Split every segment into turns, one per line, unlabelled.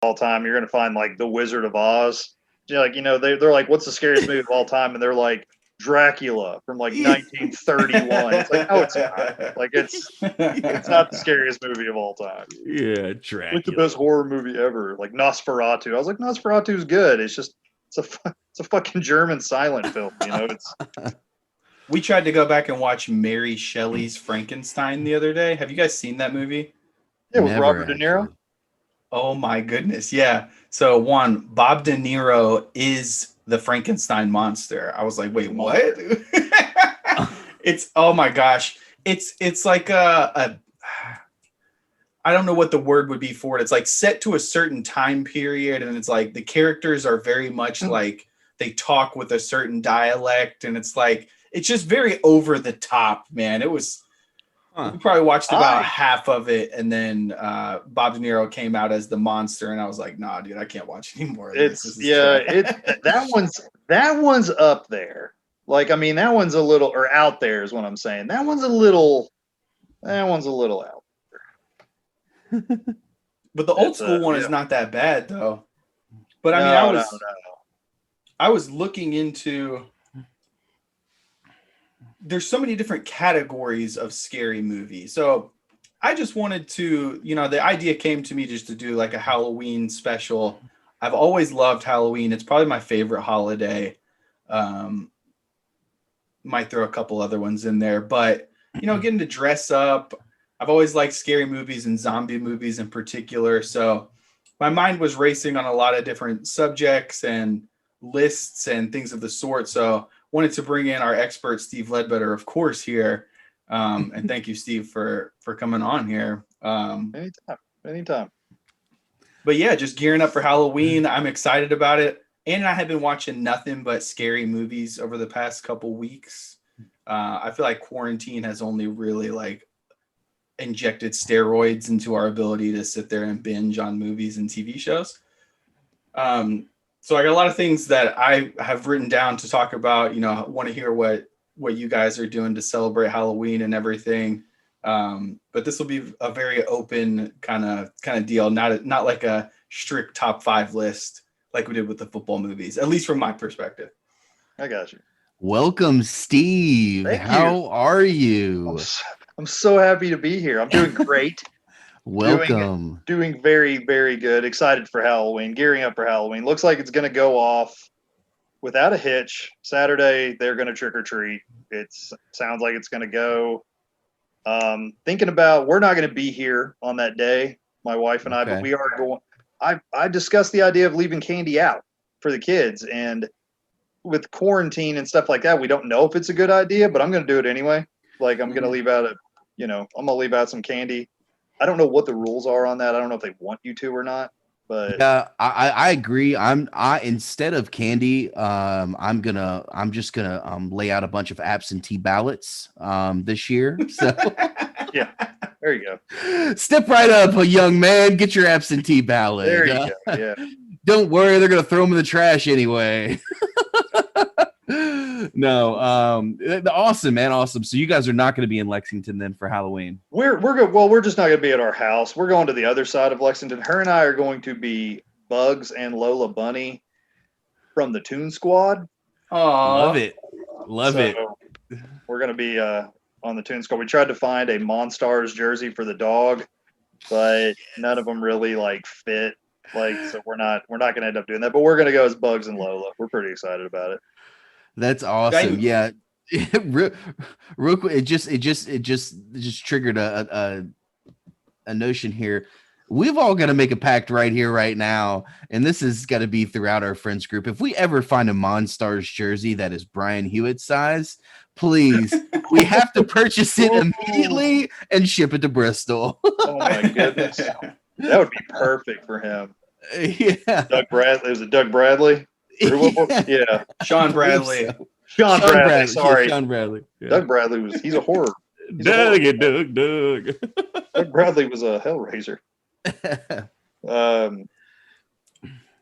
all time, you're gonna find like The Wizard of Oz. Like they're like, what's the scariest movie of all time? And they're like Dracula from like 1931. It's like, no, it's not. Like it's not the scariest movie of all time.
Yeah,
Like the
Dracula.
best horror movie ever. Like Nosferatu. I was like, Nosferatu's good. It's a fucking German silent film. It's
We tried to go back and watch Mary Shelley's Frankenstein the other day. Have you guys seen that movie?
yeah with
Never,
Robert De Niro.
actually.
Oh my goodness. Yeah. So one, Bob De Niro is the Frankenstein monster. I was like, wait, what? It's oh my gosh. It's like a I don't know what the word would be for it. It's like set to a certain time period, and it's like the characters are very much like they talk with a certain dialect, and it's like it's just very over the top, man. It was we probably watched about half of it, and then Bob De Niro came out as the monster, and I was like, nah, dude, I can't watch anymore of this. This is trash.
That one's up there. Like, I mean, that one's a little, or out there is what I'm saying. That one's a little out.
But the old school one is not that bad though. But I mean, I was looking into. There's so many different categories of scary movies. So I just wanted to, the idea came to me just to do like a Halloween special. I've always loved Halloween. It's probably my favorite holiday. Might throw a couple other ones in there, but getting to dress up. I've always liked scary movies and zombie movies in particular. So my mind was racing on a lot of different subjects and lists and things of the sort. So wanted to bring in our expert, Steve Ledbetter, of course, here. And thank you, Steve, for coming on here.
Anytime.
But yeah, just gearing up for Halloween. I'm excited about it. And I have been watching nothing but scary movies over the past couple weeks. I feel like quarantine has only really like injected steroids into our ability to sit there and binge on movies and TV shows. So I got a lot of things that I have written down to talk about. I want to hear what you guys are doing to celebrate Halloween and everything. But this will be a very open kind of deal, not like a strict top 5 list like we did with the football movies, at least from my perspective.
I got you.
Welcome, Steve. How are you?
I'm so happy to be here. I'm doing great.
Welcome.
Doing very, very good. Excited for Halloween. Gearing up for Halloween. Looks like it's going to go off without a hitch. Saturday, they're going to trick or treat. It sounds like it's going to go. Thinking about, we're not going to be here on that day, my wife and I, but we are going. I discussed the idea of leaving candy out for the kids, and with quarantine and stuff like that, we don't know if it's a good idea, but I'm going to do it anyway. Like, I'm going to leave out I'm going to leave out some candy. I don't know what the rules are on that. I don't know if they want you to or not, but
yeah, I agree. Instead of candy, I'm just gonna lay out a bunch of absentee ballots this year. So
yeah, there you go.
Step right up, a young man. Get your absentee ballot.
There you go. Yeah.
Don't worry, they're gonna throw them in the trash anyway. No, awesome, man, awesome. So you guys are not going to be in Lexington then for Halloween?
We're good. Well, we're just not going to be at our house. We're going to the other side of Lexington. Her and I are going to be Bugs and Lola Bunny from the Toon Squad.
Love it.
We're going to be on the Toon Squad. We tried to find a Monstars jersey for the dog, but none of them really like fit. So we're not going to end up doing that. But we're going to go as Bugs and Lola. We're pretty excited about it.
That's awesome. Yeah. Real quick, it just triggered a notion here. We've all got to make a pact right here, right now, and this has got to be throughout our friends group. If we ever find a Monstars jersey that is Brian Hewitt size, please, we have to purchase it immediately and ship it to Bristol.
Oh my goodness, that would be perfect for him.
Yeah,
Doug Bradley. Was it Doug Bradley? Yeah.
Sean Bradley.
So.
Sean Bradley. Sorry.
Sean Bradley. Yeah.
Doug Bradley he's a horror.
Doug.
Doug Bradley was a Hellraiser.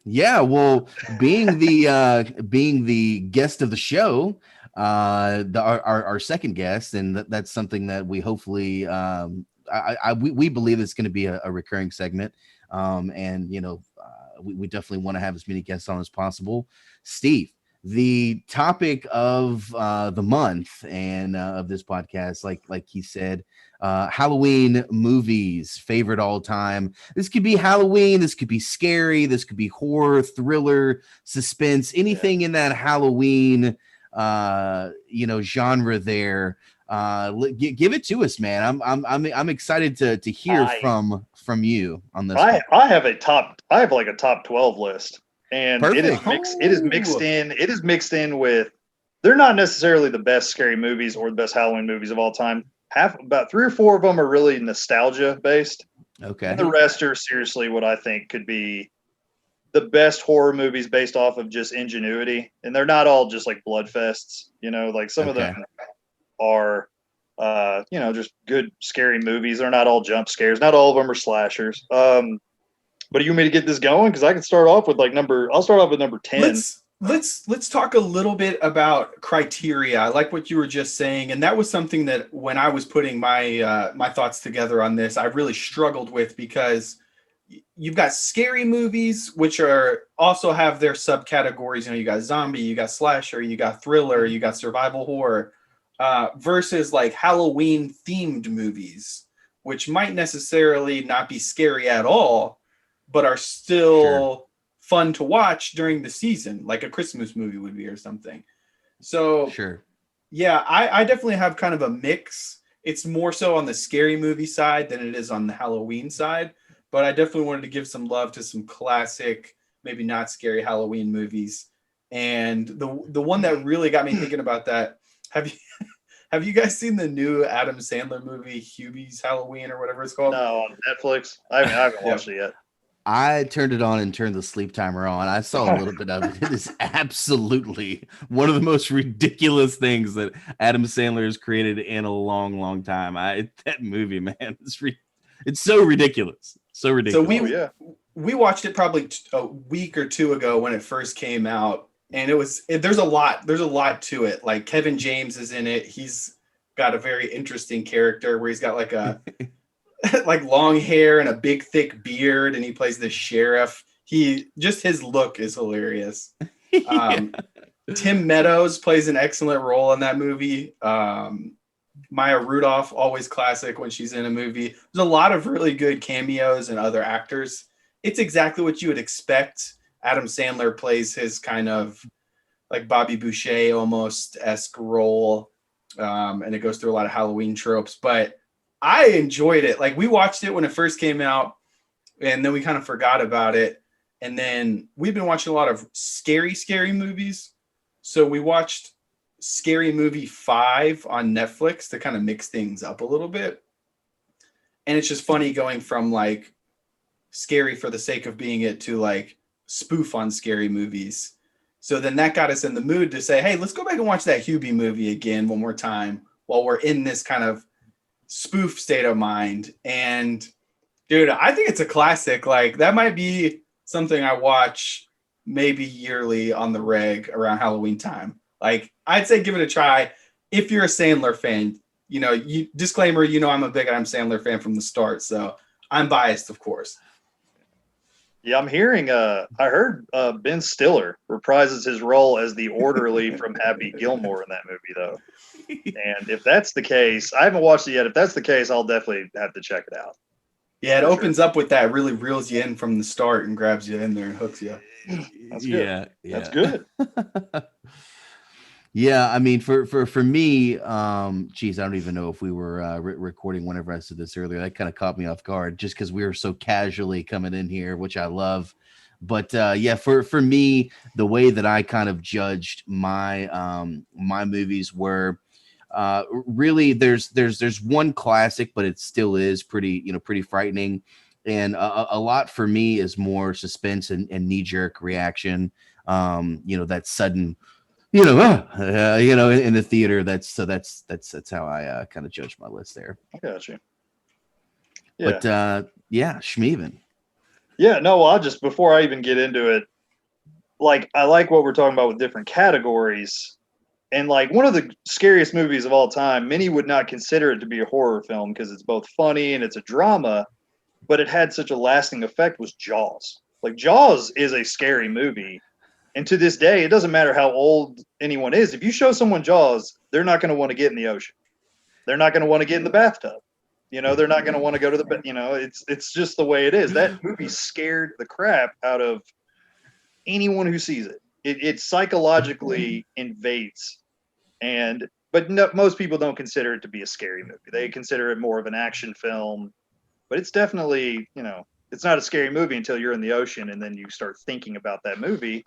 Yeah, well, being the guest of the show, our second guest, and that's something that we hopefully we believe it's going to be a recurring segment. And we definitely want to have as many guests on as possible. Steve, the topic of the month and of this podcast, like he said, Halloween movies, favorite all time. This could be Halloween, this could be scary, this could be horror, thriller, suspense, anything in that Halloween genre there. Give it to us, man. I'm excited to hear from you on this.
I have a top 12 list, and
Perfect.
it is mixed in with, they're not necessarily the best scary movies or the best Halloween movies of all time. About 3 or 4 of them are really nostalgia based.
Okay.
And the rest are seriously what I think could be the best horror movies based off of just ingenuity. And they're not all just like blood fests, like some of them are, just good scary movies. They're not all jump scares. Not all of them are slashers. But you want me to get this going? Because I can start off with I'll start off with number 10.
Let's talk a little bit about criteria. I like what you were just saying, and that was something that when I was putting my my thoughts together on this, I really struggled with, because you've got scary movies, which are also have their subcategories. You got zombie, you got slasher, you got thriller, you got survival horror, versus like Halloween themed movies, which might necessarily not be scary at all, but are still fun to watch during the season, like a Christmas movie would be or something. So yeah, I definitely have kind of a mix. It's more so on the scary movie side than it is on the Halloween side, but I definitely wanted to give some love to some classic, maybe not scary Halloween movies. And the one that really got me thinking about that, have you guys seen the new Adam Sandler movie, Hubie's Halloween, or whatever it's called?
No, on Netflix. I haven't watched it yet.
I turned it on and turned the sleep timer on. I saw a little bit of it. It is absolutely one of the most ridiculous things that Adam Sandler has created in a long, long time. That movie, man, it's so ridiculous. So ridiculous.
So we watched it probably a week or 2 ago when it first came out, and there's a lot to it. Like Kevin James is in it. He's got a very interesting character where he's got like a like long hair and a big thick beard, and he plays the sheriff. His look is hilarious. Tim Meadows plays an excellent role in that movie. Maya Rudolph, always classic when she's in a movie. There's a lot of really good cameos and other actors. It's exactly what you would expect. Adam Sandler plays his kind of like Bobby Boucher almost-esque role, and it goes through a lot of Halloween tropes, but I enjoyed it. Like, we watched it when it first came out, and then we kind of forgot about it. And then we've been watching a lot of scary movies. So we watched Scary Movie 5 on Netflix to kind of mix things up a little bit. And it's just funny going from like scary for the sake of being it to like spoof on scary movies. So then that got us in the mood to say, hey, let's go back and watch that Hubie movie again one more time while we're in this kind of spoof state of mind. And dude, I think it's a classic. Like, that might be something I watch maybe yearly on the reg around Halloween time. Like, I'd say give it a try if you're a Sandler fan. Disclaimer, I'm a big Adam Sandler fan from the start, so I'm biased, of course.
Yeah, I'm hearing I heard Ben Stiller reprises his role as the orderly from Happy Gilmore in that movie, though. And if that's the case, I haven't watched it yet. If that's the case, I'll definitely have to check it out.
Yeah, it opens up with that, really reels you in from the start and grabs you in there and hooks you.
That's good.
Yeah.
That's good.
Yeah, I mean, for me, geez, I don't even know if we were recording whenever I said this earlier. That kind of caught me off guard just because we were so casually coming in here, which I love. But yeah, for me, the way that I kind of judged my my movies were really there's one classic, but it still is pretty frightening, and a lot for me is more suspense and knee-jerk reaction. That sudden. In the theater. That's how I kind of judge my list there.
I got you. Yeah.
But Schmeven.
Yeah, no, I'll just, before I even get into it, like, I like what we're talking about with different categories. And like one of the scariest movies of all time, many would not consider it to be a horror film because it's both funny and it's a drama, but it had such a lasting effect, was Jaws. Like Jaws is a scary movie. And to this day, it doesn't matter how old anyone is. If you show someone Jaws, they're not going to want to get in the ocean. They're not going to want to get in the bathtub. You know, they're not going to want to go to the, you know, it's just the way it is. That movie scared the crap out of anyone who sees it. It psychologically invades, but no, most people don't consider it to be a scary movie. They consider it more of an action film, but it's definitely, you know, it's not a scary movie until you're in the ocean and then you start thinking about that movie,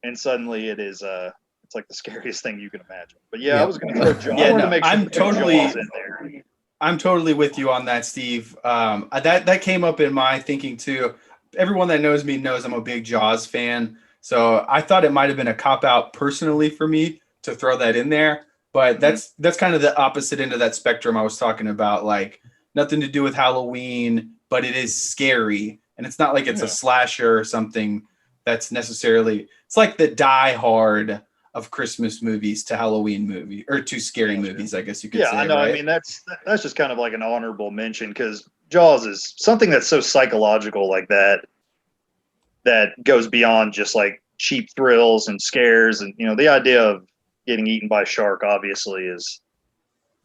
and suddenly it is it's like the scariest thing you can imagine. But yeah, I was going to throw Jaws.
Yeah,
I wanted
no,
to make sure
I'm
to throw
totally-
Jaws in there.
I'm totally with you on that, Steve. That came up in my thinking too. Everyone that knows me knows I'm a big Jaws fan. So I thought it might have been a cop out personally for me to throw that in there. But that's kind of the opposite end of that spectrum I was talking about. Like nothing to do with Halloween, but it is scary. And it's not like it's a slasher or something that's necessarily, it's like the Die Hard of Christmas movies to Halloween movie or to scary movies, I guess you could say.
Yeah, I know.
Right?
I mean, that's just kind of like an honorable mention because Jaws is something that's so psychological like that goes beyond just like cheap thrills and scares. And, you know, the idea of getting eaten by a shark obviously is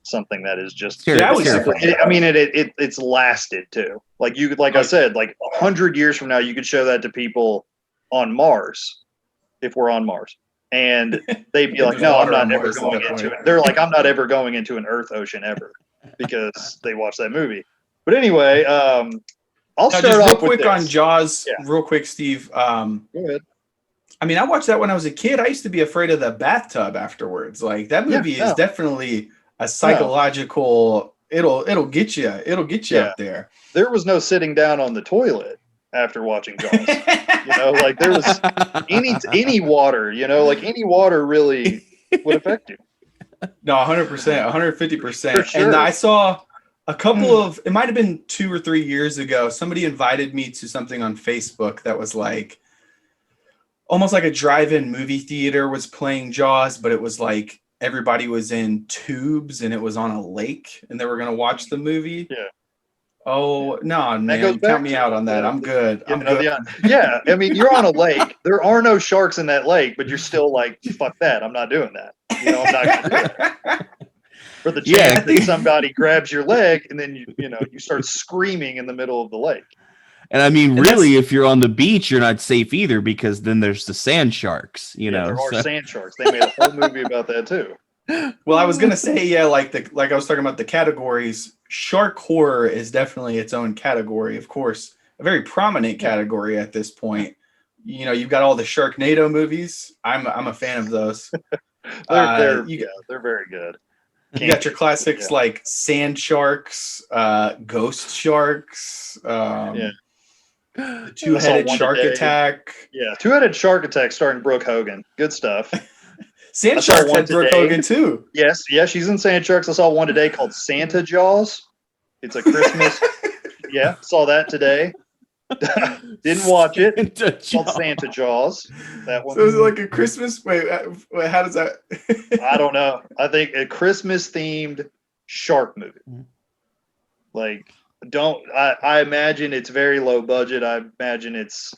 something that is just, it's lasted too. Like you could, like I said, like 100 years from now, you could show that to people on Mars if we're on Mars. And they'd be like, no, I'm not ever going into it. They're like, I'm not ever going into an Earth ocean ever because they watched that movie. But anyway, I'll start
just
off
real quick
with
on Jaws.
Yeah.
Real quick, Steve.
Go ahead.
I mean, I watched that when I was a kid. I used to be afraid of the bathtub afterwards. Like that movie is definitely a psychological. It'll get you. It'll get you up there.
There was no sitting down on the toilet after watching Jaws. You know, like there was any water. You know, like any water really would affect you.
No, 100%, 150%.
Sure.
And I saw a couple of, it might have been 2 or 3 years ago, somebody invited me to something on Facebook that was like, almost like a drive-in movie theater was playing Jaws, but it was like everybody was in tubes and it was on a lake and they were going to watch the movie.
Yeah.
Oh, no, man, count me out on that. I'm good.
Yeah, I mean, you're on a lake. There are no sharks in that lake, but you're still like, fuck that. I'm not doing that. You know, I'm not going to do that. For the chance that somebody grabs your leg and then you start screaming in the middle of the lake.
And I mean, really, if you're on the beach, you're not safe either because then there's the sand sharks. You know,
there are sand sharks. They made a whole movie about that too.
Well, I was gonna say, like I was talking about the categories. Shark horror is definitely its own category, of course, a very prominent category at this point. You know, you've got all the Sharknado movies. I'm a fan of those.
They're very good.
You got your classics like Sand Sharks, Ghost Sharks, the Two-Headed Shark Attack.
Yeah, Two-Headed Shark Attack starring Brooke Hogan. Good stuff.
Sand Sharks had Brooke Hogan too.
Yes, she's in Sand Sharks. I saw one today called Santa Jaws. It's a Christmas. Yeah, saw that today. Didn't watch it. It's called Santa Jaws. That one.
So is it like a Christmas? Wait, how does that?
I don't know. I think a Christmas themed shark movie. Like, I imagine it's very low budget. I imagine it's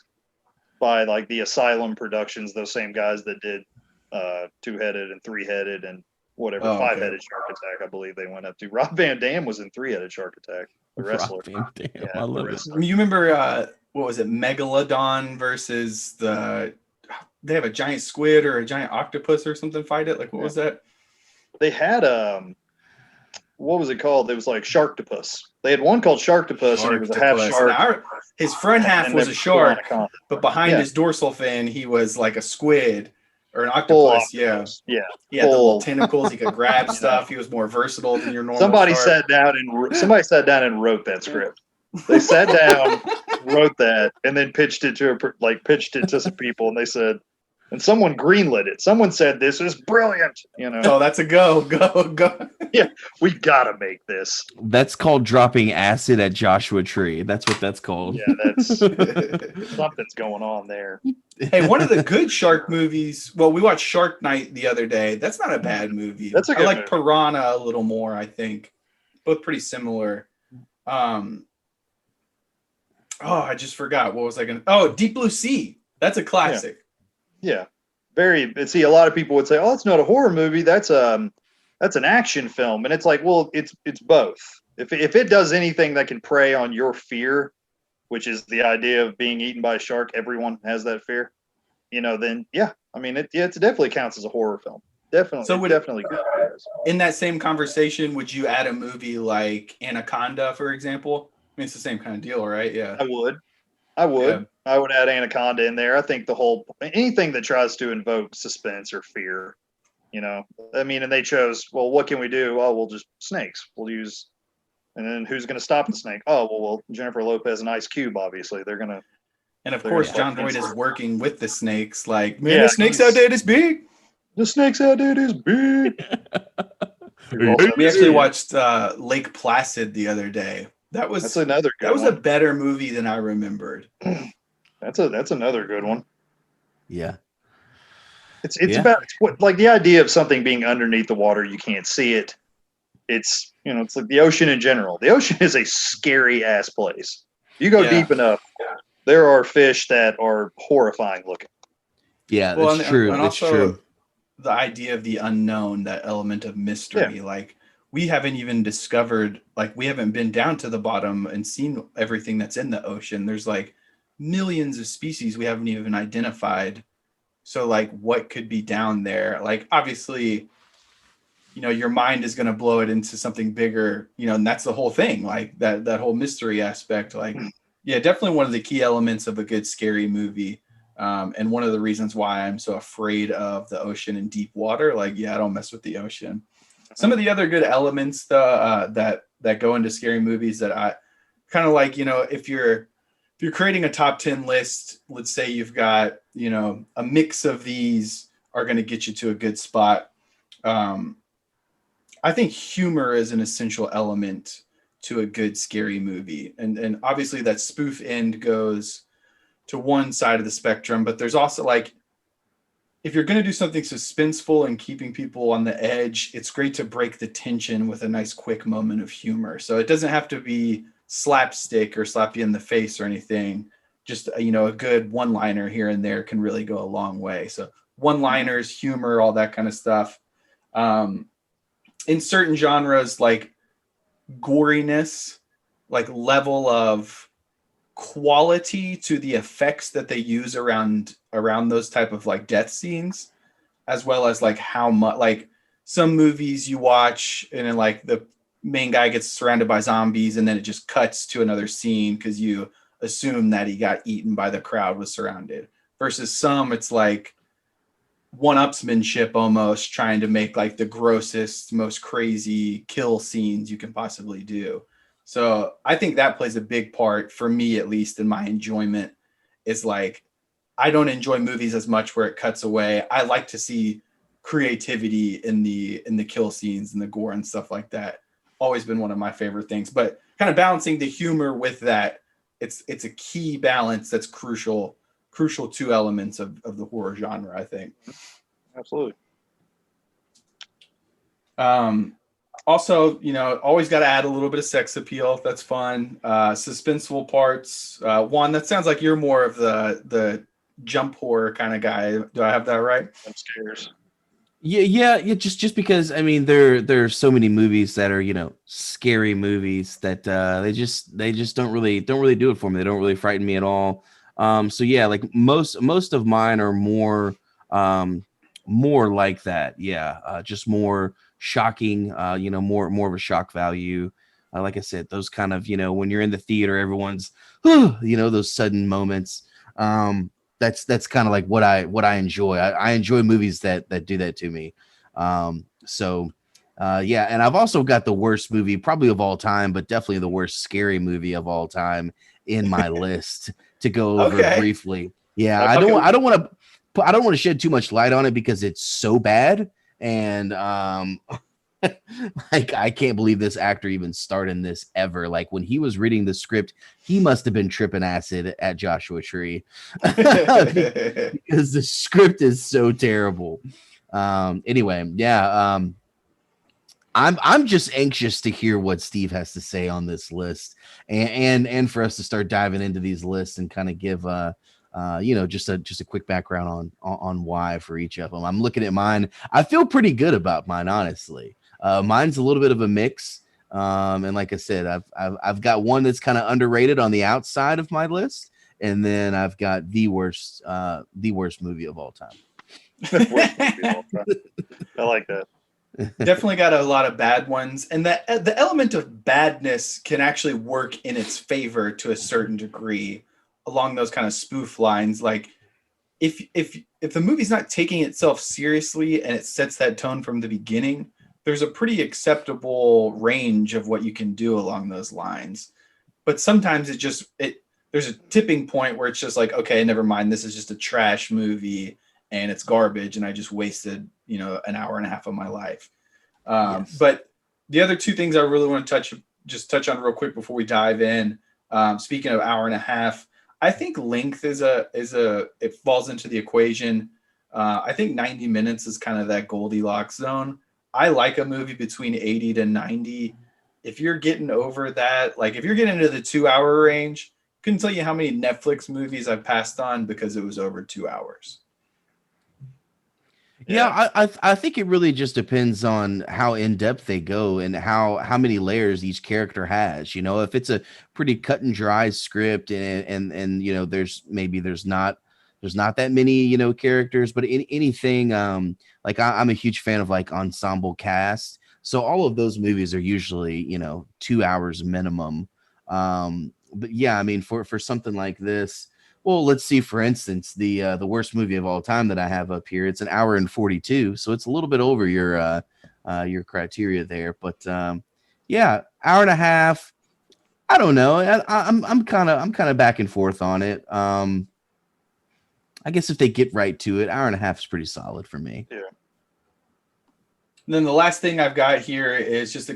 by like the Asylum Productions, those same guys that did Two-Headed and Three-Headed and whatever, Five-Headed Shark Attack, I believe they went up to. Rob Van Dam was in Three-Headed Shark Attack, the wrestler.
Rob Van Dam, I love it.
You remember what was it, Megalodon versus they have a giant squid or a giant octopus or something fight it? Like, what was that?
They had what was it called? It was like Sharktopus. They had one called Sharktopus, and it was a half shark.
Now, his front half was a shark, but behind his dorsal fin, he was like a squid. Or an octopus, yeah. He had the little tentacles. He could grab stuff. He was more versatile than your normal.
Somebody sat down and wrote that script. They sat down, wrote that, and then pitched it to some people, and they said, and someone greenlit it. Someone said, "This is brilliant." You know.
Oh, that's a go.
Yeah, we gotta make this.
That's called dropping acid at Joshua Tree. That's what that's called.
Yeah, that's something's going on there.
Hey, one of the good shark movies. Well, we watched Shark Night the other day. That's not a bad movie.
That's a
I
good
like
movie.
Piranha a little more. I think both pretty similar. Oh, I just forgot. What was I going to? Oh, Deep Blue Sea. That's a classic.
Yeah. Very. See, a lot of people would say, "Oh, it's not a horror movie. That's an action film," and it's like, well, it's both. If it does anything that can prey on your fear, which is the idea of being eaten by a shark, everyone has that fear. Then yeah, I mean, it definitely counts as a horror film. Definitely.
So
definitely good.
In that same conversation, would you add a movie like Anaconda, for example? I mean, it's the same kind of deal, right? Yeah.
I would. Yeah. I would add Anaconda in there. I think anything that tries to invoke suspense or fear, I mean, and they chose, well, what can we do? Oh, we'll just snakes. We'll use, and then who's going to stop the snake? Oh, well, Jennifer Lopez and Ice Cube, obviously. They're going to.
And of course, John Voight is working with the snakes. Like, man,
Yeah,
the snakes out there is big.
The snakes out there is big.
We actually watched Lake Placid the other day.
That's another good
that was
one.
a better movie than I remembered.
That's another good one.
Yeah.
It's about like the idea of something being underneath the water, you can't see it. It's it's like the ocean in general. The ocean is a scary ass place. You go deep enough, there are fish that are horrifying looking.
Yeah, that's true.
And
that's
also
true.
The idea of the unknown, that element of mystery, like we haven't even discovered, like we haven't been down to the bottom and seen everything that's in the ocean. There's like millions of species we haven't even identified. So like what could be down there? Like obviously, your mind is going to blow it into something bigger, and that's the whole thing. Like that whole mystery aspect, like, yeah, definitely one of the key elements of a good scary movie. And one of the reasons why I'm so afraid of the ocean and deep water, like, yeah, I don't mess with the ocean. Some of the other good elements that go into scary movies that I kind of like, if you're creating a top 10 list, let's say you've got, a mix of these are going to get you to a good spot. I think humor is an essential element to a good scary movie. And obviously that spoof end goes to one side of the spectrum, but there's also like, if you're going to do something suspenseful and keeping people on the edge, it's great to break the tension with a nice quick moment of humor. So it doesn't have to be slapstick or slap you in the face or anything. Just, a good one-liner here and there can really go a long way. So one-liners, humor, all that kind of stuff. In certain genres, like goriness, like level of quality to the effects that they use around those type of like death scenes, as well as like how much, like some movies you watch and then like the main guy gets surrounded by zombies and then it just cuts to another scene because you assume that he got eaten by the crowd was surrounded, versus some it's like one-upsmanship almost, trying to make like the grossest, most crazy kill scenes you can possibly do. So I think that plays a big part for me, at least in my enjoyment. Is like, I don't enjoy movies as much where it cuts away. I like to see creativity in the kill scenes and the gore and stuff like that. Always been one of my favorite things, but kind of balancing the humor with that, it's a key balance that's crucial two elements of the horror genre, I think.
Absolutely.
Also, always got to add a little bit of sex appeal. That's fun. Suspenseful parts. Juan, that sounds like you're more of the jump horror kind of guy. Do I have that right?
Jump scares.
Yeah. Just because I mean, there are so many movies that are scary movies that they just don't really do it for me. They don't really frighten me at all. So yeah, like most of mine are more like that. Yeah, just more shocking. More of a shock value. Like I said, those kind of when you're in the theater, everyone's those sudden moments. That's kind of like what I enjoy. I enjoy movies that do that to me. Yeah, and I've also got the worst movie probably of all time, but definitely the worst scary movie of all time in my list to go over briefly. Yeah, I don't want to shed too much light on it because it's so bad, and Like, I can't believe this actor even starred in this ever. Like, when he was reading the script, he must have been tripping acid at Joshua Tree because the script is so terrible. Anyway, yeah. I'm just anxious to hear what Steve has to say on this list, and for us to start diving into these lists and kind of give just a quick background on why for each of them. I'm looking at mine. I feel pretty good about mine, honestly. Mine's a little bit of a mix, and like I said, I've got one that's kind of underrated on the outside of my list, and then I've got the worst movie of all time.
Worst movie of all time. I like that.
Definitely got a lot of bad ones, and that the element of badness can actually work in its favor to a certain degree along those kind of spoof lines. Like if the movie's not taking itself seriously and it sets that tone from the beginning, there's a pretty acceptable range of what you can do along those lines. But sometimes there's a tipping point where it's just like, okay, never mind, this is just a trash movie and it's garbage and I just wasted, an hour and a half of my life.
Yes.
But the other two things I really want to touch on real quick before we dive in. Speaking of hour and a half, I think length it falls into the equation. I think 90 minutes is kind of that Goldilocks zone. I like a movie between 80 to 90. If you're getting over that, like if you're getting into the 2-hour range, couldn't tell you how many Netflix movies I've passed on because it was over 2 hours.
Yeah, I think it really just depends on how in depth they go and how many layers each character has. If it's a pretty cut and dry script and there's not that many characters, but anything like I'm a huge fan of like ensemble cast. So all of those movies are usually 2 hours minimum. But yeah, I mean for something like this. Well, let's see, for instance, the worst movie of all time that I have up here. It's an hour and 42, so it's a little bit over your criteria there. But yeah, hour and a half. I don't know. I'm kind of back and forth on it. I guess if they get right to it, hour and a half is pretty solid for me.
Yeah.
And then the last thing I've got here is just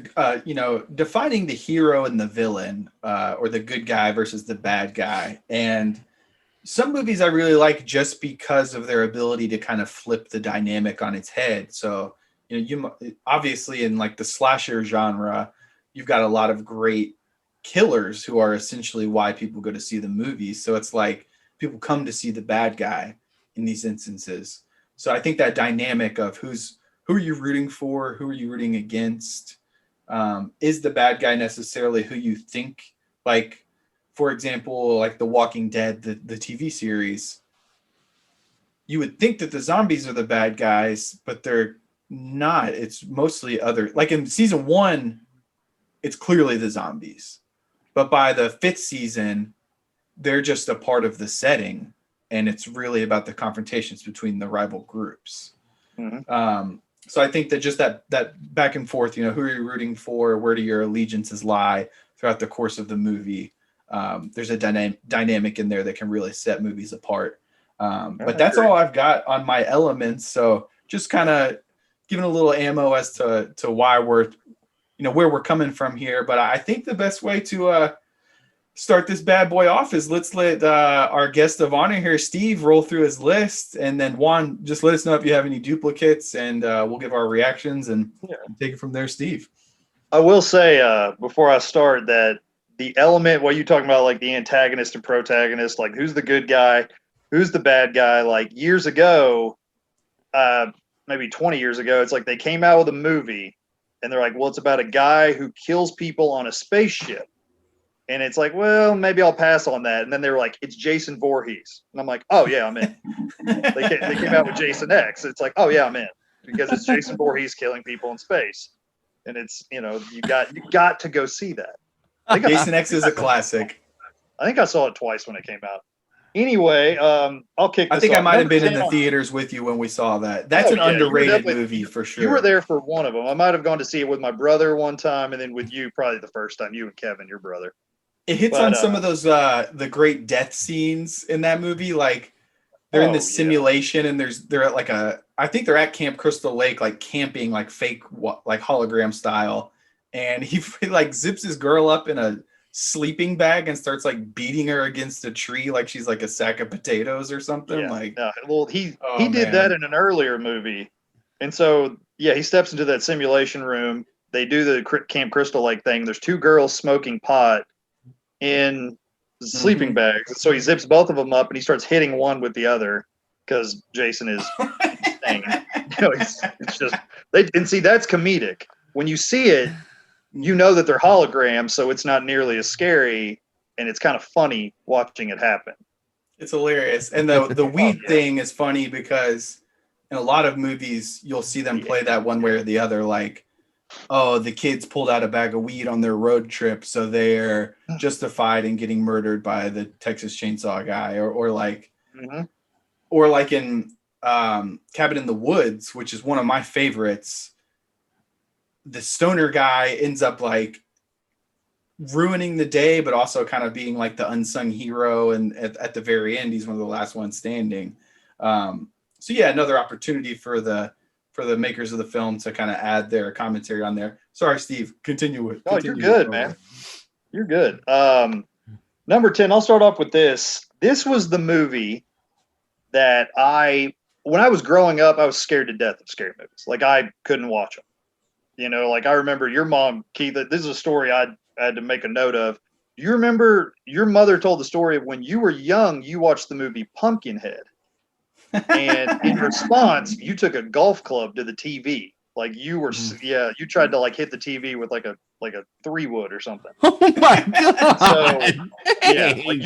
defining the hero and the villain, or the good guy versus the bad guy. And some movies I really like just because of their ability to kind of flip the dynamic on its head. So, you obviously in like the slasher genre, you've got a lot of great killers who are essentially why people go to see the movies. So it's like people come to see the bad guy in these instances. So I think that dynamic of who are you rooting for? Who are you rooting against? Is the bad guy necessarily who you think? Like, for example, like The Walking Dead, the TV series, you would think that the zombies are the bad guys, but they're not. It's mostly other. Like in season 1, it's clearly the zombies. But by the 5th season, they're just a part of the setting. And it's really about the confrontations between the rival groups.
Mm-hmm.
So I think that just that back and forth, who are you rooting for? Where do your allegiances lie throughout the course of the movie? There's a dynamic in there that can really set movies apart. But that's all I've got on my elements. So just kind of giving a little ammo as to why we're, where we're coming from here. But I think the best way to start this bad boy off is let's let our guest of honor here, Steve, roll through his list. And then Juan, just let us know if you have any duplicates and we'll give our reactions and take it from there, Steve.
I will say before I start that the element, what you talking about, like the antagonist and protagonist, like who's the good guy, who's the bad guy, like years ago, maybe 20 years ago, it's like they came out with a movie and they're like, well, it's about a guy who kills people on a spaceship. And it's like, well, maybe I'll pass on that. And then they were like, it's Jason Voorhees. And I'm like, oh, yeah, I'm in. They came out with Jason X. It's like, oh, yeah, I'm in. Because it's Jason Voorhees killing people in space. And it's, you got to go see that.
Jason X is a classic.
I think I saw it twice when it came out. Anyway, I'll kick this
I think
off.
I might have been in the theaters with you when we saw that. That's an underrated movie for sure.
You were there for one of them. I might have gone to see it with my brother one time, and then with you probably the first time, you and Kevin, your brother.
It hits on some of those the great death scenes in that movie. Like they're in
Oh,
this
yeah.
simulation, and they're at like I think they're at Camp Crystal Lake, like camping, like fake, like hologram style, and he like zips his girl up in a sleeping bag and starts like beating her against a tree like she's like a sack of potatoes or something.
Yeah.
Like,
No, well, he
oh
did that
man,
in an earlier movie, and so yeah, he steps into that simulation room. They do the Camp Crystal Lake thing. There's two girls smoking pot in sleeping bags, so he zips both of them up and he starts hitting one with the other because Jason is insane. It's just and see that's comedic. When you see it, you know that they're holograms, so it's not nearly as scary, and it's kind of funny watching it happen.
It's hilarious. And the weed thing is funny because in a lot of movies you'll see them play that one way or the other, like, oh, the kids pulled out a bag of weed on their road trip, so they're justified in getting murdered by the Texas Chainsaw guy, or like or like in Cabin in the Woods, which is one of my favorites. The stoner guy ends up like ruining the day, but also kind of being like the unsung hero. And at the very end, he's one of the last ones standing. So yeah, another opportunity for the makers of the film to kind of add their commentary on there. Sorry, Steve, continue with.
Oh, you're good, man. You're good. Number 10, I'll start off with this. This was the movie that when I was growing up, I was scared to death of scary movies. Like I couldn't watch them. You know, like I remember your mom, Keith, this is a story I had to make a note of. You remember your mother told the story of when you were young, you watched the movie Pumpkinhead. And in response, you took a golf club to the TV. Like you were, you tried to like hit the TV with like a 3-wood or something.
Oh my god!
So yeah, like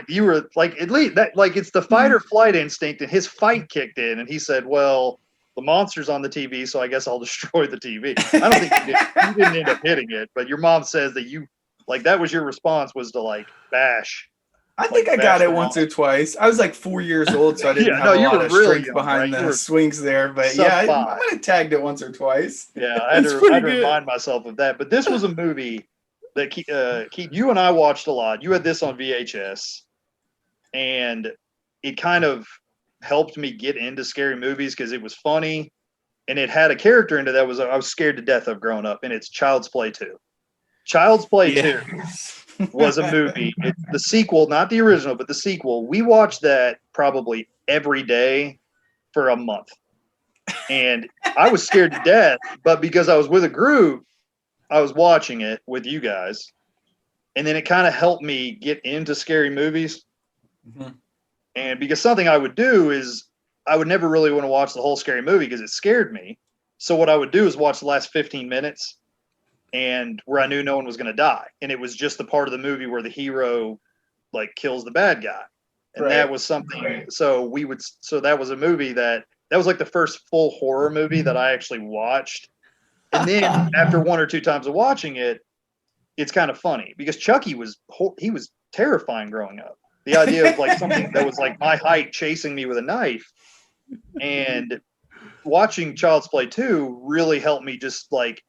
you were like at least that like it's the fight or flight instinct, and his fight kicked in, and he said, "Well, the monster's on the TV, so I guess I'll destroy the TV." I don't think you didn't end up hitting it, but your mom says that you like that was your response was to like bash.
I think I got it once or twice. I was like 4 years old, so I didn't have a lot of strength behind the swings there. But yeah, I might have tagged it once or twice.
Yeah, I had to remind myself of that. But this was a movie that Keith, you and I watched a lot. You had this on VHS, and it kind of helped me get into scary movies because it was funny, and it had a character in it that I was scared to death of growing up, and it's Child's Play 2. Child's Play 2 was a movie. The sequel, not the original, but the sequel. We watched that probably every day for a month. And I was scared to death, but because I was with a group, I was watching it with you guys. And then it kind of helped me get into scary movies. And because something I would do is I would never really want to watch the whole scary movie because it scared me. So what I would do is watch the last 15 minutes and where I knew no one was going to die. And it was just the part of the movie where the hero like kills the bad guy. And that was something. So that was a movie that was like the first full horror movie that I actually watched. And then after one or two times of watching it, it's kind of funny because Chucky was terrifying growing up. The idea of like something that was like my height chasing me with a knife, and watching Child's Play 2 really helped me. Just like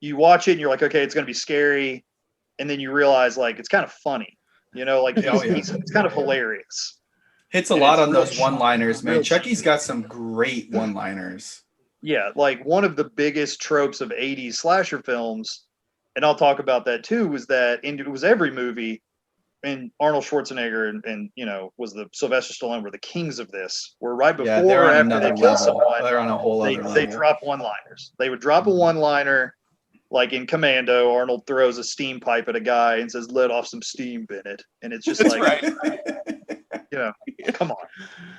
you watch it and you're like, okay, it's going to be scary. And then you realize like, it's kind of funny, you know, like it's kind of hilarious.
Hits a lot on those one-liners, man. Chucky's got some great one-liners.
Yeah. Like one of the biggest tropes of 80s slasher films, and I'll talk about that too, was that it was every movie, and Arnold Schwarzenegger and you know, was the Sylvester Stallone were the kings of this, were right before or after they kill someone,
they're on a whole other level.
They drop one-liners. They would drop a one-liner. Like in Commando, Arnold throws a steam pipe at a guy and says, "Let off some steam, Bennett." And it's just like, you know, come on.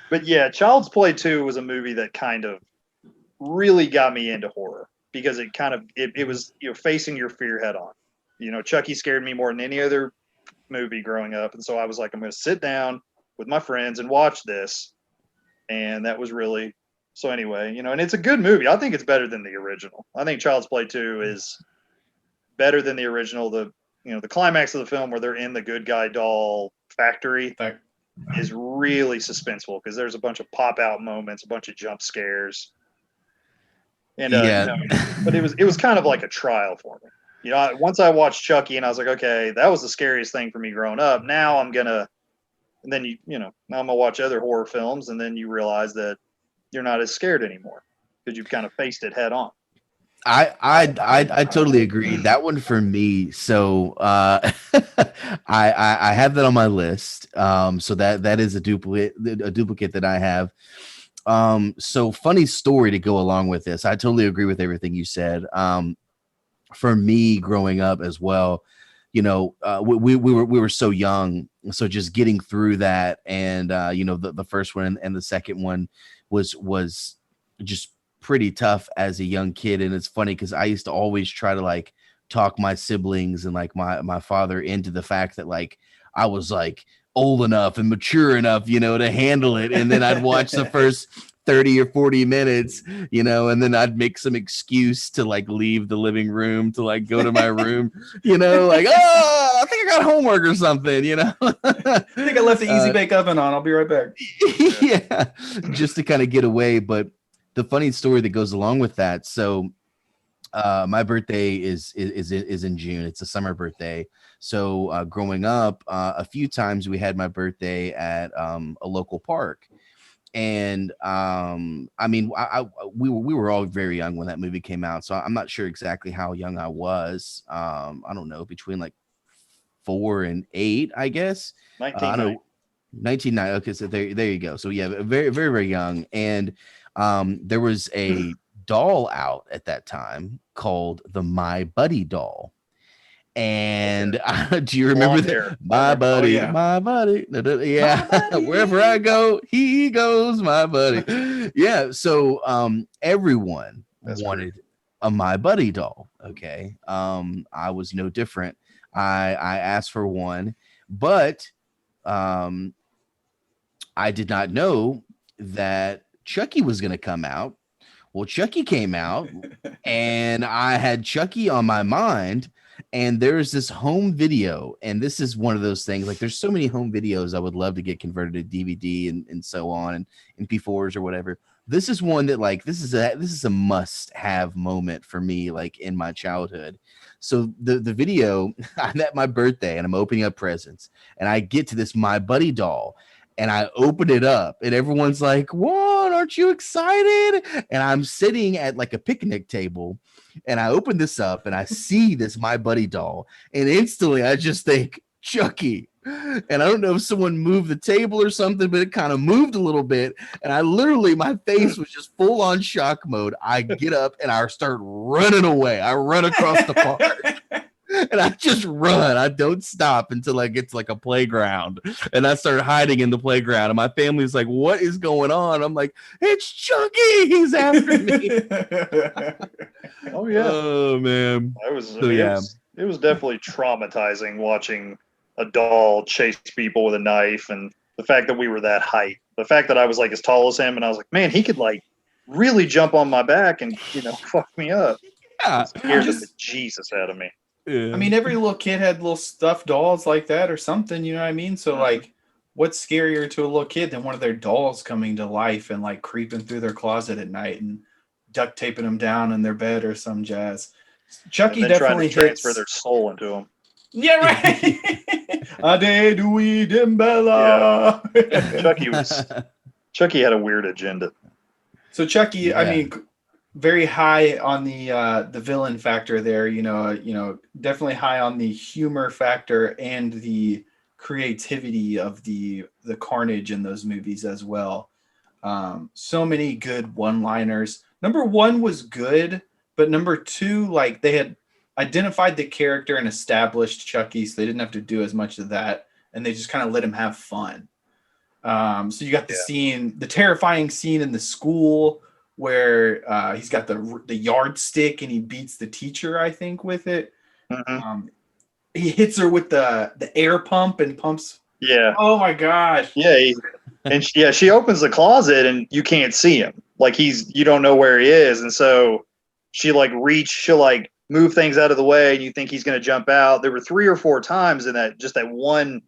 But yeah, Child's Play 2 was a movie that kind of really got me into horror because it kind of, it was, you know, facing your fear head on. You know, Chucky scared me more than any other movie growing up. And so I was like, I'm going to sit down with my friends and watch this. And that was really, so anyway, you know, and it's a good movie. I think it's better than the original. I think Child's Play 2 is better than the original. The climax of the film where they're in the good guy doll factory is really suspenseful because there's a bunch of pop out moments, a bunch of jump scares. And you know, but it was kind of like a trial for me. You know, once I watched Chucky and I was like, okay, that was the scariest thing for me growing up. Now I'm gonna And then now I'm gonna watch other horror films, and then you realize that you're not as scared anymore because you've kind of faced it head on.
I totally agree. That one for me. So I have that on my list. So that is a duplicate that I have. So funny story to go along with this. I totally agree with everything you said. For me growing up as well, we were so young, so just getting through that, and the first one and the second one was just pretty tough as a young kid. And it's funny because I used to always try to like talk my siblings and like my father into the fact that like I was like old enough and mature enough, to handle it. And then I'd watch the first 30 or 40 minutes, and then I'd make some excuse to like leave the living room to like go to my room, like, oh, I think I got homework or something,
I think I left the easy bake oven on. I'll be right back.
Yeah, just to kind of get away. But the funny story that goes along with that. So my birthday is in June. It's a summer birthday. So growing up, a few times we had my birthday at a local park. And I mean, we were all very young when that movie came out, so I'm not sure exactly how young I was. I don't know, between like 4 and 8, I guess. 1990. Okay, so there you go. So yeah, very very very young. And there was a doll out at that time called the My Buddy doll. And do you remember that? My buddy,
yeah.
My buddy. Yeah. My buddy. Wherever I go, he goes, my buddy. Yeah. So everyone wanted a My Buddy doll. Okay. I was no different. I asked for one, but I did not know that Chucky was going to come out. Well, Chucky came out, and I had Chucky on my mind. And there's this home video, and this is one of those things, like there's so many home videos I would love to get converted to DVD and so on, and MP4s or whatever. This is one that like this is a must have moment for me, like in my childhood. So the video, I'm at my birthday and I'm opening up presents, and I get to this My Buddy doll, and I open it up, and everyone's like, "What? Aren't you excited?" And I'm sitting at like a picnic table, and I open this up, and I see this My Buddy doll, and instantly I just think Chucky. And I don't know if someone moved the table or something, but it kind of moved a little bit, and I literally, my face was just full on shock mode. I get up and I start running away. I run across the park. And I just run. I don't stop until I get to like a playground. And I start hiding in the playground. And my family's like, "What is going on?" I'm like, "It's Chucky. He's after me."
Oh, yeah.
Oh, man.
It was definitely traumatizing watching a doll chase people with a knife. And the fact that we were that height. The fact that I was like as tall as him. And I was like, man, he could like really jump on my back and, fuck me up.
Yeah.
It scared the Jesus out of me.
Yeah. I mean, every little kid had little stuffed dolls like that or something, you know what I mean? So, like, what's scarier to a little kid than one of their dolls coming to life and, like, creeping through their closet at night and duct taping them down in their bed or some jazz? Chucky definitely
transfer their soul into them.
Yeah, right. Ade Dewey Dimbella.
Yeah. Chucky had a weird agenda.
So, Chucky, yeah. I mean, very high on the villain factor there, definitely high on the humor factor and the creativity of the carnage in those movies as well. So many good one-liners. Number 1 was good, but number 2, like they had identified the character and established Chucky, so they didn't have to do as much of that, and they just kind of let him have fun. So you got the terrifying scene in the school where he's got the yardstick and he beats the teacher, I think, with it. Mm-hmm. He hits her with the air pump and pumps.
Yeah.
Oh my gosh.
Yeah. She opens the closet and you can't see him. Like you don't know where he is. And so she'll like move things out of the way and you think he's going to jump out. There were 3 or 4 times in that one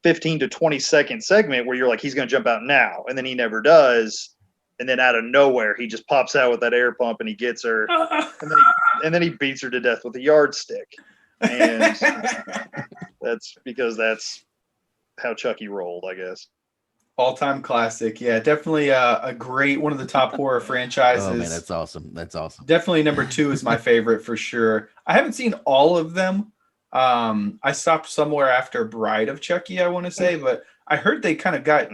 15 to 20 second segment where you're like, he's going to jump out now. And then he never does. And then out of nowhere, he just pops out with that air pump and he gets her. And then he beats her to death with a yardstick. And that's because that's how Chucky rolled, I guess.
All-time classic. Yeah, definitely a great one of the top horror franchises.
Oh man, that's awesome. That's awesome.
Definitely number 2 is my favorite for sure. I haven't seen all of them. I stopped somewhere after Bride of Chucky, I want to say, but I heard they kind of got.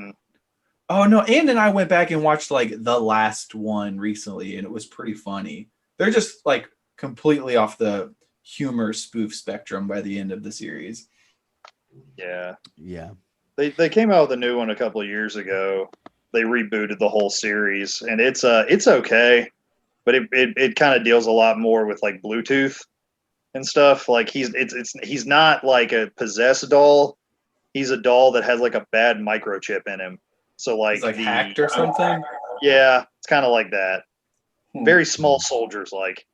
Oh no, Ann and I went back and watched like the last one recently, and it was pretty funny. They're just like completely off the humor spoof spectrum by the end of the series.
Yeah.
Yeah.
They came out with a new one a couple of years ago. They rebooted the whole series, and it's okay, but it kind of deals a lot more with like Bluetooth and stuff. Like he's not like a possessed doll. He's a doll that has like a bad microchip in him. So like
He's like hacked or something.
Yeah, it's kind of like that. Very small soldiers, like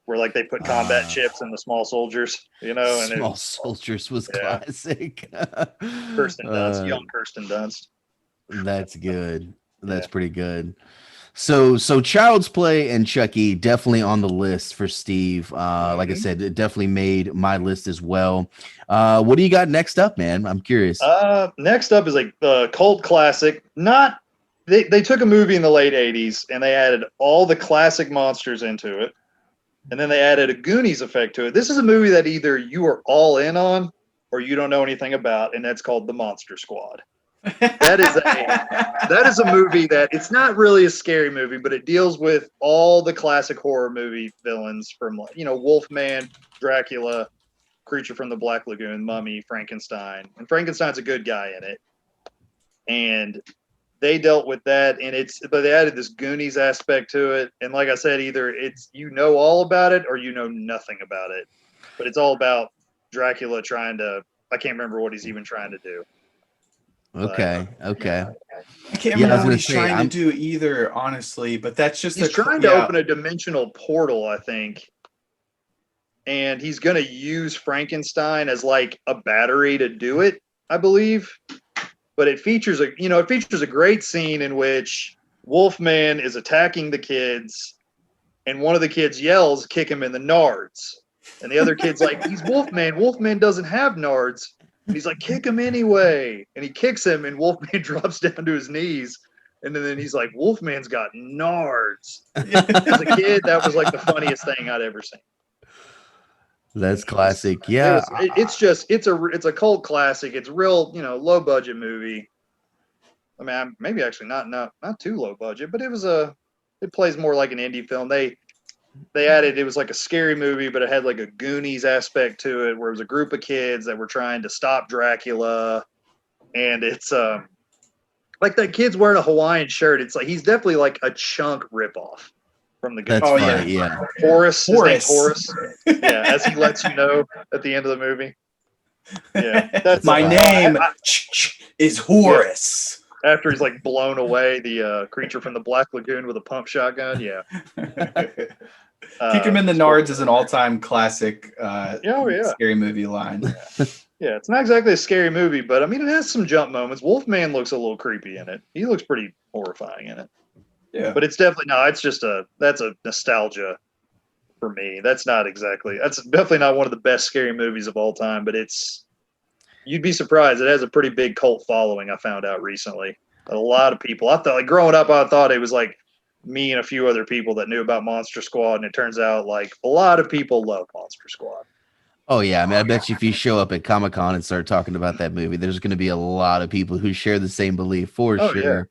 where like they put combat chips in the small soldiers, you know. And
Small Soldiers was classic.
Kirsten Dunst, young Kirsten Dunst.
That's good. That's pretty good. So Child's Play and Chucky definitely on the list for Steve. Like I said, it definitely made my list as well. What do you got next up, man? I'm curious.
Next up is like the cult classic. They took a movie in the late 80s and they added all the classic monsters into it. And then they added a Goonies effect to it. This is a movie that either you are all in on or you don't know anything about, and that's called The Monster Squad. That is a movie that it's not really a scary movie, but it deals with all the classic horror movie villains from, you know, Wolfman, Dracula, Creature from the Black Lagoon, Mummy, Frankenstein. And Frankenstein's a good guy in it. And they dealt with that, but they added this Goonies aspect to it. And like I said, either it's you know all about it or you know nothing about it. But it's all about Dracula I can't remember what he's even trying to do.
Okay.
I can't remember what he's trying to do either, honestly, but that's just
he's trying to open a dimensional portal, I think. And he's going to use Frankenstein as like a battery to do it, I believe. But it features a great scene in which Wolfman is attacking the kids, and one of the kids yells, "Kick him in the nards," and the other kid's like, "He's Wolfman. Wolfman doesn't have nards." And he's like, "Kick him anyway," and he kicks him, and Wolfman drops down to his knees, and then he's like, "Wolfman's got nards." As a kid, that was like the funniest thing I'd ever seen.
That's classic. Yeah.
It's a cult classic. It's real, low budget movie. I mean, maybe actually not too low budget, but it plays more like an indie film. They added, it was like a scary movie, but it had like a Goonies aspect to it where it was a group of kids that were trying to stop Dracula. And it's like that kid's wearing a Hawaiian shirt. It's like, he's definitely like a chunk ripoff from the Goonies.
That's funny, yeah.
Horace. Yeah, as he lets you know at the end of the movie. Yeah, that's
my name is Horace.
Yeah. After he's like blown away, the creature from the Black Lagoon with a pump shotgun. Yeah.
Kick him in the nards is an all-time classic
scary
movie line.
Yeah, it's not exactly a scary movie, but I mean, it has some jump moments. Wolfman looks a little creepy in it. He looks pretty horrifying in it.
Yeah,
but it's definitely that's a nostalgia for me. That's definitely not one of the best scary movies of all time, but you'd be surprised. It has a pretty big cult following. I found out recently. A lot of people, I thought, like growing up, I thought it was like me and a few other people that knew about Monster Squad. And it turns out like a lot of people love Monster Squad.
Oh yeah. I mean, I bet you if you show up at Comic-Con and start talking about that movie, there's going to be a lot of people who share the same belief for sure.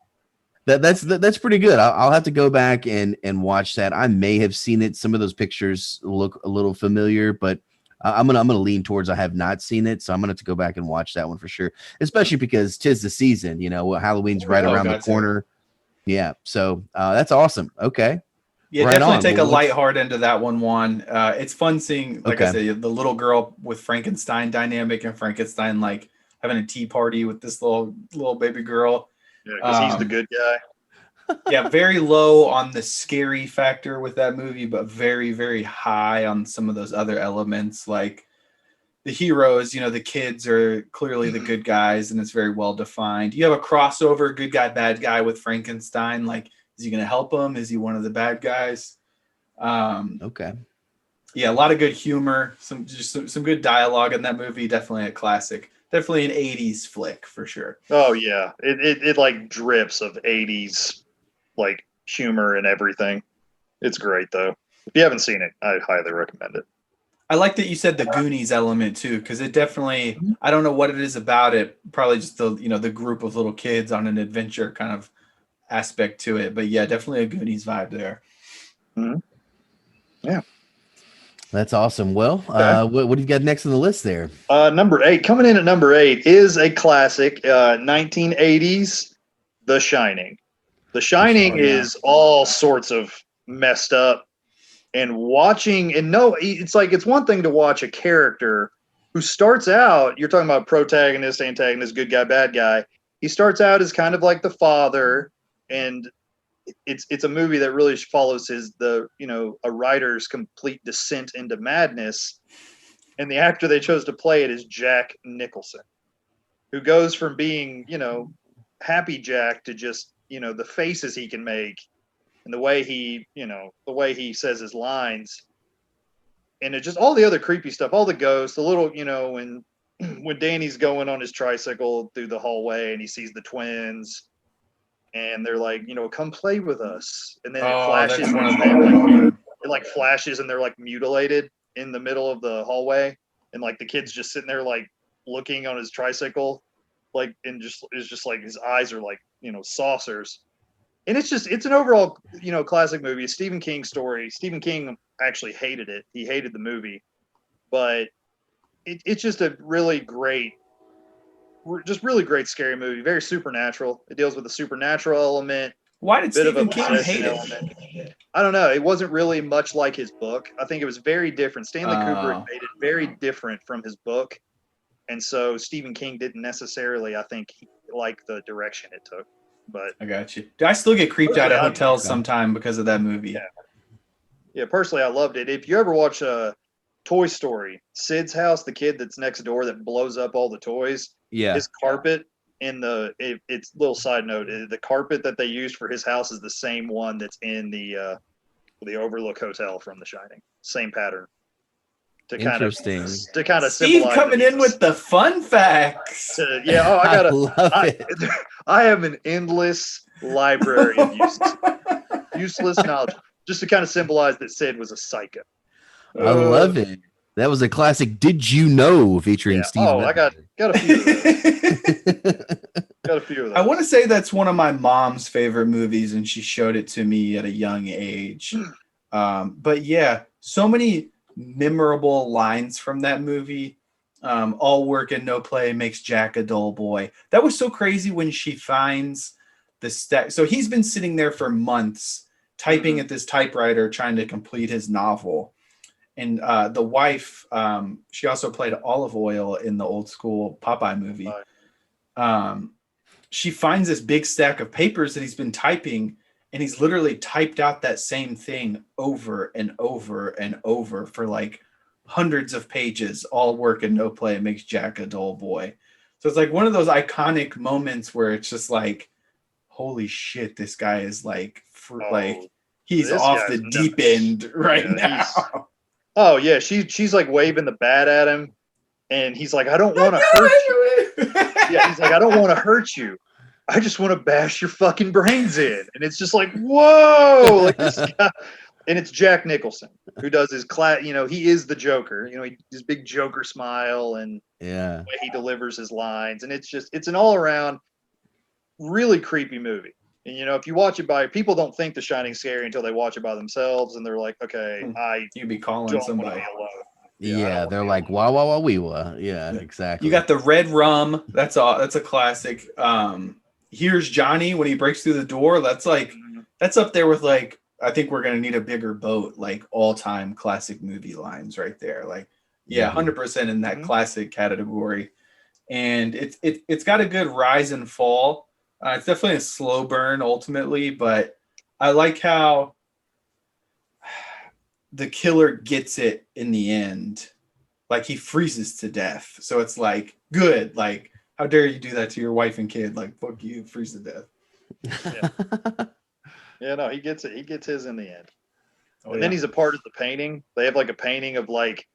Yeah. That's pretty good. I'll have to go back and watch that. I may have seen it. Some of those pictures look a little familiar, but I'm gonna lean towards I have not seen it, so I'm gonna have to go back and watch that one for sure. Especially because 'tis the season. Halloween's right around the corner. Yeah, so that's awesome. Okay.
Yeah, right definitely take a light heart into that one. It's fun seeing, like I said, the little girl with Frankenstein dynamic and Frankenstein like having a tea party with this little baby girl.
Yeah, because he's the good guy.
Yeah, very low on the scary factor with that movie, but very, very high on some of those other elements. Like the heroes, the kids are clearly the good guys, and it's very well defined. You have a crossover good guy, bad guy with Frankenstein. Like, is he going to help him? Is he one of the bad guys?
Okay.
Yeah, a lot of good humor, some good dialogue in that movie. Definitely a classic. definitely an 80s flick for sure.
Oh yeah, it like drips of 80s like humor and everything. It's great though. If you haven't seen it, I highly recommend it.
I like that you said the Goonies element too, because it definitely, I don't know what it is about it. Probably just the, the group of little kids on an adventure kind of aspect to it. But yeah, definitely a Goonies vibe there.
Mm-hmm. Yeah.
That's awesome. Well, what do you got next on the list there?
Number 8, coming in at number 8 is a classic, 1980s, The Shining. The Shining is all sorts of messed up, and watching and no, it's like it's one thing to watch a character who starts out. You're talking about protagonist, antagonist, good guy, bad guy. He starts out as kind of like the father, and it's a movie that really follows a writer's complete descent into madness. And the actor they chose to play it is Jack Nicholson, who goes from being, happy Jack to just, the faces he can make and the way he says his lines. And it just all the other creepy stuff, all the ghosts, the little, when Danny's going on his tricycle through the hallway and he sees the twins and they're like, come play with us. And then it flashes. It like flashes and they're like mutilated in the middle of the hallway, and like the kid's just sitting there like looking on his tricycle, like, and it's just like his eyes are like saucers, and it's an overall classic movie. A Stephen King story. Stephen King actually hated it. He hated the movie, but it's just a really great scary movie. Very supernatural. It deals with the supernatural element.
Why did Stephen King hate it?
I don't know. It wasn't really much like his book. I think it was very different. Stanley Kubrick made it very different from his book. And so Stephen King didn't necessarily, I think, like the direction it took. But
I got you. I still get creeped out at hotels sometime because of that movie.
Yeah, personally, I loved it. If you ever watch Toy Story, Sid's house, the kid that's next door that blows up all the toys, his carpet in it's little side note, the carpet that they used for his house is the same one that's in the Overlook Hotel from The Shining. Same pattern.
Interesting.
To kind of
Steve coming in with the fun facts.
I love it.
I have an endless library of useless knowledge, just to kind of symbolize that Sid was a psycho.
I love it. That was a classic. Did you know? Featuring Steve.
Oh, I got a few of those. Got a few of those.
I want to say that's one of my mom's favorite movies, and she showed it to me at a young age. But yeah, so many memorable lines from that movie. All work and no play makes Jack a dull boy. That was so crazy when she finds the stack. So he's been sitting there for months typing at this typewriter trying to complete his novel. And the wife, she also played Olive Oil in the old school Popeye movie. She finds this big stack of papers that he's been typing, and he's literally typed out that same thing over and over and over for like hundreds of pages. All work and no play makes Jack a dull boy. So it's like one of those iconic moments where it's just like, holy shit, this guy is like, he's off the deep end right now.
Oh yeah, she's like waving the bat at him, and he's like, I don't want to hurt you. Yeah, he's like, I don't want to hurt you. I just want to bash your fucking brains in. And it's just like, whoa, like this guy. And it's Jack Nicholson who does his he is the Joker, his big Joker smile and the way he delivers his lines. And it's an all around really creepy movie. And if you watch it people don't think The Shining's scary until they watch it by themselves, and they're like, okay,
you'd be calling somebody.
Yeah, they're like wah wah wah wee wah. Yeah, exactly.
You got the red rum. That's a classic. Here's Johnny when he breaks through the door. That's up there with like, I think we're gonna need a bigger boat, like all time classic movie lines right there. Like, 100% in that classic category. And it's got a good rise and fall. It's definitely a slow burn ultimately, but I like how the killer gets it in the end. Like he freezes to death. So it's like, good. Like, how dare you do that to your wife and kid? Like, fuck you, freeze to death.
No, he gets it. He gets his in the end. And then he's a part of the painting. They have like a painting of like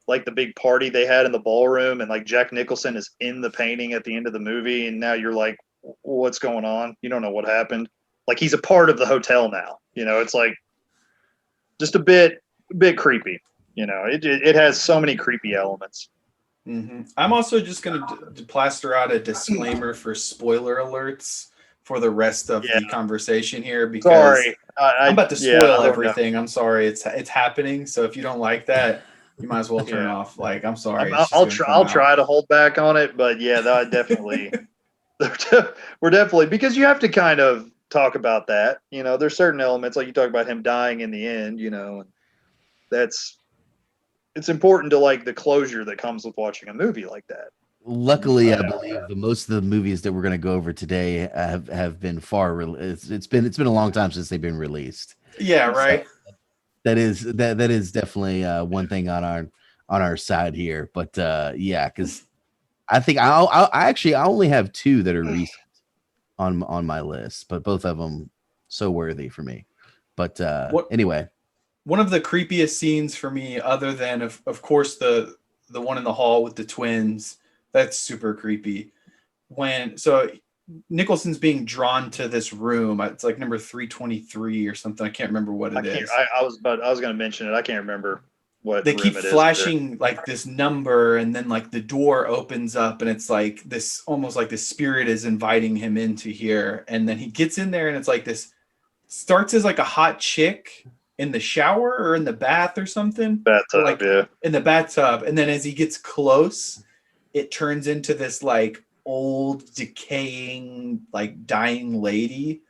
like the big party they had in the ballroom, and like Jack Nicholson is in the painting at the end of the movie, and now you're like, what's going on? You don't know what happened. Like he's a part of the hotel now. It's like just a bit creepy. It has so many creepy elements.
I'm also just going to plaster out a disclaimer for spoiler alerts for the rest of the conversation here, because
sorry,
I'm about to spoil everything. I'm sorry, it's happening. So if you don't like that, you might as well turn off. Like, I'm sorry.
I'll try to hold back on it, but yeah, that definitely we're definitely, because you have to kind of talk about that. There's certain elements, like you talk about him dying in the end. And it's important to like the closure that comes with watching a movie like that.
Luckily, I believe most of the movies that we're going to go over today have been it's been a long time since they've been released.
Yeah, right.
So that is definitely one thing on our side here. But yeah, because I think I only have 2 that are recent on my list, but both of them so worthy for me. But anyway,
one of the creepiest scenes for me, other than of course the one in the hall with the twins, that's super creepy. So Nicholson's being drawn to this room. It's like number 323 or something. I can't remember what it is.
I was going to mention it. I can't remember what
they keep flashing like this number, and then like the door opens up, and it's like this, almost like the spirit is inviting him into here. And then he gets in there, and it's like this starts as like a hot chick in the shower or in the bath or something.
Bathtub,
like,
yeah.
In the bathtub. And then as he gets close, it turns into this like old, decaying, like dying lady.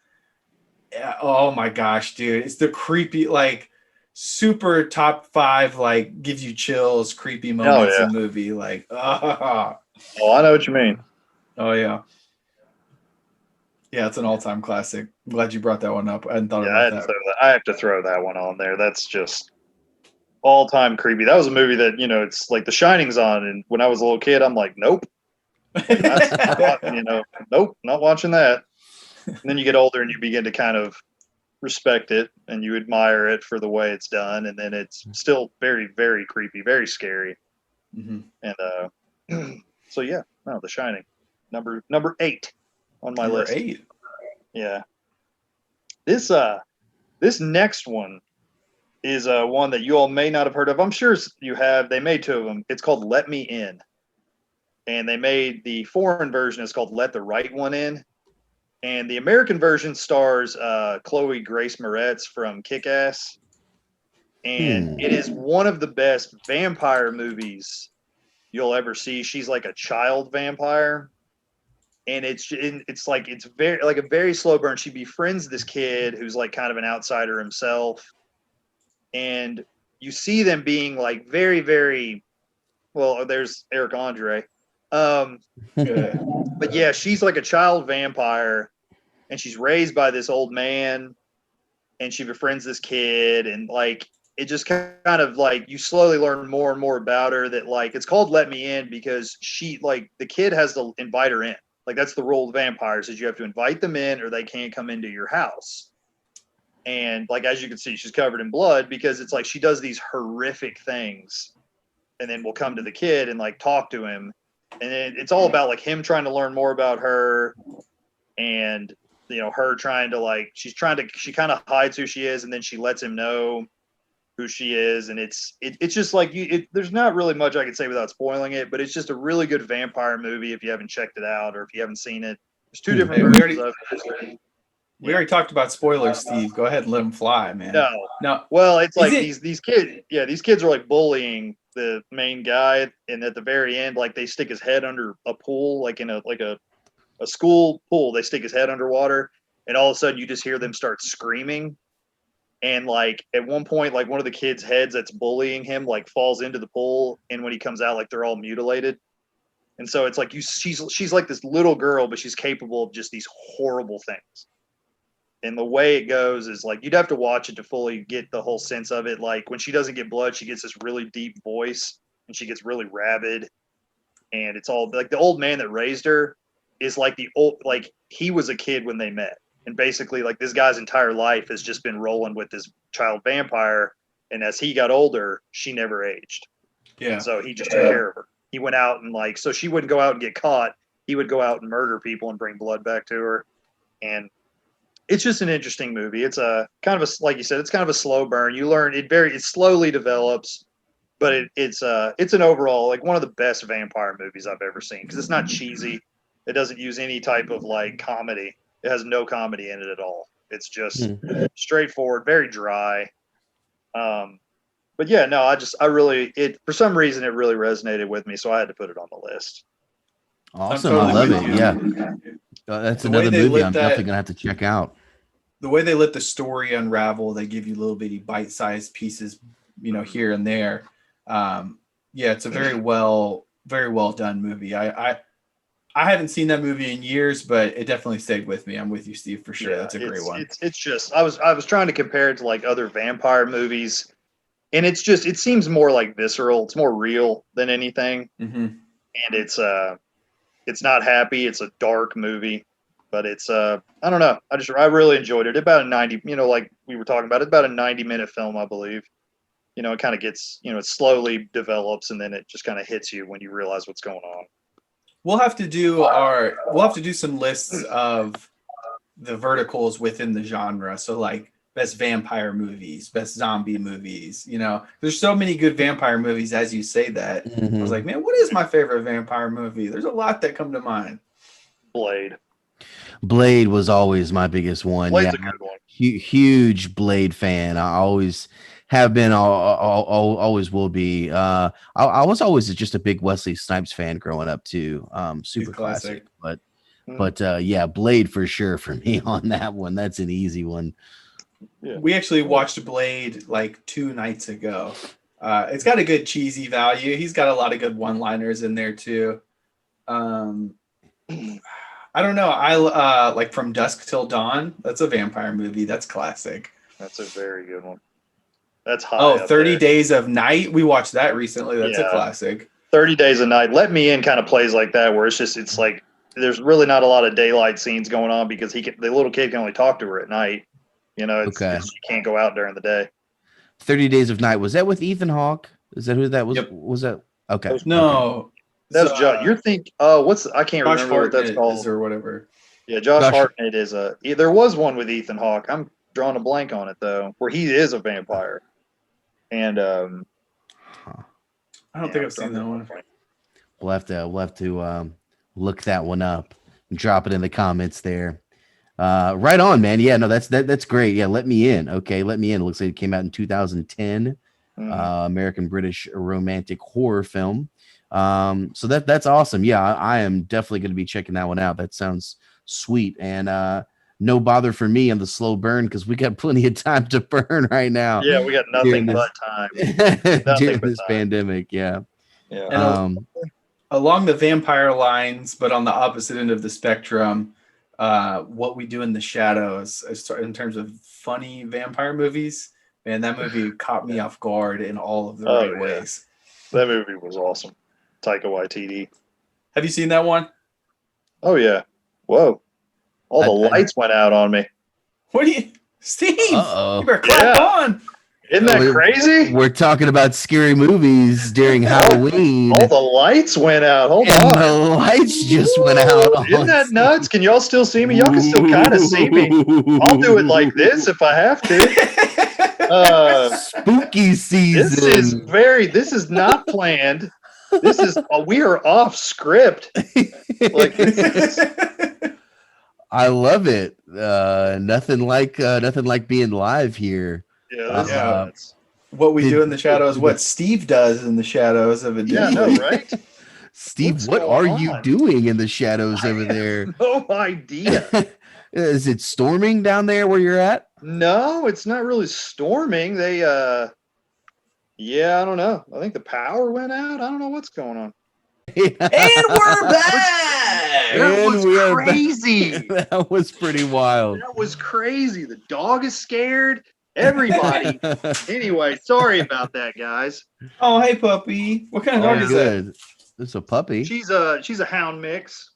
Oh my gosh, dude. It's the creepy, like super top 5, like gives you chills, creepy moments in the movie. Like,
oh, I know what you mean.
Oh yeah. Yeah, it's an all-time classic. I'm glad you brought that one up. I hadn't thought about that.
I have to throw that one on there. That's just all-time creepy. That was a movie that, it's like The Shining's on, and when I was a little kid, I'm like, nope. Nope, not watching that. And then you get older and you begin to kind of respect it and you admire it for the way it's done, and then it's still very, very creepy, very scary. And so yeah, no, The Shining, number 8 on my list.
8.
Yeah. This next one is one that you all may not have heard of. I'm sure you have. They made 2 of them. It's called Let Me In. And they made the foreign version is called Let the Right One In. And the American version stars Chloe Grace Moretz from Kick-Ass. And it is one of the best vampire movies you'll ever see. She's like a child vampire. And it's very like a very slow burn. She befriends this kid who's like kind of an outsider himself. And you see them being like very, very well, there's Eric Andre. But yeah, she's like a child vampire, and she's raised by this old man, and she befriends this kid, and like it just kind of like you slowly learn more and more about her. That like it's called Let Me In because she like the kid has to invite her in. Like that's the rule of vampires is you have to invite them in or they can't come into your house. And like as you can see, she's covered in blood because it's like she does these horrific things, and then we'll come to the kid and like talk to him. And it's all about like him trying to learn more about her, and her trying to like she kind of hides who she is, and then she lets him know who she is. And it's just like there's not really much I can say without spoiling it, but it's just a really good vampire movie if you haven't checked it out or if you haven't seen it. There's 2 different versions of it.
We already talked about spoilers, Steve. Go ahead and let them fly, man.
No. Well, it's like these kids. Yeah, these kids are like bullying the main guy, and at the very end, like they stick his head under a pool, like in a school pool. They stick his head underwater, and all of a sudden, you just hear them start screaming. And like at one point, like one of the kids' heads that's bullying him like falls into the pool, and when he comes out, like they're all mutilated. And so it's like she's like this little girl, but she's capable of just these horrible things. And the way it goes is like you'd have to watch it to fully get the whole sense of it. Like when she doesn't get blood, she gets this really deep voice and she gets really rabid. And it's all like the old man that raised her is like he was a kid when they met. And basically like this guy's entire life has just been rolling with this child vampire. And as he got older, she never aged.
Yeah.
So he just took care of her. He went out and so she wouldn't go out and get caught. He would go out and murder people and bring blood back to her. And it's just an interesting movie. It's a kind of like you said, it's kind of a slow burn. You learn it slowly develops, but it's an overall like one of the best vampire movies I've ever seen because it's not cheesy. It doesn't use any type of like comedy. It has no comedy in it at all. It's just straightforward, very dry. But yeah, no, for some reason it really resonated with me, so I had to put it on the list.
Awesome.
Totally
I love
with
it.
you.
Yeah. That's
The way
another
they
movie
lit
I'm
that-
definitely gonna have to check out.
The way they let the story unravel, they give you little bitty bite-sized pieces, here and there. It's a very well done movie. I haven't seen that movie in years, but it definitely stayed with me. I'm with you, Steve, for sure.
Yeah,
That's a great one.
It's just I was trying to compare it to like other vampire movies, and it seems more like visceral. It's more real than anything, and it's not happy. It's a dark movie, but it's I don't know. I really enjoyed it. About a 90, like we were talking about, it's about a 90-minute film, I believe. It kind of gets, it slowly develops, and then it just kind of hits you when you realize what's going on.
We'll have to do some lists of the verticals within the genre. So like best vampire movies, best zombie movies. There's so many good vampire movies as you say that. I was like, man, what is my favorite vampire movie? There's a lot that come to mind.
Blade was always my biggest one.
Blade's a good one.
Huge Blade fan. I always have been, always will be. I was always just a big Wesley Snipes fan growing up too. Super classic. But Blade for sure for me on that one. That's an easy one.
Yeah. We actually watched Blade like 2 nights ago. It's got a good cheesy value. He's got a lot of good one-liners in there too. I don't know. I like From Dusk Till Dawn. That's a vampire movie. That's classic.
That's a very good one. That's high.
Oh, 30 Days of Night. We watched that recently. That's a classic.
30 Days of Night. Let Me In kind of plays like that, where it's like there's really not a lot of daylight scenes going on because the little kid can only talk to her at night. She can't go out during the day.
30 Days of Night. Was that with Ethan Hawke? Is that who that was? Yep. Was that okay?
No.
Okay.
That's Josh. You're thinking, I can't
Josh
remember what that's called
or whatever.
Yeah, Josh Hartnett is there was one with Ethan Hawke. I'm drawing a blank on it though, where he is a vampire. And
I don't think I've seen that one.
We'll have to look that one up and drop it in the comments there. Right on, man. Yeah, no, that's great. Yeah, Let Me In. Okay, Let Me In. It looks like it came out in 2010. American British romantic horror film. So that's awesome. Yeah, I am definitely going to be checking that one out. That sounds sweet. And no bother for me on the slow burn because we got plenty of time to burn right now.
Yeah, we got nothing but time
during this pandemic. Yeah.
And along the vampire lines, but on the opposite end of the spectrum, What We Do in the Shadows, in terms of funny vampire movies, man, that movie caught me off guard in all of the right ways.
That movie was awesome. Taika Waititi.
Have you seen that one?
Oh yeah. Whoa. All the lights went out on me.
What do you, Steve?
Uh-oh.
You better clap on.
Isn't that crazy?
We're talking about scary movies during Halloween.
All the lights went out. Hold
and
on.
The lights just went out.
Isn't that nuts? Can y'all still see me? Y'all can still kind of see me. I'll do it like this if I have to.
Spooky season.
This is not planned. This is we are off script.
I love it. Nothing like being live here.
Yeah.
What we do in the shadows, what Steve does in the shadows of a day.
Yeah, no, right?
Steve, what are you doing in the shadows over there?
No idea.
Is it storming down there where you're at?
No, it's not really storming. They I don't know. I think the power went out. I don't know what's going on.
And we're back.
That was crazy.
That was pretty wild.
That was crazy. The dog is scared. Everybody. Anyway, sorry about that, guys.
Oh, hey, puppy. What kind of dog is that?
It's a puppy.
She's a hound mix.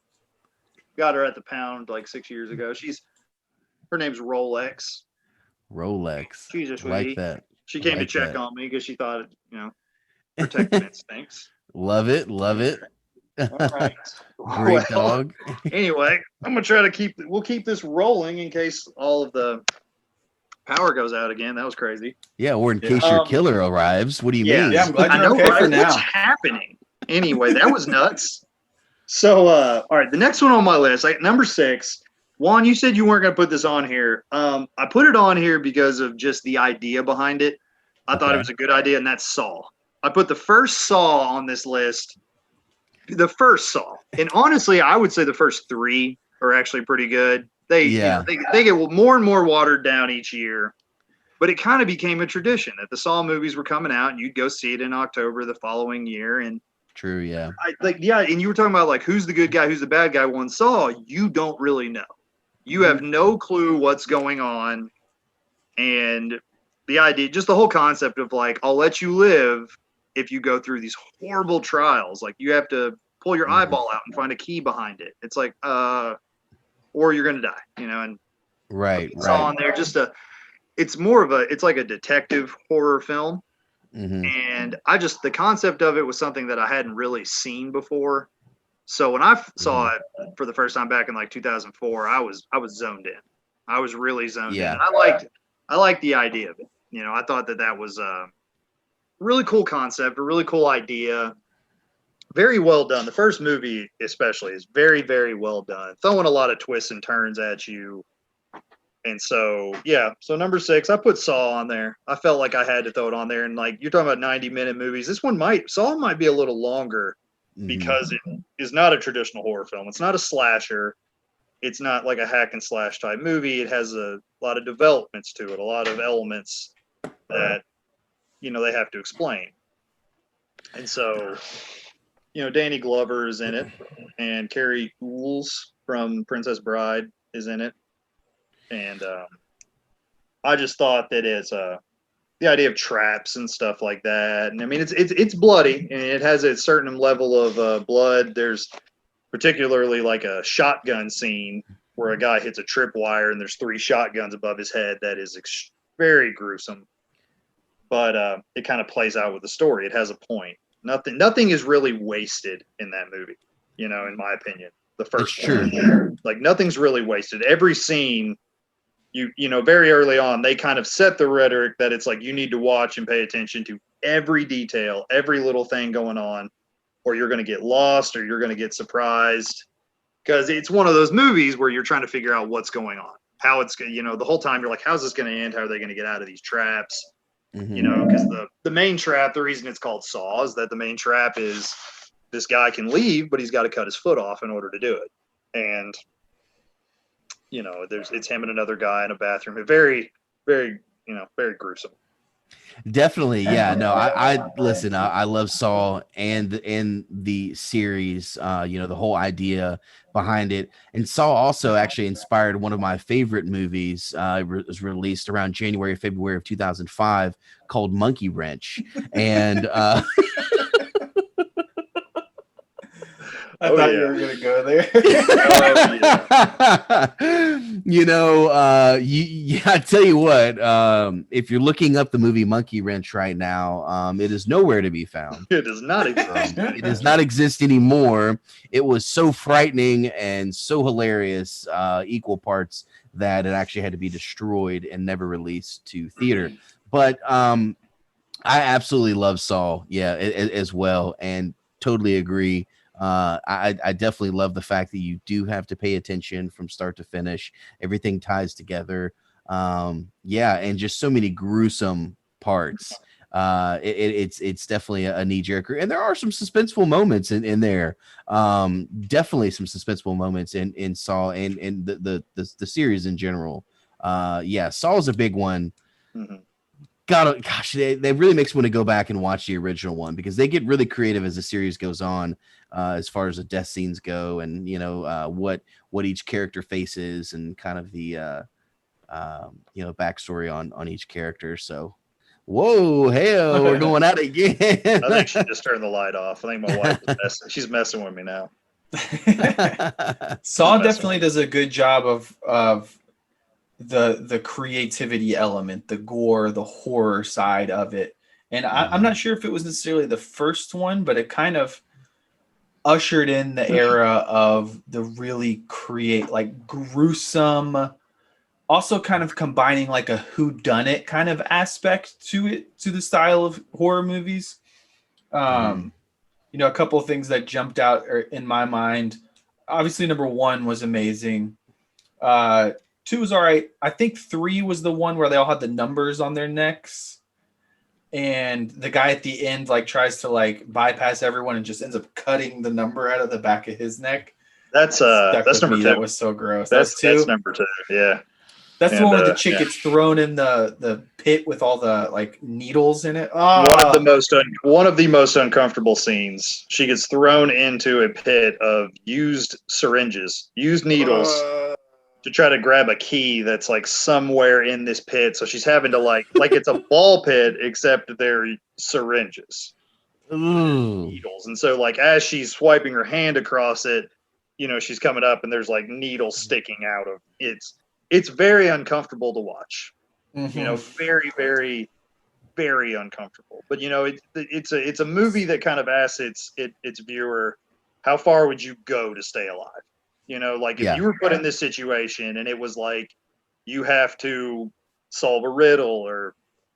Got her at the pound like 6 years ago. Her name's Rolex.
Rolex.
She's just
like that.
She came to check on me because she thought, Protective instincts.
Love it. Love it.
All right.
Great dog.
Anyway, I'm gonna try to we'll keep this rolling in case all of the power goes out again. That was crazy.
Yeah, or in case your killer arrives. What do you mean?
Yeah, I'm glad you're
I know,
okay
right?
for now.
What's happening? Anyway, that was nuts. So, all right, the next one on my list, number 6. Juan, you said you weren't going to put this on here. I put it on here because of just the idea behind it. I thought it was a good idea, and that's Saw. I put the first Saw on this list. The first Saw, and honestly, I would say the first 3 are actually pretty good. They get more and more watered down each year, but it kind of became a tradition that the Saw movies were coming out, and you'd go see it in October the following year, and
true, yeah.
And you were talking about like who's the good guy, who's the bad guy. One Saw, you don't really know. You have no clue what's going on, and the idea, just the whole concept of like, I'll let you live if you go through these horrible trials. Like you have to pull your eyeball out and find a key behind it. It's like, or you're gonna die, and
right.
On there, it's like a detective horror film. And the concept of it was something that I hadn't really seen before. So when I saw it for the first time back in like 2004, I was zoned in. I was really zoned in. And I liked the idea of it. I thought that was a really cool concept, a really cool idea. Very well done. The first movie especially is very, very well done. Throwing a lot of twists and turns at you. And so, so number 6, I put Saw on there. I felt like I had to throw it on there. And like you're talking about 90-minute movies, this one Saw might be a little longer because it is not a traditional horror film. It's not a slasher. It's not like a hack and slash type movie. It has a lot of developments to it, a lot of elements that, they have to explain. And so, Danny Glover is in it, and Carrie Ools from Princess Bride is in it. And I just thought that it's the idea of traps and stuff like that. And I mean, it's bloody, and it has a certain level of blood. There's particularly like a shotgun scene where a guy hits a tripwire and there's 3 shotguns above his head. That is very gruesome, but it kind of plays out with the story. It has a point. Nothing is really wasted in that movie, in my opinion. The first one. Like nothing's really wasted. Every scene, very early on, they kind of set the rhetoric that it's like you need to watch and pay attention to every detail, every little thing going on, or you're going to get lost or you're going to get surprised. Because it's one of those movies where you're trying to figure out what's going on, how it's, the whole time you're like, how's this going to end? How are they going to get out of these traps? Because the main trap, the reason it's called Saw is that the main trap is this guy can leave, but he's got to cut his foot off in order to do it. And it's him and another guy in a bathroom. Very, very, very gruesome.
Definitely. Yeah, no, I listen, I love Saw and the series, the whole idea behind it. And Saw also actually inspired one of my favorite movies. It was released around February of 2005 called Monkey Wrench. And
I thought you were going to go there.
I tell you what, if you're looking up the movie Monkey Wrench right now, it is nowhere to be found.
It does not exist.
It does not exist anymore. It was so frightening and so hilarious, equal parts, that it actually had to be destroyed and never released to theater. But I absolutely love Saw, as well, and totally agree. I definitely love the fact that you do have to pay attention from start to finish. Everything ties together. And just so many gruesome parts. It's definitely a knee-jerker, and there are some suspenseful moments in there. Definitely some suspenseful moments in Saw and the series in general. Saw is a big one. Gosh, they really makes me want to go back and watch the original one, because they get really creative as the series goes on, as far as the death scenes go, and what each character faces, and kind of the backstory on each character. So, whoa, hey, we're going out again.
I think she just turned the light off. I think my wife is messing. She's messing with me now.
Saw definitely does a good job of the creativity element, the gore, the horror side of it. And I'm not sure if it was necessarily the first one, but it kind of ushered in the era of the really gruesome, also kind of combining like a whodunit kind of aspect to it, to the style of horror movies. A couple of things that jumped out in my mind. Obviously, number 1 was amazing. 2 was all right. I think 3 was the one where they all had the numbers on their necks, and the guy at the end like tries to like bypass everyone and just ends up cutting the number out of the back of his neck.
That's number 2.
That was so gross.
That's number 2. Yeah.
That's the one where the chick gets thrown in the pit with all the like needles in it. Oh.
One of the most uncomfortable scenes. She gets thrown into a pit of used syringes, used needles, to try to grab a key that's like somewhere in this pit. So she's having to like it's a ball pit, except they're syringes, needles. And so like as she's swiping her hand across it, she's coming up and there's like needles sticking out of it. It's very uncomfortable to watch. Very, very, very uncomfortable. But it's a movie that kind of asks its viewer, how far would you go to stay alive? If you were put in this situation and it was like you have to solve a riddle, or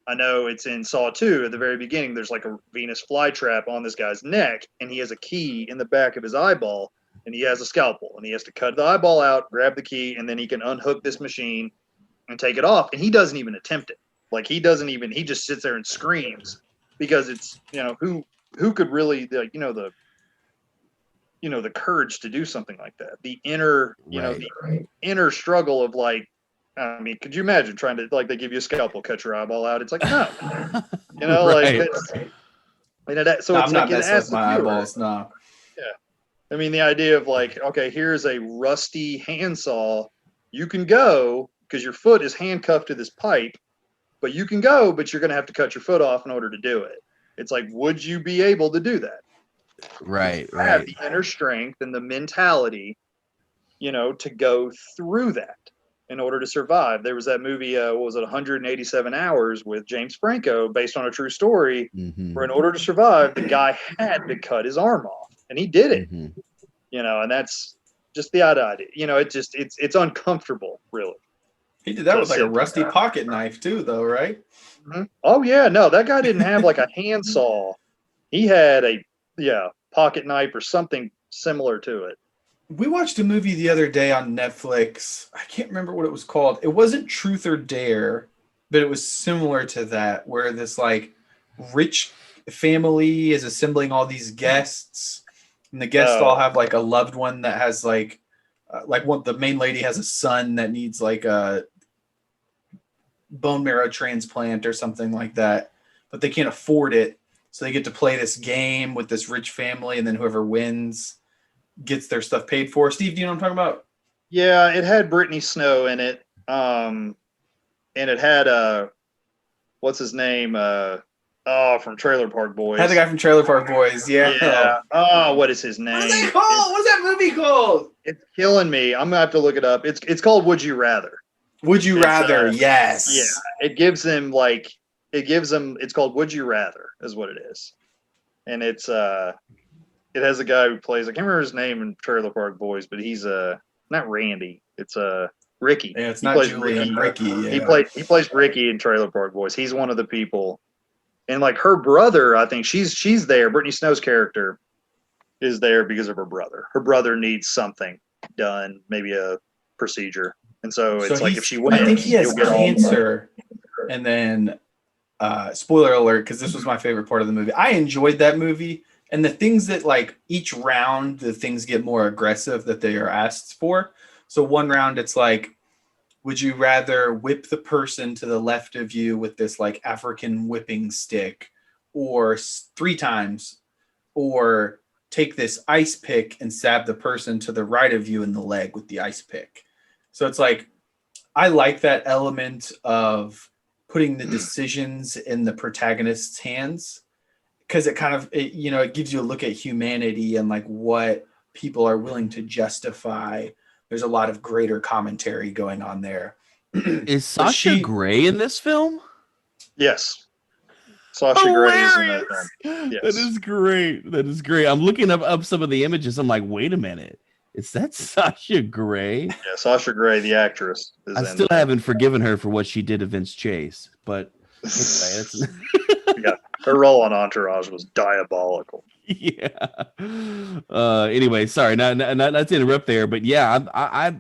I know it's in Saw 2 at the very beginning, there's like a Venus flytrap on this guy's neck and he has a key in the back of his eyeball. And he has a scalpel and he has to cut the eyeball out, grab the key, and then he can unhook this machine and take it off. And he doesn't even attempt it. He just sits there and screams because it's, who could really, the courage to do something like that. The inner, the inner struggle of could you imagine trying to, they give you a scalpel, cut your eyeball out? It's like, no, so
I'm not messing with my eyeballs. No.
I mean, the idea of okay, here's a rusty handsaw. You can go because your foot is handcuffed to this pipe, but you can go, but you're going to have to cut your foot off in order to do it. It's like, would you be able to do that?
Right.
Have the inner strength and the mentality, to go through that in order to survive. There was that movie, 187 Hours with James Franco, based on a true story, where in order to survive, the guy had to cut his arm off. And he did it, and that's just the idea. It's uncomfortable, really.
He did that with a rusty pocket knife too, though, right?
Mm-hmm. Oh yeah, no, that guy didn't have a handsaw. He had a pocket knife or something similar to it.
We watched a movie the other day on Netflix. I can't remember what it was called. It wasn't Truth or Dare, but it was similar to that, where this rich family is assembling all these guests. And the guests all have a loved one that has the main lady has a son that needs a bone marrow transplant or something like that, but they can't afford it. So they get to play this game with this rich family, and then whoever wins gets their stuff paid for. Steve, do you know what I'm talking about?
Yeah, it had Brittany Snow in it. And it had what's his name? From Trailer Park Boys.
Had the guy from Trailer Park Boys, yeah.
Oh, what is his name?
What is it called? What's that movie called?
It's killing me. I'm gonna have to look it up. It's called Would You Rather.
Would You Rather? Yes.
Yeah. It gives them it's called Would You Rather is what it is. And it has a guy who plays, I can't remember his name in Trailer Park Boys, but he's not Randy. It's Ricky.
Yeah, it's not Julian. Ricky.
Yeah. He plays Ricky in Trailer Park Boys. He's one of the people. And her brother, I think she's there. Brittany Snow's character is there because of her brother. Her brother needs something done, maybe a procedure. And so it's if she wins,
I think he has cancer. And then, spoiler alert, because this was my favorite part of the movie. I enjoyed that movie. And the things that each round, the things get more aggressive that they are asked for. So one round, it's would you rather whip the person to the left of you with this African whipping stick, or 3 times, or take this ice pick and stab the person to the right of you in the leg with the ice pick? So it's I like that element of putting the decisions in the protagonist's hands, because it kind of, it gives you a look at humanity and what people are willing to justify. There's a lot of greater commentary going on there.
Is Sasha Grey in this film?
Yes. Sasha Grey is in that film.
That is great. That is great. I'm looking up some of the images. I'm like, wait a minute. Is that Sasha Grey?
Yeah, Sasha Grey, the actress.
I still haven't forgiven her for what she did to Vince Chase, but anyway,
yeah, her role on Entourage was diabolical.
Yeah. Anyway, sorry, not to interrupt there, but yeah, I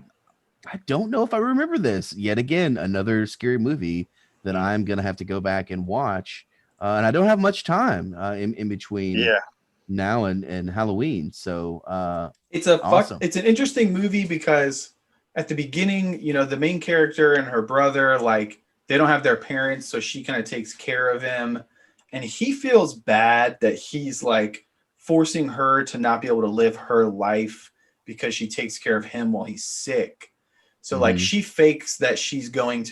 don't know if I remember this. Yet again, another scary movie that I'm gonna have to go back and watch. And I don't have much time in between now and Halloween. So
it's
awesome.
It's an interesting movie because at the beginning, you know, the main character and her brother, like, they don't have their parents, so she kind of takes care of him. And he feels bad that he's like forcing her to not be able to live her life because she takes care of him while he's sick. So like she fakes that she's going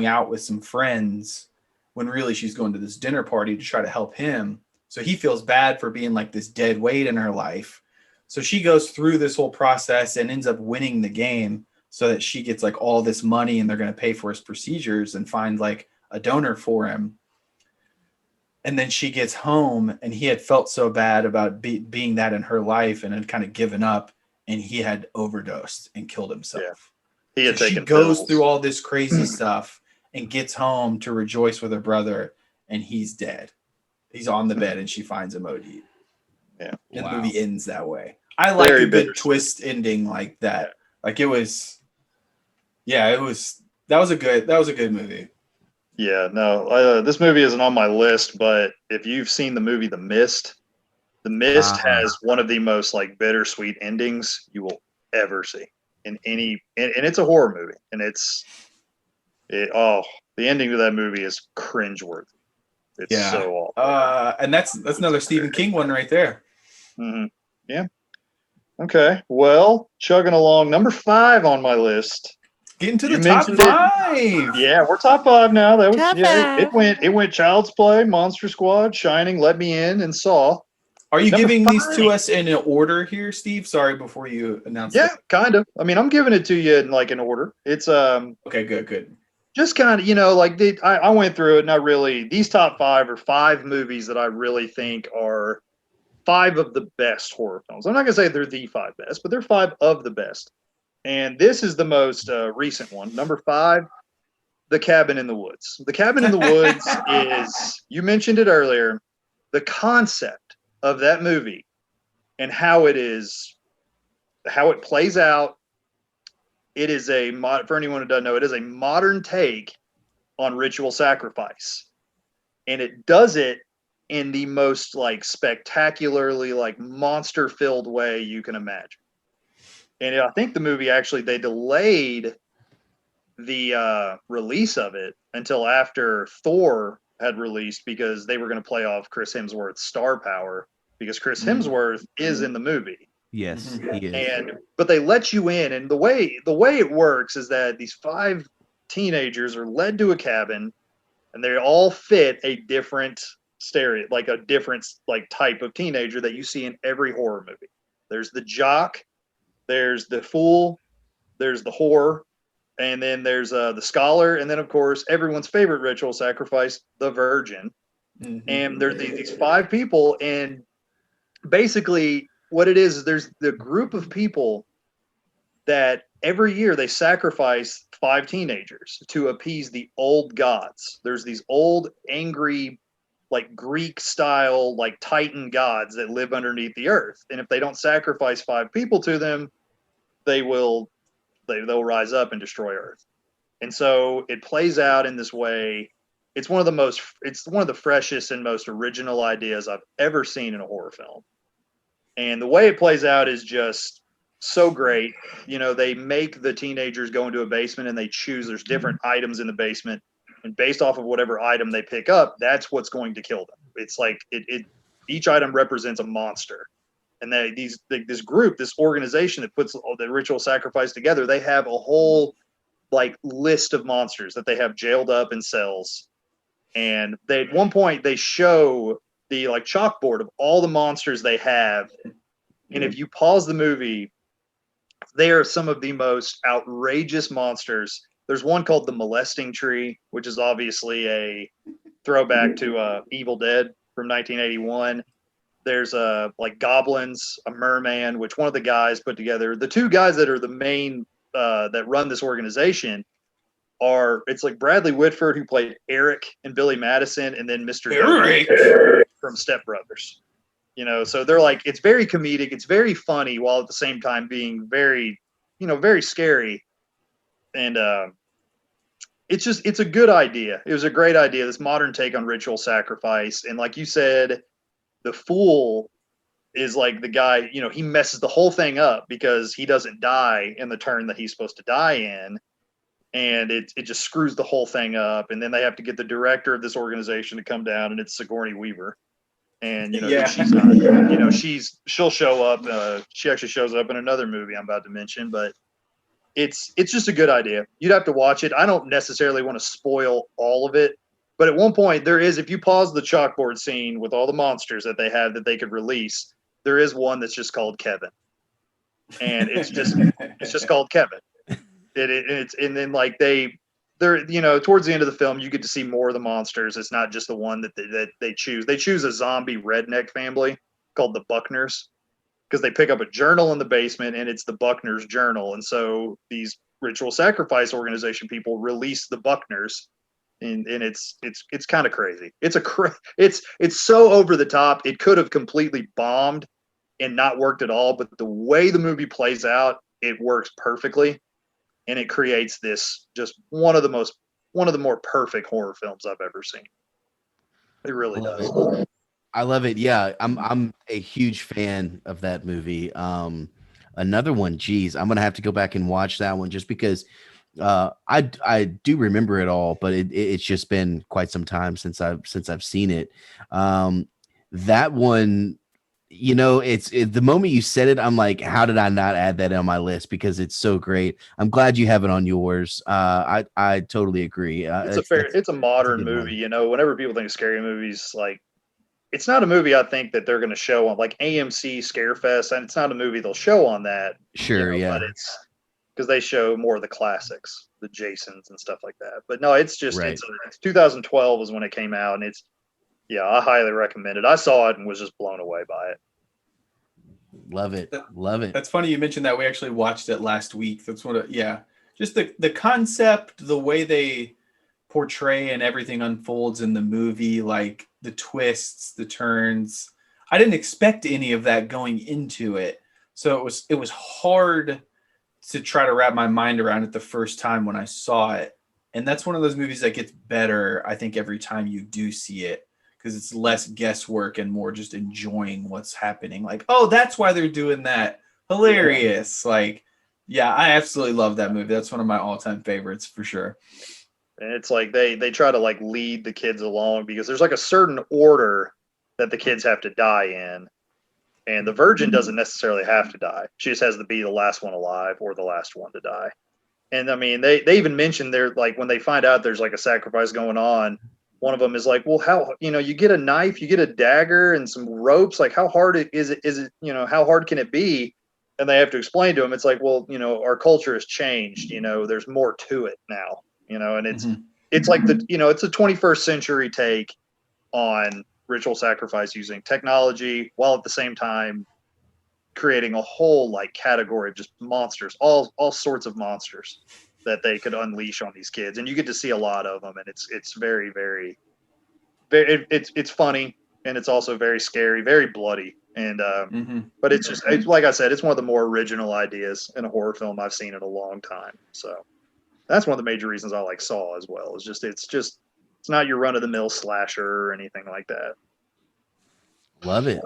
out with some friends when really she's going to this dinner party to try to help him. So he feels bad for being like this dead weight in her life. So she goes through this whole process and ends up winning the game so that she gets like all this money and they're going to pay for his procedures and find like a donor for him. And then she gets home and he had felt so bad about being that in her life and had kind of given up, and he had overdosed and killed himself.
Yeah.
She goes through all this crazy stuff and gets home to rejoice with her brother, and he's dead. He's on the bed and she finds him OD'd.
Yeah.
And the movie ends that way. I like a good twist ending like that. Like that was a good movie.
Yeah, no, this movie isn't on my list, but if you've seen the movie The Mist has one of the most like bittersweet endings you will ever see in any, and it's a horror movie, and the ending to that movie is cringeworthy. It's so awful.
And that's another Stephen King one right there.
Mm-hmm. Yeah. Okay. Well, chugging along, number 5 on my list.
Getting to the top 5.
Yeah, we're top 5 now. That was it went Child's Play, Monster Squad, Shining, Let Me In, and Saw.
Are you giving these to us in an order here, Steve? Sorry, before you announce.
Yeah, kind of. I mean, I'm giving it to you in like an order. It's
okay, good.
Just kind of, you know, like I went through it, and these top 5 are 5 movies that I really think are 5 of the best horror films. I'm not gonna say they're the 5 best, but they're 5 of the best. And this is the most recent one. Number 5, The Cabin in the Woods. The Cabin in the Woods is, you mentioned it earlier, the concept of that movie and how it plays out. It is for anyone who doesn't know, it is a modern take on ritual sacrifice. And it does it in the most like spectacularly like monster-filled way you can imagine. And I think the movie they delayed the release of it until after Thor had released because they were going to play off Chris Hemsworth's star power because Chris Hemsworth is in the movie.
Yes, he is.
But they let you in, and the way it works is that these 5 teenagers are led to a cabin, and they all fit a different type of teenager that you see in every horror movie. There's the jock. There's the fool, there's the whore, and then there's the scholar, and then of course everyone's favorite ritual sacrifice, the virgin. Mm-hmm. And there's these 5 people, and basically what it is there's the group of people that every year they sacrifice 5 teenagers to appease the old gods. There's these old angry like Greek style, like Titan gods that live underneath the earth. And if they don't sacrifice 5 people to them, they'll rise up and destroy Earth. And so it plays out in this way. It's one of the freshest and most original ideas I've ever seen in a horror film. And the way it plays out is just so great. You know, they make the teenagers go into a basement and there's different items in the basement. And based off of whatever item they pick up, that's what's going to kill them. It's like each item represents a monster. And this group, this organization that puts the ritual sacrifice together, they have a whole like list of monsters that they have jailed up in cells. And at one point they show the like chalkboard of all the monsters they have. And if you pause the movie, they are some of the most outrageous monsters. There's one called the molesting tree, which is obviously throwback to Evil Dead from 1981. There's like goblins, a merman, which one of the guys put together. The two guys that are the main that run this organization it's like Bradley Whitford, who played Eric and Billy Madison, and then Mr.
Eric
from Step Brothers. So they're like, it's very comedic, it's very funny, while at the same time being very, very scary. And it's a good idea. It was a great idea, this modern take on ritual sacrifice. And like you said, the fool is like the guy, he messes the whole thing up because he doesn't die in the turn that he's supposed to die in. And it just screws the whole thing up. And then they have to get the director of this organization to come down, and it's Sigourney Weaver. And she's not, she'll show up. She actually shows up in another movie I'm about to mention, but it's just a good idea. You'd have to watch it. I don't necessarily want to spoil all of it, but at one point if you pause the chalkboard scene with all the monsters that they have that they could release, there is one that's just called Kevin, and it's just called Kevin. And then like they're towards the end of the film, you get to see more of the monsters. It's not just the one that they choose. They choose a zombie redneck family called the Buckners, because they pick up a journal in the basement, and it's the Buckners journal. And so these ritual sacrifice organization people release the Buckners, and it's kind of crazy. It's so over the top. It could have completely bombed and not worked at all, but the way the movie plays out, it works perfectly. And it creates this just one of the more perfect horror films I've ever seen. It really does.
I love it. Yeah, I'm a huge fan of that movie. Another one, geez, I'm gonna have to go back and watch that one just because I do remember it all, but it's just been quite some time since I've seen it. That one, it's the moment you said it, I'm like, how did I not add that on my list? Because it's so great. I'm glad you have it on yours. I totally agree.
It's a modern movie. Whenever people think of scary movies, like, it's not a movie I think that they're going to show on like AMC Scarefest, and it's not a movie they'll show on that.
Sure, yeah.
But it's because they show more of the classics, the Jasons and stuff like that. But no, it's just
right.
It's 2012 is when it came out, and I highly recommend it. I saw it and was just blown away by it.
Love it. Love it.
That's funny you mentioned that. We actually watched it last week. That's just the concept, the way they portray and everything unfolds in the movie, like the twists, the turns. I didn't expect any of that going into it. So it was hard to try to wrap my mind around it the first time when I saw it. And that's one of those movies that gets better, I think, every time you do see it, because it's less guesswork and more just enjoying what's happening. Like, oh, that's why they're doing that. Hilarious. Yeah. I absolutely love that movie. That's one of my all-time favorites for sure.
And it's like they try to like lead the kids along, because there's like a certain order that the kids have to die in. And the virgin doesn't necessarily have to die. She just has to be the last one alive or the last one to die. And I mean, they even mentioned they're like, when they find out there's like a sacrifice going on, one of them is like, well, how, you get a knife, you get a dagger and some ropes. Like, how hard is it, how hard can it be? And they have to explain to him, it's like, well, our culture has changed, there's more to it now, and it's like it's a 21st century take on ritual sacrifice using technology, while at the same time creating a whole like category of just monsters, all sorts of monsters that they could unleash on these kids. And you get to see a lot of them. And it's very, very, very, it's funny. And it's also very scary, very bloody. And, but it's like I said, it's one of the more original ideas in a horror film I've seen in a long time. So that's one of the major reasons I like Saw as well. It's not your run of the mill slasher or anything like that.
Love it.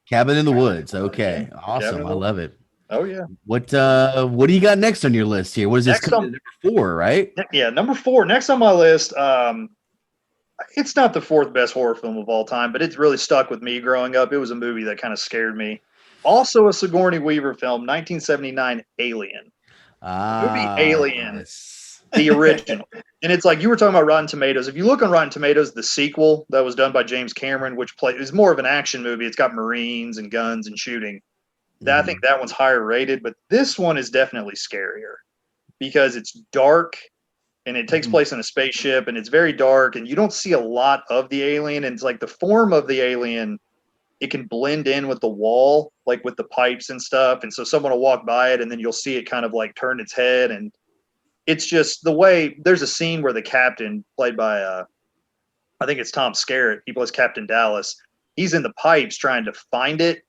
Cabin in the Woods. Okay. Awesome. I love it.
Oh yeah.
What do you got next on your list here? What is this coming to number 4, right?
Yeah, number 4. Next on my list, it's not the 4th best horror film of all time, but it's really stuck with me growing up. It was a movie that kind of scared me. Also a Sigourney Weaver film, 1979, Alien. Movie Alien. Yes. The original. And it's like, you were talking about Rotten Tomatoes. If you look on Rotten Tomatoes, the sequel that was done by James Cameron, which is more of an action movie. It's got Marines and guns and shooting. I think that one's higher rated, but this one is definitely scarier because it's dark and it takes place in a spaceship, and it's very dark, and you don't see a lot of the alien, and it's like the form of the alien, it can blend in with the wall, like with the pipes and stuff, and so someone will walk by it, and then you'll see it kind of like turn its head, and it's just the way. There's a scene where the captain, played by I think it's Tom Skerritt, he plays Captain Dallas. He's in the pipes trying to find it,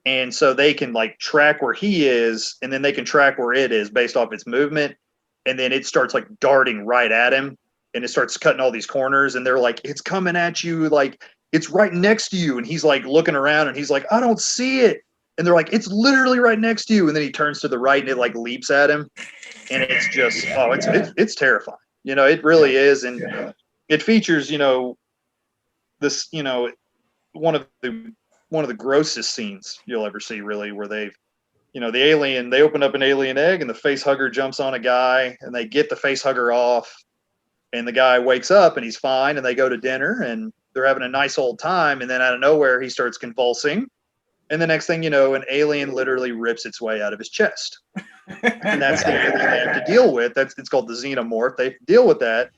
and so they can like track where he is, and then they can track where it is based off its movement, and then it starts like darting right at him, and it starts cutting all these corners, and they're like, it's coming at you, like it's right next to you, and he's like looking around, and he's like, I don't see it, and they're like, it's literally right next to you, and then he turns to the right, and it like leaps at him, and it's just it's terrifying, you know, it really is, and it features, you know, this, you know, one of the grossest scenes you'll ever see, really, where they've, you know, the alien, they open up an alien egg, and the face hugger jumps on a guy, and they get the face hugger off, and the guy wakes up and he's fine, and they go to dinner and they're having a nice old time, and then out of nowhere he starts convulsing, and the next thing you know, an alien literally rips its way out of his chest. And that's the alien they have to deal with. It's called the xenomorph. They deal with that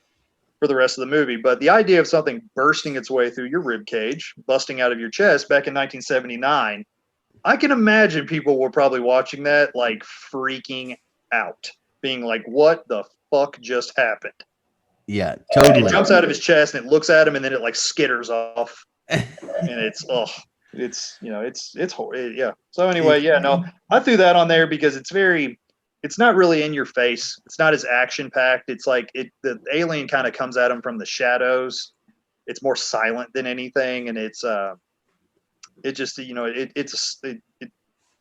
for the rest of the movie. But the idea of something bursting its way through your rib cage, busting out of your chest back in 1979, I can imagine people were probably watching that like freaking out, being like, what the fuck just happened?
Yeah, totally.
It jumps out of his chest and it looks at him, and then it like skitters off. And it's you know, it's horrible. Yeah. So anyway, yeah, no, I threw that on there because it's not really in your face. It's not as action packed. It's like the alien kind of comes at him from the shadows. It's more silent than anything, and it's it just, you know,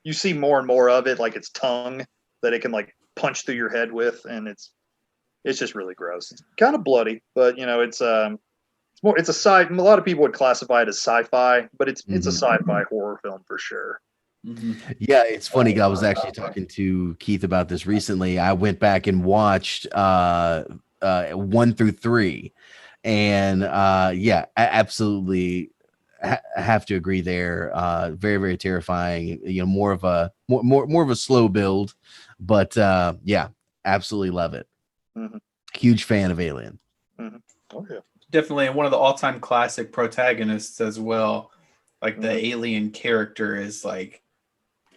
you see more and more of it, like its tongue that it can like punch through your head with, and it's just really gross. It's kind of bloody, but you know, it's a lot of people would classify it as sci-fi, but it's a sci-fi horror film for sure.
Yeah, it's funny. I was actually talking to Keith about this recently. I went back and watched 1 through 3, and yeah, I absolutely have to agree there. Very, very terrifying. You know, more of a slow build, but yeah, absolutely love it. Huge fan of Alien.
Oh yeah,
definitely one of the all-time classic protagonists as well. Like the alien character is like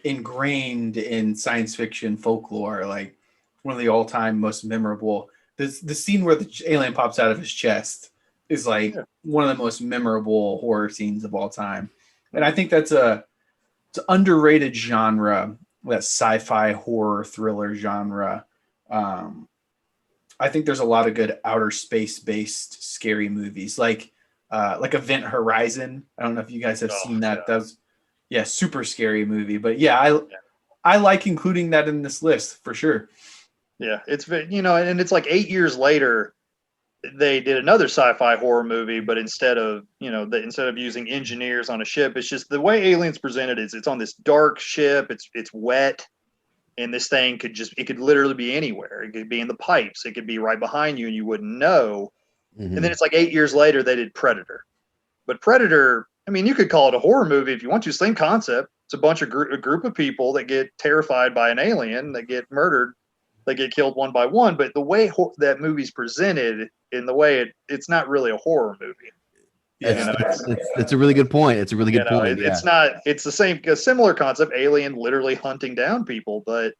ingrained in science fiction folklore, like one of the all-time most memorable. The scene where the alien pops out of his chest is like one of the most memorable horror scenes of all time. And I think it's an underrated genre, that sci-fi horror thriller genre. I think there's a lot of good outer space based scary movies, like Event Horizon. I don't know if you guys have seen that. That was super scary movie. But yeah, I like including that in this list for sure.
Yeah, it's, you know, and it's like 8 years later, they did another sci-fi horror movie, but instead of using engineers on a ship, it's just the way Aliens presented is it's on this dark ship. It's wet. And this thing could literally be anywhere. It could be in the pipes. It could be right behind you and you wouldn't know. And then it's like 8 years later, they did Predator. But Predator, I mean, you could call it a horror movie if you want to. Same concept. It's a bunch of a group of people that get terrified by an alien, that get murdered, they get killed one by one. But the way that movie's presented, in the way it's not really a horror movie.
Yeah, it's a really good point. It's a really good point.
It's not. It's a similar concept. Alien literally hunting down people, but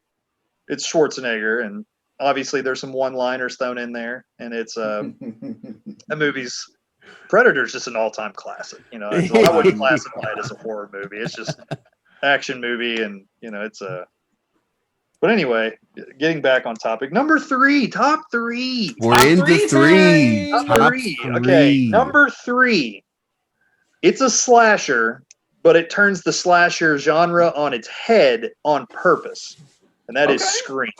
it's Schwarzenegger, and obviously there's some one-liners thrown in there, and it's a movie's Predator's just an all-time classic. You know, I wouldn't classify it as a horror movie. It's just action movie, and you know, it's a. But anyway, getting back on topic, number 3, top 3.
We're into 3.
Top 3. Okay, number 3. It's a slasher, but it turns the slasher genre on its head on purpose, and that is Scream.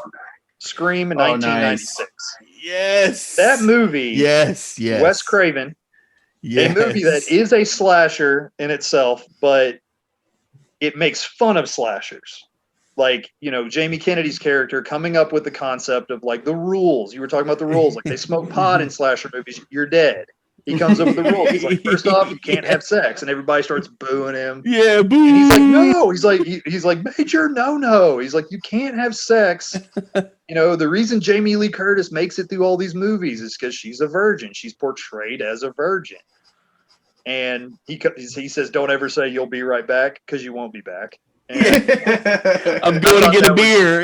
Scream in 1996.
Nice. Yes.
That movie.
Yes.
Wes Craven. Yes. A movie that is a slasher in itself, but it makes fun of slashers. Like, you know, Jamie Kennedy's character coming up with the concept of like the rules. You were talking about the rules. Like, they smoke pot in slasher movies, you're dead. He comes up with the rule. He's like, first off, you can't have sex, and everybody starts booing him.
Yeah, boo.
And he's like, no. He's like, Major, no. He's like, you can't have sex. The reason Jamie Lee Curtis makes it through all these movies is because she's a virgin. She's portrayed as a virgin. And he says, don't ever say you'll be right back, because you won't be back.
I'm going to get a beer.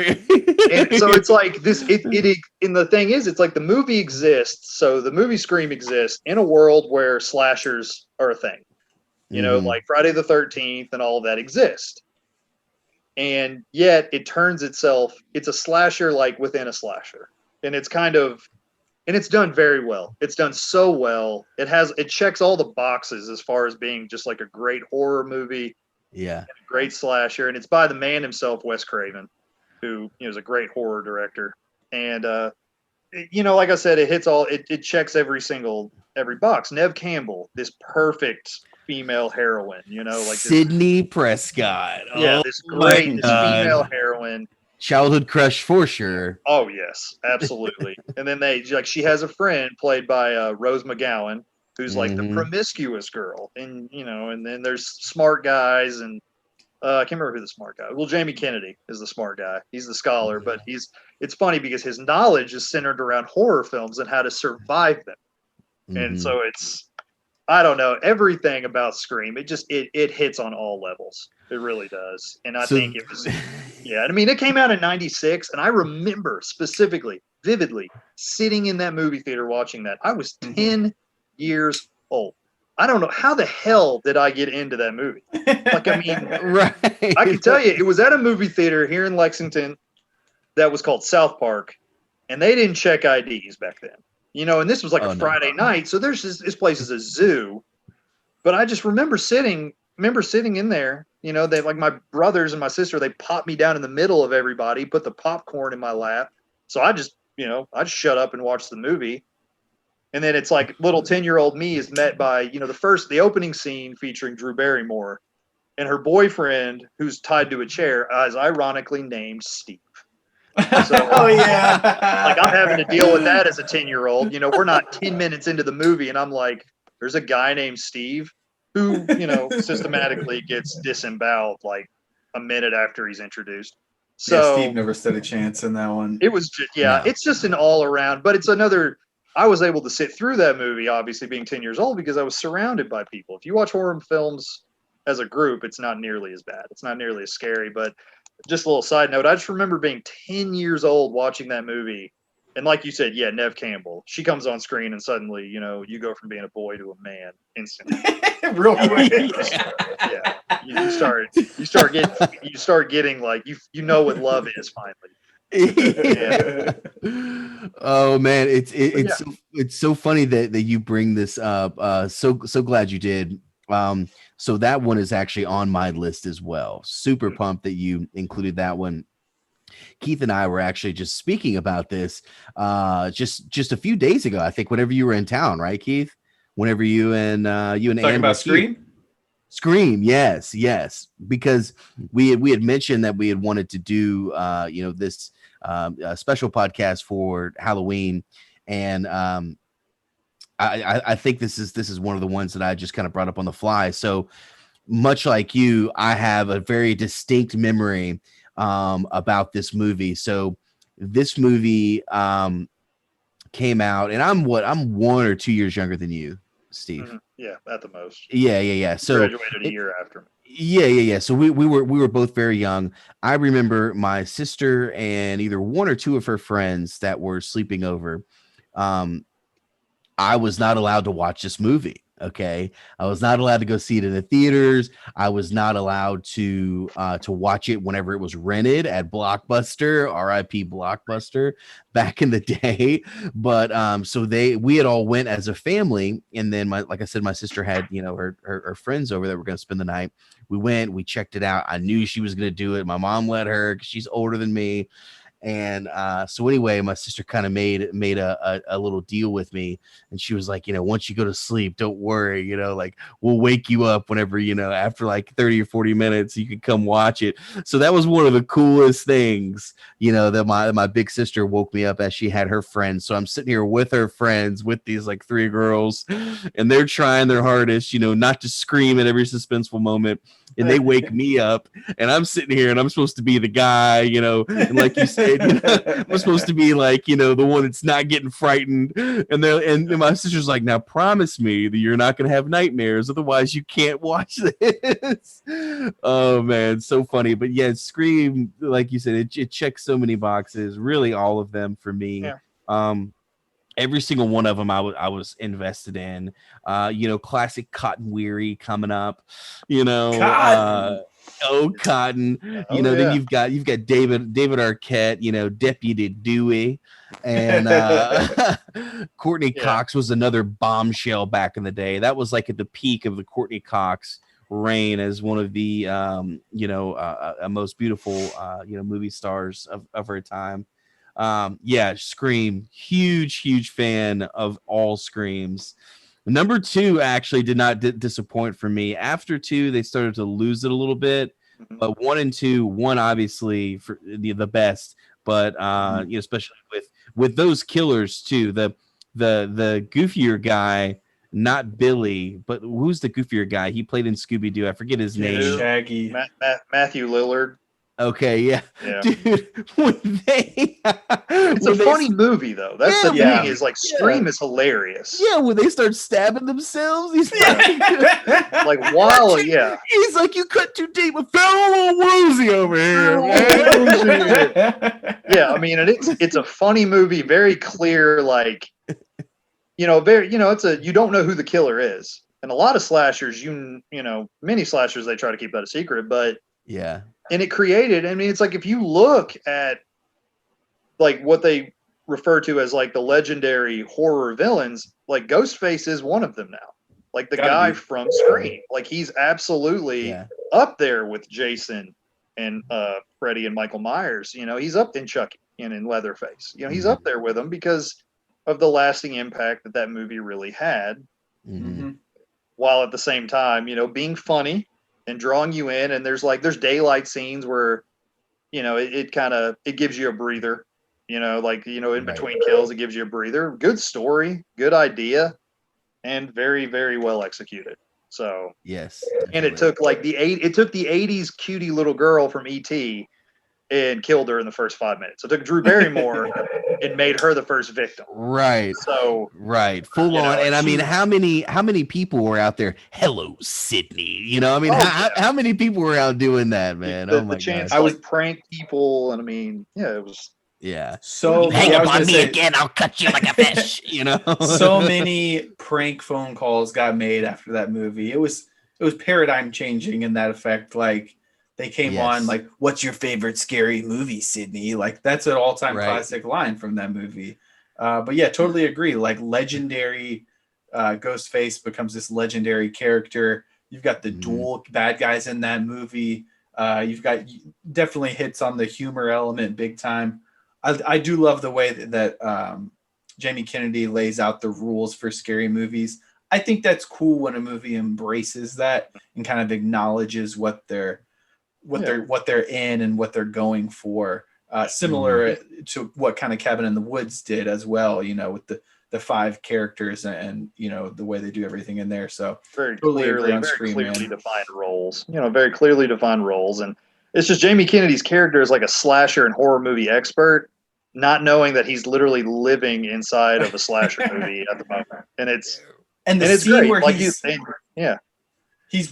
And so it's like this. And the thing is, it's like the movie exists. So the movie Scream exists in a world where slashers are a thing. Like Friday the 13th and all of that exist. And yet it turns itself. It's a slasher like within a slasher, and it's it's done very well. It's done so well. It checks all the boxes as far as being just like a great horror movie.
Yeah.
Great slasher. And it's by the man himself, Wes Craven, who is a great horror director. And like I said, it checks every box. Neve Campbell, this perfect female heroine, like
Sydney Prescott.
Yeah, this female heroine.
Childhood crush for sure.
Oh yes, absolutely. And then she has a friend played by Rose McGowan, who's like the promiscuous girl, and and then there's smart guys, and I can't remember who the smart guy. Well, Jamie Kennedy is the smart guy. He's the scholar, but it's funny because his knowledge is centered around horror films and how to survive them, and so I don't know, everything about Scream. It hits on all levels. It really does, and I think it was. Yeah, I mean, it came out in '96, and I remember specifically, vividly, sitting in that movie theater watching that. I was 10 years old. I don't know how the hell did I get into that movie. Like, I mean,
right.
I can tell you, it was at a movie theater here in Lexington that was called South Park, and they didn't check IDs back then. And this was like a Friday night, so there's this place is a zoo. But I just remember sitting in there. They, like, my brothers and my sister, they popped me down in the middle of everybody, put the popcorn in my lap. So I just shut up and watched the movie. And then it's like little 10-year-old me is met by, the opening scene featuring Drew Barrymore and her boyfriend, who's tied to a chair, is ironically named Steve. So,
oh yeah.
Like, I'm having to deal with that as a 10-year-old. We're not 10 minutes into the movie, and I'm like, there's a guy named Steve who, systematically gets disemboweled like a minute after he's introduced. So
Steve never stood a chance in that one.
It was just, It's just an all around, but it's another. I was able to sit through that movie, obviously being 10 years old, because I was surrounded by people. If you watch horror films as a group, it's not nearly as bad. It's not nearly as scary. But just a little side note, I just remember being 10 years old watching that movie. And like you said, Neve Campbell, she comes on screen and suddenly, you go from being a boy to a man instantly.
Real quick.
You start getting like, what love is finally.
Yeah. Oh man, it's so funny that you bring this up. So glad you did. So that one is actually on my list as well. Super pumped that you included that one. Keith and I were actually just speaking about this just a few days ago. I think whenever you were in town, right, Keith? Whenever you and
talking
Ann
about Scream.
Scream, yes, because we had mentioned that we had wanted to do this a special podcast for Halloween, and I think this is one of the ones that I just kind of brought up on the fly. So much like you, I have a very distinct memory about this movie. So this movie came out, and I'm 1 or 2 years younger than you, Steve.
Mm-hmm. Yeah, at the most.
Yeah. So
graduated a year after me.
Yeah. So we were both very young. I remember my sister and either 1 or 2 of her friends that were sleeping over. I was not allowed to watch this movie. Okay, I was not allowed to go see it in the theaters. I was not allowed to watch it whenever it was rented at Blockbuster, R.I.P. Blockbuster, back in the day. But so we had all went as a family, and then like I said, my sister had her friends over that were going to spend the night. We went, we checked it out. I knew she was going to do it. My mom let her because she's older than me, And so anyway, my sister kind of made a little deal with me, and she was like, once you go to sleep, don't worry, like we'll wake you up whenever, after like 30 or 40 minutes, you can come watch it. So that was one of the coolest things, that my big sister woke me up as she had her friends. So I'm sitting here with her friends with these like three girls, and they're trying their hardest, not to scream at every suspenseful moment. And they wake me up, and I'm sitting here, and I'm supposed to be the guy, and like you said, I'm supposed to be like, the one that's not getting frightened. And my sister's like, now promise me that you're not going to have nightmares. Otherwise you can't watch this. Oh man, so funny. But yeah, Scream, like you said, it checks so many boxes, really all of them for me. Yeah. Every single one of them I was invested in. Classic Cotton Weary coming up,
Cotton.
Cotton. Then you've got David Arquette, Deputy Dewey, and Courtney Cox was another bombshell back in the day. That was like at the peak of the Courtney Cox reign as one of the most beautiful movie stars of her time. Scream, huge fan of all Screams. Number 2 actually did not disappoint for me. After 2, they started to lose it a little bit, but 1 and 2, 1 obviously for the best, but especially with those killers too. The goofier guy, not Billy, but who's the goofier guy? He played in Scooby-Doo. I forget his name.
Shaggy.
Matthew Lillard.
Okay, yeah. Dude,
it's a funny movie though. That's the thing is like Scream is hilarious.
Yeah, when they start stabbing themselves, he's
like while
he's like, you cut too deep with fellow woozy over here, man.
Yeah, I mean, and it's a funny movie, very clear, like it's you don't know who the killer is. And a lot of slashers, many slashers, they try to keep that a secret, but
yeah.
And it created, I mean, it's like if you look at like what they refer to as like the legendary horror villains, like Ghostface is one of them now. Like the guy from Scream. Like he's absolutely up there with Jason and Freddy and Michael Myers. He's up in Chucky and in Leatherface. He's up there with them because of the lasting impact that movie really had.
Mm-hmm.
While at the same time, being funny and drawing you in, and there's daylight scenes where, it gives you a breather, in between kills, it gives you a breather. Good story, good idea, and very, very well executed. So
yes,
and it took the 80s cutie little girl from E.T. and killed her in the first 5 minutes. So it took Drew Barrymore and made her the first victim.
Right.
So
full on. And I mean, how many people were out there? Hello, Sydney. How many people were out doing that, man?
The chance I would prank people, and I mean, it was.
Yeah.
So
hang up on me again, I'll cut you like a fish.
So many prank phone calls got made after that movie. It was paradigm changing in that effect. Like they came on like, what's your favorite scary movie, Sydney? Like that's an all-time classic line from that movie. But yeah, totally agree. Like legendary Ghostface becomes this legendary character. You've got the dual bad guys in that movie. You've got definitely hits on the humor element big time. I do love the way that Jamie Kennedy lays out the rules for scary movies. I think that's cool when a movie embraces that and kind of acknowledges what they're in and what they're going for. Similar to what kind of Cabin in the Woods did as well, with the 5 characters and the way they do everything in there. So
very clearly defined roles. Very clearly defined roles, and it's just Jamie Kennedy's character is like a slasher and horror movie expert, not knowing that he's literally living inside of a slasher movie at the moment, and it's
scene
great.
where
like
he's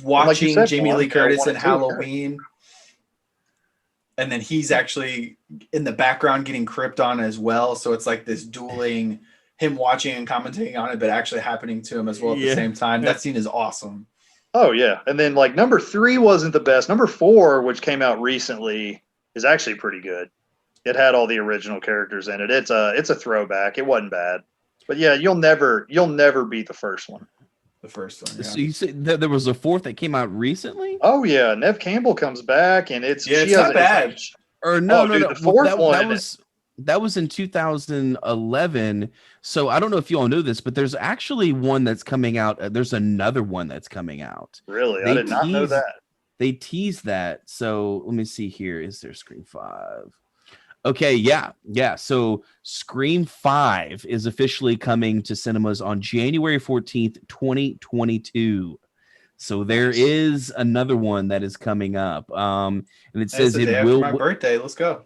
watching
said,
Jamie Lee Curtis in Halloween. And then he's actually in the background getting crypt on as well. So it's like this dueling, him watching and commentating on it, but actually happening to him as well at the same time. That scene is awesome.
Oh, yeah. And then like number 3 wasn't the best. Number 4, which came out recently, is actually pretty good. It had all the original characters in it. It's a throwback. It wasn't bad. But yeah, you'll never beat the first one.
The first one. Yeah.
So you said that there was a 4th that came out recently?
Oh yeah, Neve Campbell comes back, and it's
not bad.
Or no,
Oh,
no,
dude,
no.
the fourth
that,
one.
that was in 2011. So I don't know if you all know this, but there's actually one that's coming out. There's another one that's coming out.
Really, I
They
did not know
tease
that.
they tease that. So let me see here. Is there Scream 5? Okay, yeah, yeah. So Scream 5 is officially coming to cinemas on January 14th, 2022. So there
Nice.
is another one that is coming up. And it
It's
says
the
it
day after my
will
birthday. Let's go.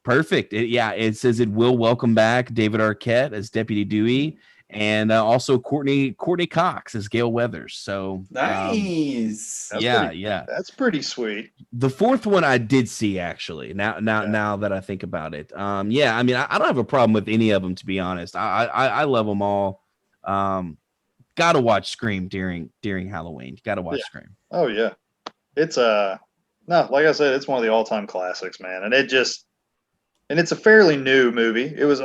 perfect. It says it will welcome back David Arquette as Deputy Dewey, and also Courtney Cox as Gail Weathers. So
Nice.
That's pretty sweet.
The fourth one I did see actually. Now
Yeah.
now that I think about it, I mean I don't have a problem with any of them, to be honest. I love them all. Gotta watch Scream during Halloween. Gotta watch Scream.
Oh yeah, it's no, like I said, it's one of the all-time classics, man. And it's a fairly new movie. It was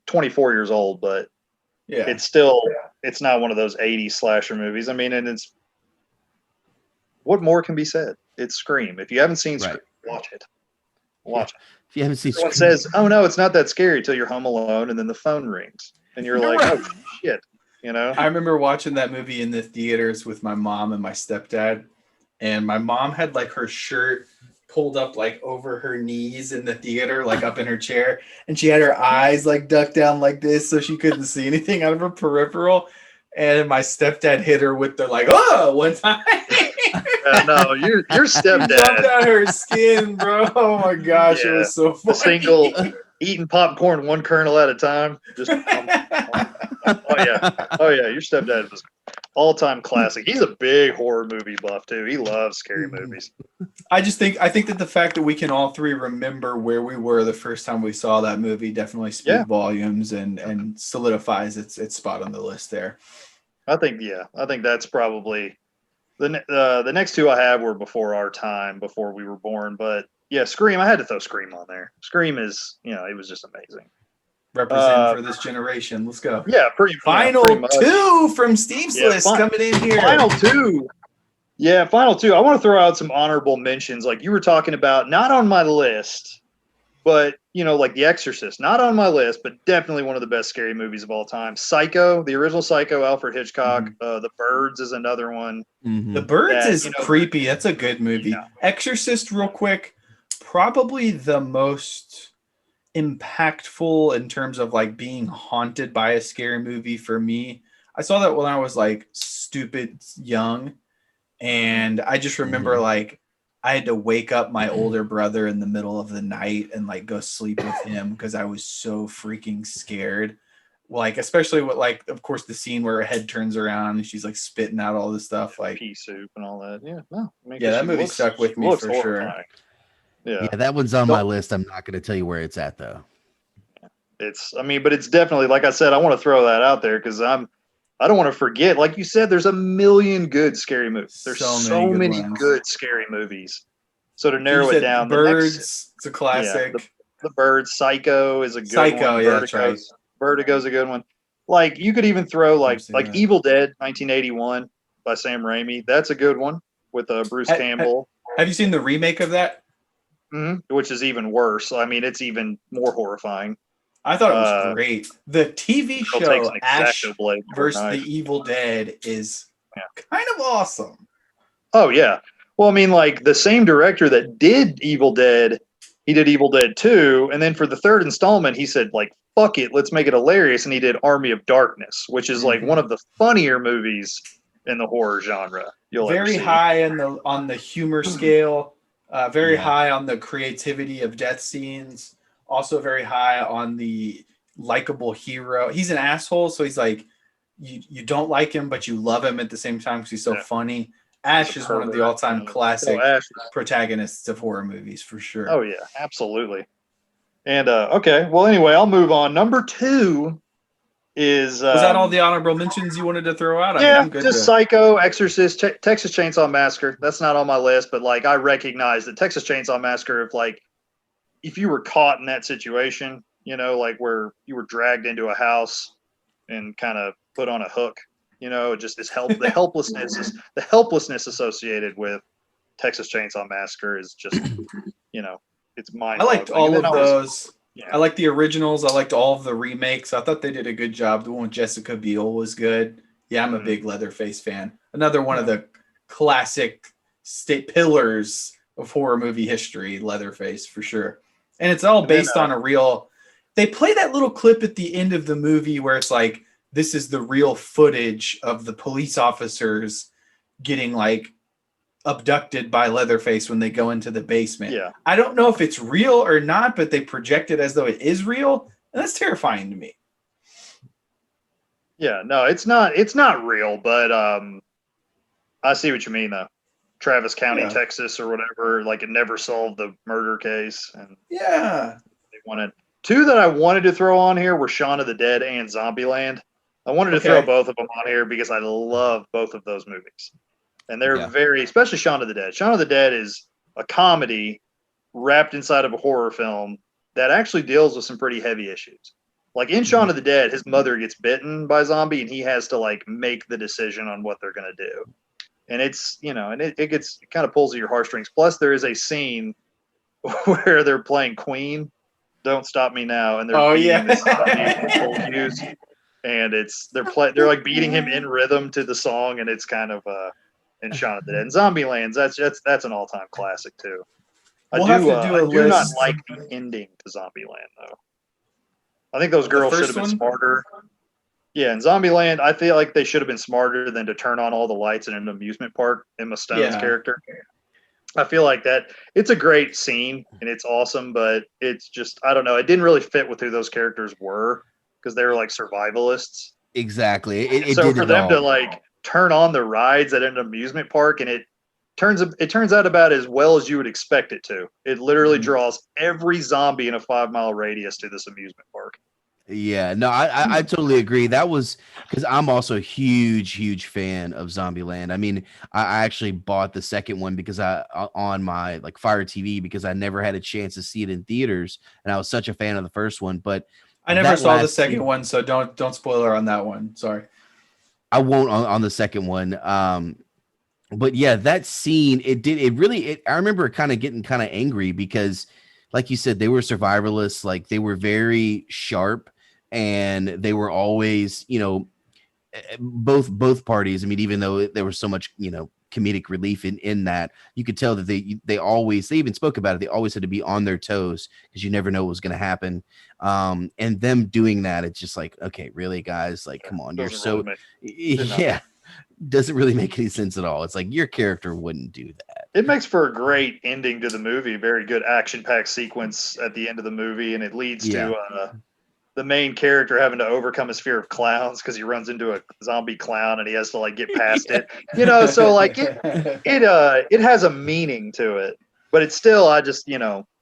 24 years old, but
Yeah.
it's not one of those 80s slasher movies. I mean, and it's what more can be said? It's Scream. If you haven't seen Scream, watch it. Watch it.
If you haven't seen
Someone
Scream,
says, "Oh no, it's not that scary," till you're home alone, and then the phone rings, and you're like,
Right.
"Oh shit," you know.
I remember watching that movie in the theaters with my mom and my stepdad, and my mom had like her shirt pulled up like over her knees in the theater, like up in her chair, and she had her eyes like ducked down like this so she couldn't see anything out of her peripheral. And my stepdad hit her with the like, oh, one time.
No, your
Jumped
stepdad,
out her skin, bro. Oh my gosh, it was so
the
funny.
single eating popcorn one kernel at a time. Just oh yeah, your stepdad was all-time classic. He's a big horror movie buff too. He loves scary movies.
I think that the fact that we can all three remember where we were the first time we saw that movie definitely speaks volumes and solidifies its spot on the list there.
I think that's probably the next two I have were before our time, before we were born. But yeah, Scream. I had to throw Scream on there. Scream is, it was just amazing.
Represent for this generation. Let's go.
Yeah, pretty much.
Two from Steve's list coming in here.
Final two. Yeah, final two. I want to throw out some honorable mentions. Like you were talking about, not on my list, but like The Exorcist, not on my list, but definitely one of the best scary movies of all time. Psycho, the original Psycho, Alfred Hitchcock.
Mm-hmm.
The Birds is another one.
Mm-hmm.
The Birds is creepy. That's a good movie. Yeah. Exorcist, real quick, probably the most impactful in terms of like being haunted by a scary movie for me. I saw that when I was like stupid young, and I just remember like I had to wake up my older brother in the middle of the night and like go sleep with him because I was so freaking scared. Like, especially with like, of course, the scene where her head turns around and she's like spitting out all this stuff, like
pea soup and all that. Yeah, no,
that movie stuck with me for sure.
Yeah,
that one's on my list. I'm not going to tell you where it's at though.
But it's definitely, like I said, I want to throw that out there because I don't want to forget. Like you said, there's a million good scary movies. There's so many good scary movies. So to narrow it down,
Birds, it's a classic.
Yeah, the Birds, Psycho is a good one.
Yeah, that's right.
Vertigo's a good one. Like you could even throw like Evil Dead 1981 by Sam Raimi. That's a good one with Bruce Campbell.
Have you seen the remake of that?
Mm-hmm. Which is even worse. I mean, it's even more horrifying.
I thought it was great. The TV show Ash versus the Evil Dead is kind of awesome.
Oh yeah. Well, I mean, like the same director that did Evil Dead, he did Evil Dead 2, and then for the third installment, he said like, "Fuck it, let's make it hilarious," and he did Army of Darkness, which is like one of the funnier movies in the horror genre.
Very high on the humor scale. Very high on the creativity of death scenes. Also very high on the likable hero. He's an asshole, so he's like you don't like him, but you love him at the same time because he's so funny. Ash is one of the all-time classic protagonists of horror movies for sure.
Oh yeah, absolutely. And okay, well anyway, I'll move on. Number 2 is
was that all the honorable mentions you wanted to throw out?
Yeah, I'm good just Psycho, Exorcist, Texas Chainsaw Massacre. That's not on my list, but like I recognize that Texas Chainsaw Massacre, if you were caught in that situation, like where you were dragged into a house and kind of put on a hook, just this the helplessness associated with Texas Chainsaw Massacre is just, it's mind.
I liked all of those.
Yeah.
I liked the originals. I liked all of the remakes. I thought they did a good job. The one with Jessica Biel was good. Yeah, I'm a big Leatherface fan. Another one of the classic state pillars of horror movie history, Leatherface for sure. And it's all based on a real. They play that little clip at the end of the movie where it's like, this is the real footage of the police officers getting like abducted by Leatherface when they go into the basement.
Yeah.
I don't know if it's real or not, but they project it as though it is real, and that's terrifying to me.
Yeah, no, it's not real, but I see what you mean though. Travis County, Texas or whatever, like it never solved the murder case, and they wanted two that I wanted to throw on here were Shaun of the Dead and Zombieland. I wanted to throw both of them on here because I love both of those movies. And they're very, especially Shaun of the Dead. Shaun of the Dead is a comedy wrapped inside of a horror film that actually deals with some pretty heavy issues. Like in Shaun of the Dead, his mother gets bitten by a zombie and he has to like make the decision on what they're going to do. And it's, and it kind of pulls at your heartstrings. Plus there is a scene where they're playing Queen, Don't Stop Me Now. And they're beating this zombie and they're like beating him in rhythm to the song. And it's kind of, in Shaun of the Dead. And Zombieland, that's an all-time classic too. I do not like the ending to Zombieland though. I think those girls should have been smarter. Yeah, in Zombieland, I feel like they should have been smarter than to turn on all the lights in an amusement park. Emma Stone's character. I feel like that it's a great scene and it's awesome, but it's just I don't know. It didn't really fit with who those characters were because they were like survivalists.
Exactly.
So for them to like turn on the rides at an amusement park and it turns out about as well as you would expect it to. It literally draws every zombie in a 5-mile radius to this amusement park.
Yeah, no, I totally agree. That was because I'm also a huge fan of Zombieland. I mean, I actually bought the second one because on my like Fire TV because I never had a chance to see it in theaters, and I was such a fan of the first one. But
I never saw the second one, so don't spoiler on that one. Sorry.
I won't on the second one. But yeah, that scene, I remember kind of getting kind of angry because like you said, they were survivalists, like they were very sharp and they were always, both parties. I mean, even though there was so much, comedic relief in that, you could tell that they even spoke about it. They always had to be on their toes because you never know what was going to happen. And them doing that, it's just like, okay, really guys, like, come on, you're so, doesn't really make any sense at all. It's like your character wouldn't do that.
It makes for a great ending to the movie. Very good action-packed sequence at the end of the movie, and it leads to the main character having to overcome his fear of clowns because he runs into a zombie clown and he has to like get past it. So like it has a meaning to it, but it's still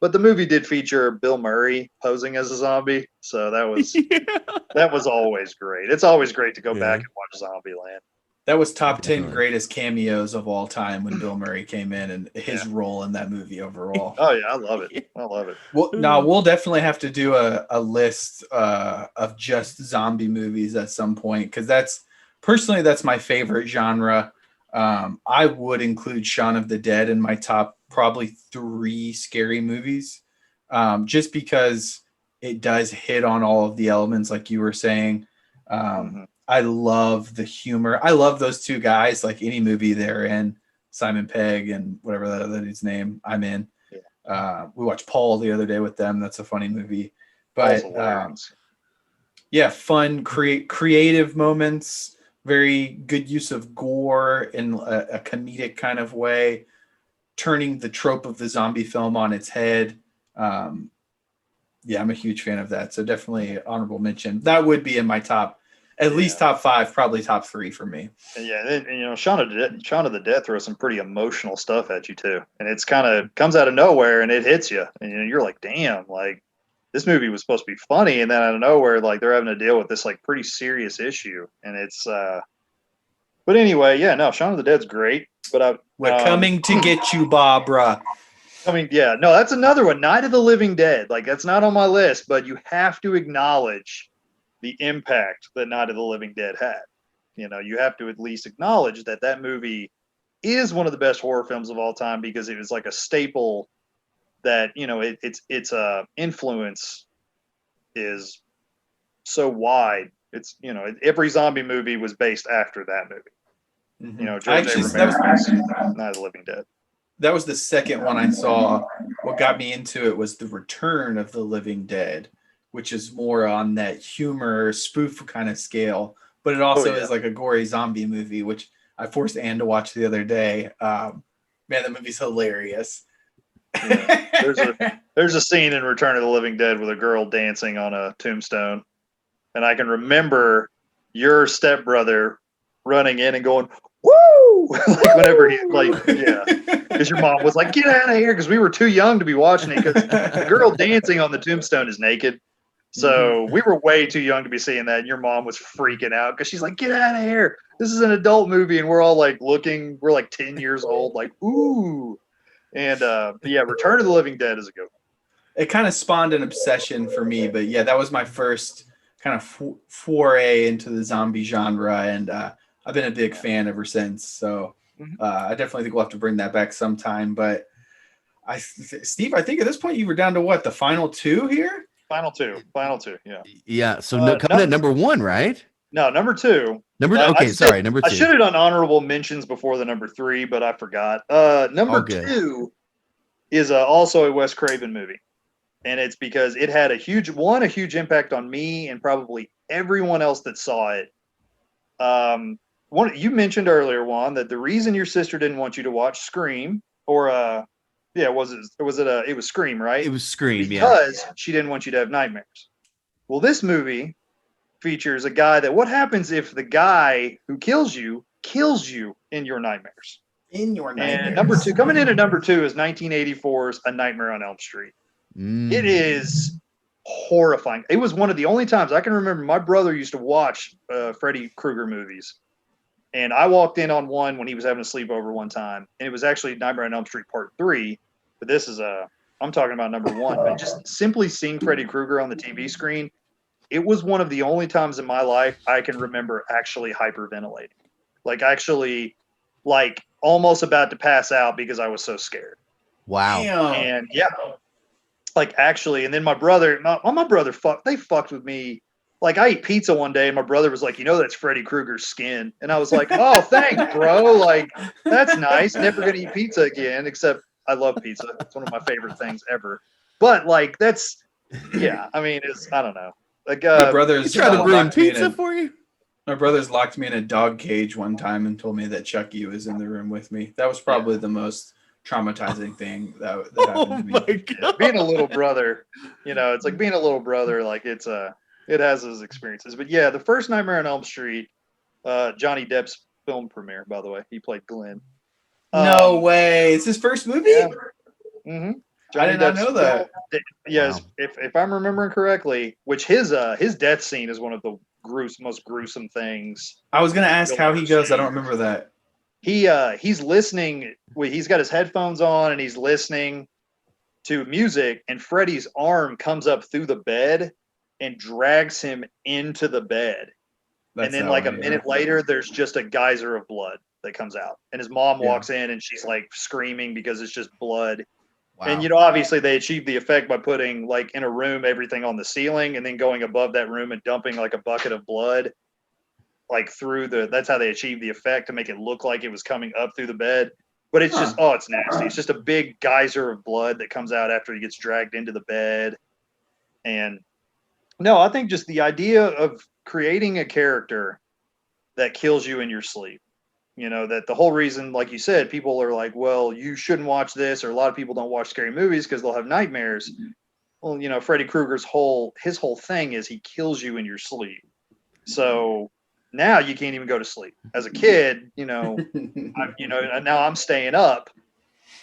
But the movie did feature Bill Murray posing as a zombie, so that was always great. It's always great to go back and watch Zombieland.
That was top 10 greatest cameos of all time when Bill Murray came in and his role in that movie overall.
Oh yeah, I love it. I love it.
Well, now we'll definitely have to do a list of just zombie movies at some point because that's my favorite genre. I would include Shaun of the Dead in my top probably 3 scary movies, just because it does hit on all of the elements like you were saying. I love the humor. I love those two guys. Like any movie they're in, Simon Pegg and whatever that other dude's name, I'm in. Yeah. We watched Paul the other day with them. That's a funny movie. But fun, creative moments. Very good use of gore in a comedic kind of way, turning the trope of the zombie film on its head. I'm a huge fan of that. So definitely honorable mention. That would be in my top. At least top 5, probably top 3 for me.
Yeah, and Shaun of the Dead throws some pretty emotional stuff at you too, and it's kind of comes out of nowhere and it hits you, and you're like, damn, like this movie was supposed to be funny, and then out of nowhere, like they're having to deal with this like pretty serious issue, and it's. But anyway, Shaun of the Dead's great, but
we're coming to get you, Barbara.
That's another one. Night of the Living Dead, like that's not on my list, but you have to acknowledge the impact that Night of the Living Dead had. You have to at least acknowledge that movie is one of the best horror films of all time because it was like a staple that its influence is so wide. It's every zombie movie was based after that movie. George A. Romero's Night of the Living Dead.
That was the second one I saw. What got me into it was The Return of the Living Dead, which is more on that humor spoof kind of scale, but it also is like a gory zombie movie, which I forced Ann to watch the other day. Man, that movie's hilarious.
There's a scene in Return of the Living Dead with a girl dancing on a tombstone, and I can remember your stepbrother running in and going, "Woo!" like whenever he because your mom was like, "Get out of here," because we were too young to be watching it, because the girl dancing on the tombstone is naked. So we were way too young to be seeing that, and your mom was freaking out because she's like, "Get out of here! This is an adult movie," and we're all like looking. We're like 10 years old, like ooh. And Return of the Living Dead is a good one.
It kind of spawned an obsession for me, but yeah, that was my first kind of foray into the zombie genre, and I've been a big fan ever since. So I definitely think we'll have to bring that back sometime. But Steve, I think at this point you were down to what, the final two here?
Final two, yeah.
Yeah. So coming at number one, right?
No, number two.
Number two.
I should have done honorable mentions before the number three, but I forgot. Number two is also a Wes Craven movie, and it's because it had a huge impact on me and probably everyone else that saw it. You mentioned earlier, Juan, that the reason your sister didn't want you to watch Scream, or it was Scream, right?
It was Scream,
because she didn't want you to have nightmares. Well, this movie features a guy that what happens if the guy who kills you in your nightmares? And coming in at number two is 1984's A Nightmare on Elm Street. It is horrifying. It was one of the only times I can remember my brother used to watch Freddy Krueger movies. And I walked in on one when he was having a sleepover one time. And it was actually Nightmare on Elm Street Part 3. But this is I'm talking about number one. But just simply seeing Freddy Krueger on the TV screen, it was one of the only times in my life I can remember actually hyperventilating. Like actually, like almost about to pass out because I was so scared.
Wow.
And like actually, and then my brother fucked with me. Like I ate pizza one day and my brother was like, that's Freddy Krueger's skin. And I was like, oh, thanks, bro. Like, that's nice. Never going to eat pizza again, except I love pizza. It's one of my favorite things ever. But like, I don't know. Like,
my brother's
trying to ruin pizza for you?
My brother's locked me in a dog cage one time and told me that Chucky was in the room with me. That was probably the most traumatizing thing that happened to me.
My God.
Being a little brother, it's like being a little brother. Like it has those experiences. But yeah, the first Nightmare on Elm Street, Johnny Depp's film premiere, by the way, he played Glenn.
No way! It's his first movie.
Yeah. Mm-hmm.
I did not know that.
Yes, wow. If I'm remembering correctly, which his death scene is one of the most gruesome things.
I was going to ask how he goes. I don't remember that.
He's listening. He's got his headphones on and he's listening to music, and Freddy's arm comes up through the bed and drags him into the bed. And then like a minute later, there's just a geyser of blood that comes out, and his mom walks in and she's like screaming because it's just blood. Wow. And obviously they achieved the effect by putting like in a room everything on the ceiling and then going above that room and dumping like a bucket of blood like through that's how they achieved the effect, to make it look like it was coming up through the bed. But it's just it's nasty. It's just a big geyser of blood that comes out after he gets dragged into the bed. And no, I think just the idea of creating a character that kills you in your sleep. That the whole reason, like you said, people are like, well, you shouldn't watch this, or a lot of people don't watch scary movies because they'll have nightmares. Well, Freddy Krueger's whole thing is he kills you in your sleep. So now you can't even go to sleep. As a kid, now I'm staying up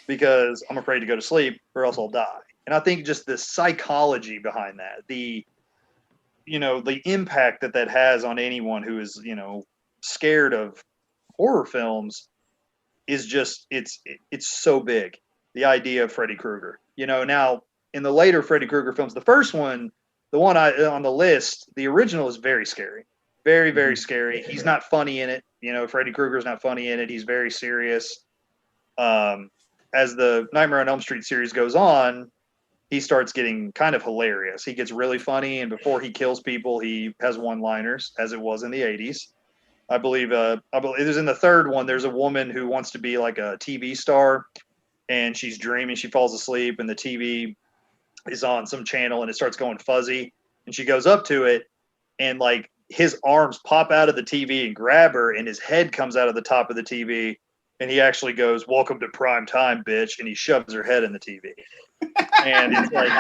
because I'm afraid to go to sleep or else I'll die. And I think just the psychology behind that, the impact that has on anyone who is, scared of horror films is just it's so big. The idea of Freddy Krueger, now in the later Freddy Krueger films, the first one, the one on the list, the original is very scary, very, very scary. He's not funny in it. Freddy Krueger's not funny in it. He's very serious. as the Nightmare on Elm Street series goes on, he starts getting kind of hilarious. He gets really funny, and before he kills people, he has one-liners, as it was in the 80s. I believe it was in the third one. There's a woman who wants to be like a TV star, and she's dreaming. She falls asleep, and the TV is on some channel, and it starts going fuzzy, and she goes up to it, and like his arms pop out of the TV and grab her, and his head comes out of the top of the TV, and he actually goes, "Welcome to prime time, bitch," and he shoves her head in the TV. And it's like,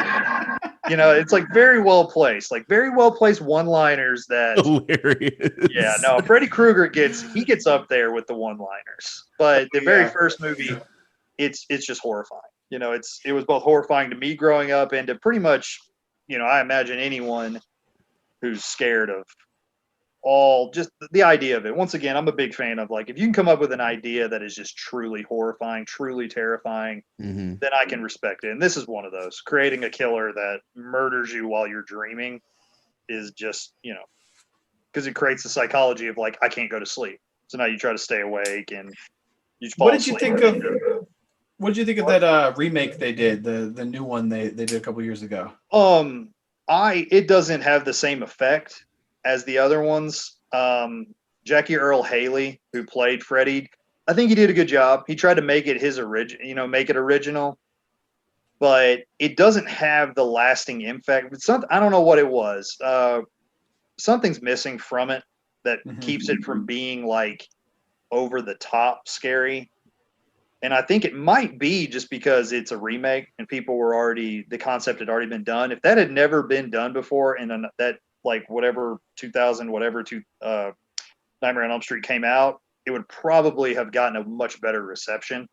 it's like very well placed one-liners that
Hilarious.
Yeah, no, Freddy Krueger gets up there with the one-liners. But the very first movie, it's just horrifying. It was both horrifying to me growing up and to pretty much, I imagine anyone who's scared of just the idea of it. Once again, I'm a big fan of like, if you can come up with an idea that is just truly horrifying, truly terrifying, then I can respect it. And this is one of those. Creating a killer that murders you while you're dreaming is just, because it creates the psychology of like, I can't go to sleep. So now you try to stay awake and you fall
What did
asleep.
What did you think of that remake they did, the new one they did a couple years ago?
It doesn't have the same effect as the other ones. Jackie Earl Haley, who played Freddy, I think he did a good job. He tried to make it his original, but it doesn't have the lasting impact. I don't know what it was. Something's missing from it that keeps it from being like over the top scary. And I think it might be just because it's a remake and the concept had already been done. If that had never been done before, and that like whatever 2000 Nightmare on Elm Street came out, it would probably have gotten a much better reception.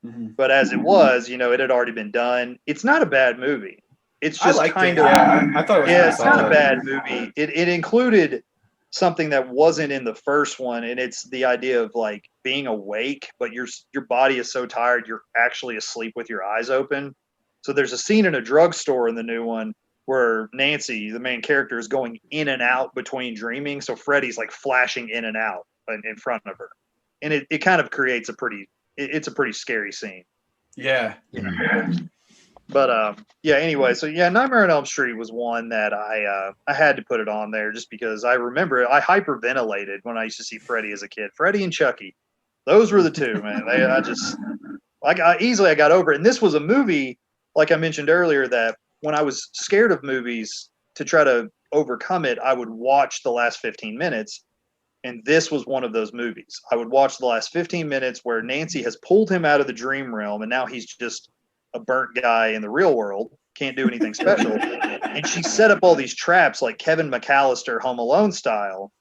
But as it was, it had already been done. It's not a bad movie. It's just I thought it was it's not a bad movie. It included something that wasn't in the first one, and it's the idea of like being awake, but your body is so tired you're actually asleep with your eyes open. So there's a scene in a drugstore in the new one where Nancy, the main character, is going in and out between dreaming. So Freddy's like flashing in and out in front of her, and it kind of creates a pretty scary scene.
Yeah.
But anyway, so Nightmare on Elm Street was one that I had to put it on there just because I remember I hyperventilated when I used to see Freddy as a kid. Freddy and Chucky, those were the two, man. I got over it. And this was a movie, like I mentioned earlier, that when I was scared of movies, to try to overcome it, I would watch the last 15 minutes. And this was one of those movies. I would watch the last 15 minutes where Nancy has pulled him out of the dream realm, and now he's just a burnt guy in the real world, can't do anything special. And she set up all these traps like Kevin McAllister Home Alone style.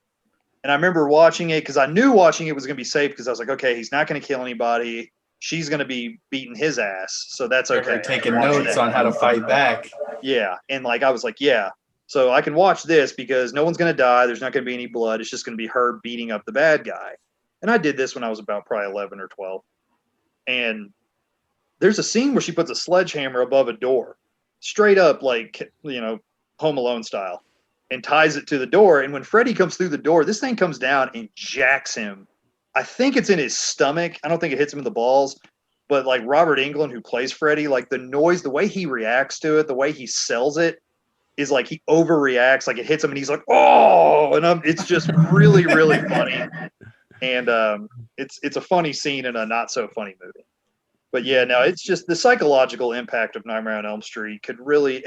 And I remember watching it because I knew watching it was going to be safe because I was like, okay, he's not going to kill anybody. She's going to be beating his ass. So that's okay.
You're taking notes on how to fight back.
Yeah. And like, I was like, yeah. So I can watch this because no one's going to die. There's not going to be any blood. It's just going to be her beating up the bad guy. And I did this when I was about probably 11 or 12. And there's a scene where she puts a sledgehammer above a door, straight up like, Home Alone style, and ties it to the door. And when Freddy comes through the door, this thing comes down and jacks him. I think it's in his stomach. I don't think it hits him in the balls. But like Robert Englund, who plays Freddy, like the noise, the way he reacts to it, the way he sells it, is like he overreacts. Like it hits him and he's like, oh, and it's just really, really funny. And it's a funny scene in a not so funny movie. But yeah, no, it's just the psychological impact of Nightmare on Elm Street could really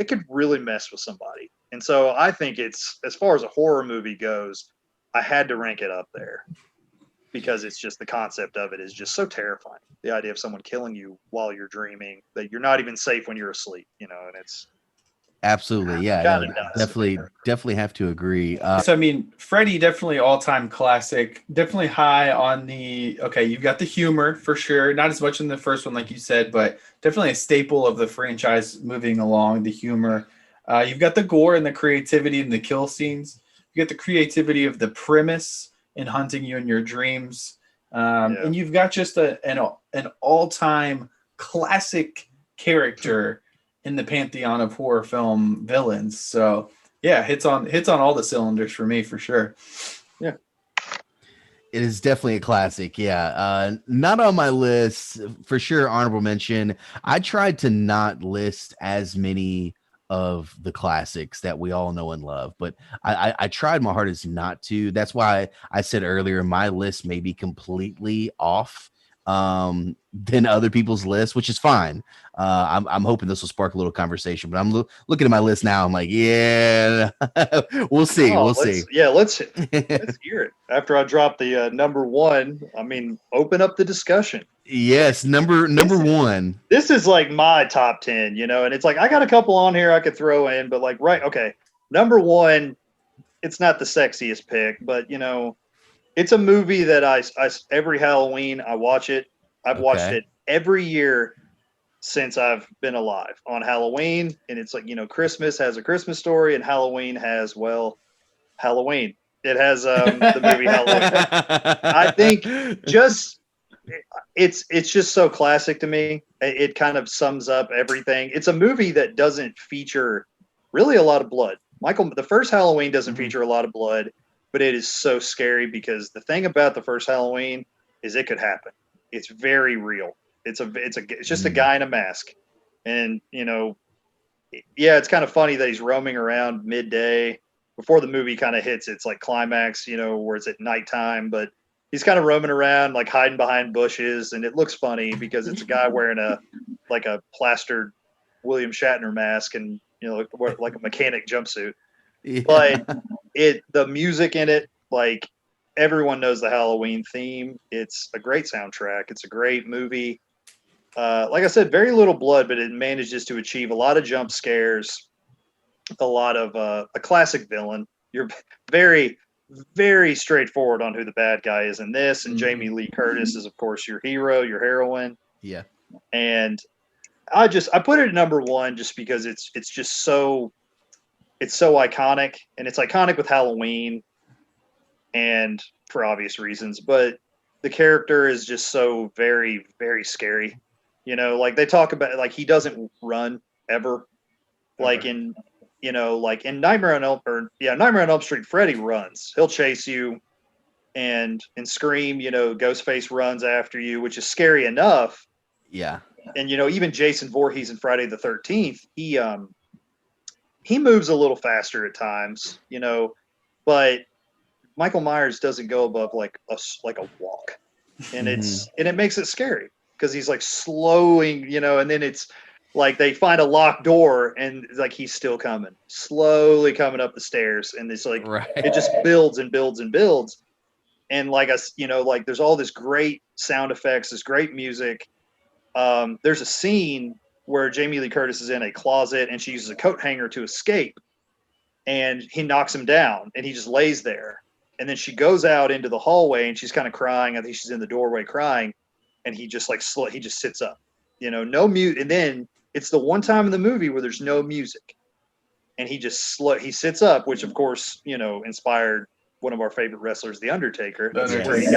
mess with somebody. And so I think it's, as far as a horror movie goes, I had to rank it up there because it's just the concept of it is just so terrifying. The idea of someone killing you while you're dreaming, that you're not even safe when you're asleep, and it's
absolutely, yeah, definitely have to agree.
So I mean, Freddy, definitely all-time classic, definitely high on the, okay, you've got the humor for sure, not as much in the first one like you said, but definitely a staple of the franchise moving along, the humor. You've got the gore and the creativity in the kill scenes. You get the creativity of the premise in hunting you in your dreams. And you've got just an all-time classic character in the pantheon of horror film villains. So yeah, hits on all the cylinders for me, for sure.
It is definitely a classic. Yeah. Not on my list for sure. Honorable mention. I tried to not list as many of the classics that we all know and love, but I tried my hardest not to. That's why I said earlier my list may be completely off than other people's lists, which is fine. I'm hoping this will spark a little conversation, but I'm looking at my list now. I'm like, yeah, we'll see.
Oh,
We'll see.
let's hear it. After I drop the number one, I mean, open up the discussion.
Yes, number one.
This is like my top 10, you know, and it's like I got a couple on here I could throw in, but like, right, okay, number one, it's not the sexiest pick, but you know, it's a movie that I every Halloween I watch it. I've watched it every year since I've been alive on Halloween, and it's like, you know, Christmas has a Christmas Story, and Halloween has, well, Halloween. It has the movie Halloween. I think just it's just so classic to me. It kind of sums up everything. It's a movie that doesn't feature really a lot of blood. The first Halloween doesn't feature a lot of blood, but it is so scary because the thing about the first Halloween is it could happen. It's very real. It's just a guy in a mask, and you know, yeah, it's kind of funny that he's roaming around midday before the movie kind of hits its like climax, you know, where it's at nighttime, but he's kind of roaming around, like hiding behind bushes, and it looks funny because it's a guy wearing a plastered William Shatner mask and, you know, like a mechanic jumpsuit. Yeah. But the music in it, like everyone knows the Halloween theme. It's a great soundtrack. It's a great movie. Like I said, very little blood, but it manages to achieve a lot of jump scares, a lot of a classic villain. You're very, very straightforward on who the bad guy is in this, and Jamie Lee Curtis is, of course, your hero, your heroine.
Yeah.
And I put it at number one just because it's so iconic, and it's iconic with Halloween, and for obvious reasons. But the character is just so very, very scary. You know, like they talk about, like he doesn't run ever. Like in, you know, like in Nightmare on Elm Street, Freddy runs. He'll chase you, and in Scream, you know, Ghostface runs after you, which is scary enough.
Yeah.
And you know, even Jason Voorhees in Friday the 13th, he moves a little faster at times, you know, but Michael Myers doesn't go above like a walk, and it makes it scary because he's like slowing, you know, and then it's like they find a locked door and like he's still coming, slowly coming up the stairs, and it's like It just builds and builds and builds, and like you know, like there's all this great sound effects, this great music. There's a scene where Jamie Lee Curtis is in a closet and she uses a coat hanger to escape, and he knocks him down and he just lays there. And then she goes out into the hallway and she's kind of crying. I think she's in the doorway crying, and he just he just sits up, you know, no mute. And then it's the one time in the movie where there's no music, and he just he sits up, which of course, you know, inspired one of our favorite wrestlers, The Undertaker. That's where he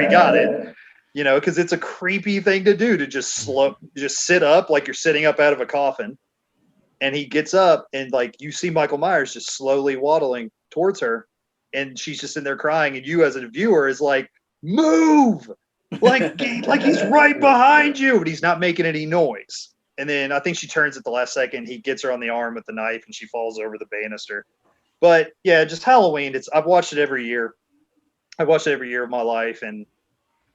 got it. You know, because it's a creepy thing to do, to just sit up like you're sitting up out of a coffin. And he gets up, and like you see Michael Myers just slowly waddling towards her, and she's just in there crying, and you as a viewer is like, move, like he's right behind you, but he's not making any noise. And then I think she turns at the last second. He gets her on the arm with the knife, and she falls over the banister. But yeah, just Halloween. I've watched it every year. I've watched it every year of my life, and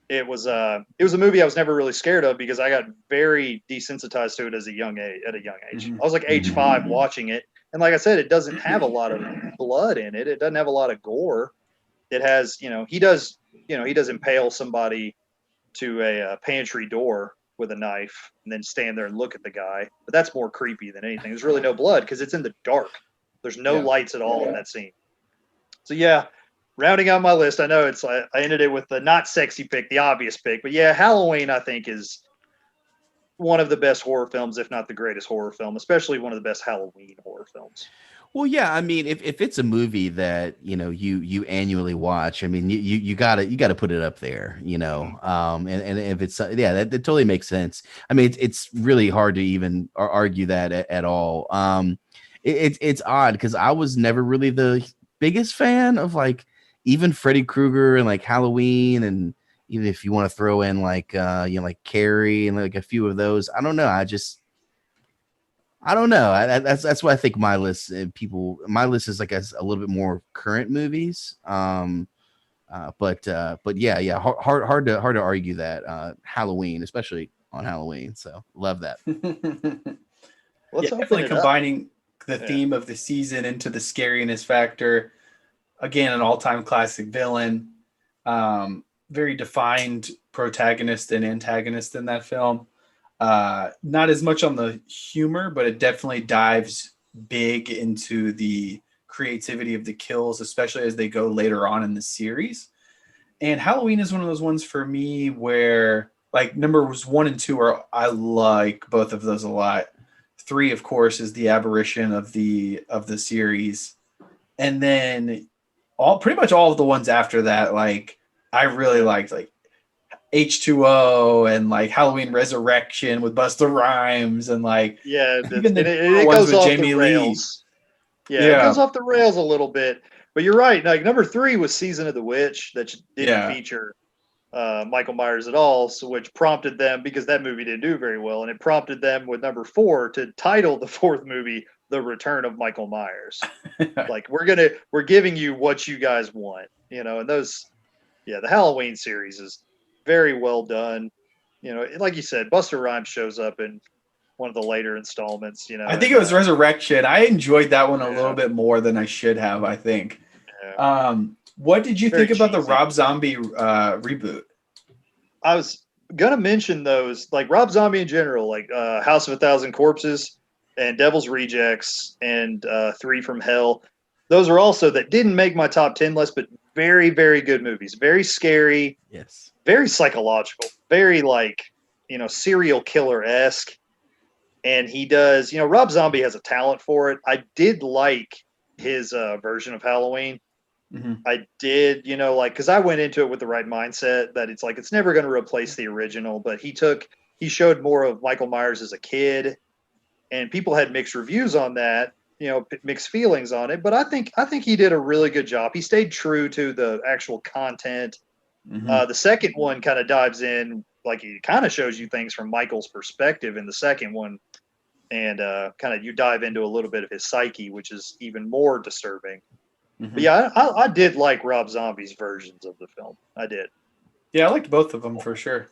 it was a movie I was never really scared of because I got very desensitized to it at a young age. I was like age 5 watching it. And like I said, it doesn't have a lot of blood in it. It doesn't have a lot of gore. It has, you know, he does impale somebody to a pantry door with a knife and then stand there and look at the guy. But that's more creepy than anything. There's really no blood because it's in the dark. There's no lights at all in that scene. So yeah, rounding out my list, I know I ended it with the not sexy pick, the obvious pick, but yeah, Halloween I think is one of the best horror films, if not the greatest horror film, especially one of the best Halloween horror films.
Well, yeah, I mean, if it's a movie that, you know, you annually watch, I mean, you gotta put it up there, you know, and if it's that totally makes sense. I mean, it's really hard to even argue that at all. It's odd because I was never really the biggest fan of like even Freddy Krueger and like Halloween, and even if you want to throw in like like Carrie and like a few of those, I don't know. I don't know. That's why I think my list my list is like a little bit more current movies. But yeah, hard to argue that Halloween, especially on Halloween. So love that.
Let's open
definitely
it
combining the
Yeah.
theme of the season into the scariness factor. Again, an all-time classic villain. Very defined protagonist and antagonist in that film. Not as much on the humor, but it definitely dives big into the creativity of the kills, especially as they go later on in the series. And Halloween is one of those ones for me where like numbers 1 and 2 are, I like both of those a lot. 3, of course, is the aberration of the series. And then pretty much all of the ones after that, like I really liked like H2O and like Halloween Resurrection with Busta Rhymes and like
Yeah,
even the
it
ones
goes
with
off
Jamie
the
Lee.
rails. Yeah, it goes off the rails a little bit. But you're right. Like number 3 was Season of the Witch, that didn't feature Michael Myers at all, so which prompted them, because that movie didn't do very well, and it prompted them with number 4 to title the 4th movie The Return of Michael Myers. Like we're giving you what you guys want, and those, the Halloween series is very well done. Like you said, Busta Rhymes shows up in one of the later installments.
I think it was Resurrection. I enjoyed that one a little bit more than I should have, I think.
Yeah.
What did you
Very
think about the
cheesy.
Rob Zombie reboot?
I was gonna mention those, like Rob Zombie in general, like House of a Thousand Corpses and Devil's Rejects and 3 from Hell. Those are also that didn't make my top 10 list, but very, very good movies. Very scary.
Yes.
Very psychological. Very like, serial killer-esque. And he does, Rob Zombie has a talent for it. I did like his version of Halloween.
Mm-hmm.
I did, because I went into it with the right mindset that it's like it's never going to replace the original. But he showed more of Michael Myers as a kid, and people had mixed reviews on that, mixed feelings on it. But I think he did a really good job. He stayed true to the actual content.
Mm-hmm.
The second one kind of dives in, like he kind of shows you things from Michael's perspective in the second one, and kind of you dive into a little bit of his psyche, which is even more disturbing.
Mm-hmm.
But yeah, I did like Rob Zombie's versions of the film. I did.
Yeah, I liked both of them for sure.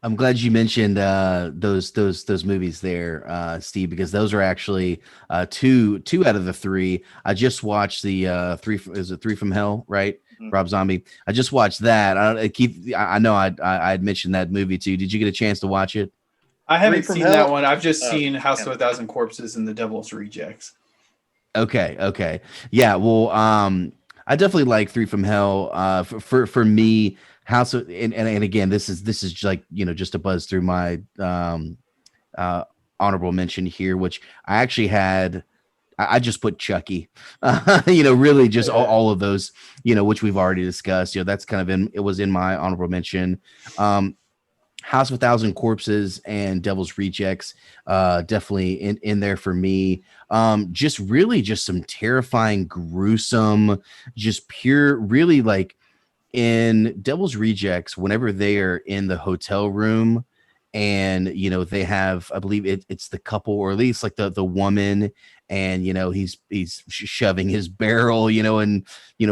I'm glad you mentioned those movies there, Steve, because those are actually two out of the 3. I just watched the 3. Is it 3 from Hell, right? Mm-hmm. Rob Zombie. I just watched that. I know I had mentioned that movie too. Did you get a chance to watch it?
I haven't seen that one. I've just seen House of a Thousand Corpses and The Devil's Rejects.
Okay. Yeah, well, I definitely like 3 from Hell. For me, House of, and again, this is like, just a buzz through my honorable mention here, which I actually had. I just put Chucky, really just all of those, which we've already discussed. That's kind of it was in my honorable mention. House of a Thousand Corpses and Devil's Rejects, definitely in there for me. Just some terrifying, gruesome, just pure, really like in Devil's Rejects, whenever they are in the hotel room and, they have, I believe it's the couple, or at least like the woman, and, he's shoving his barrel, and,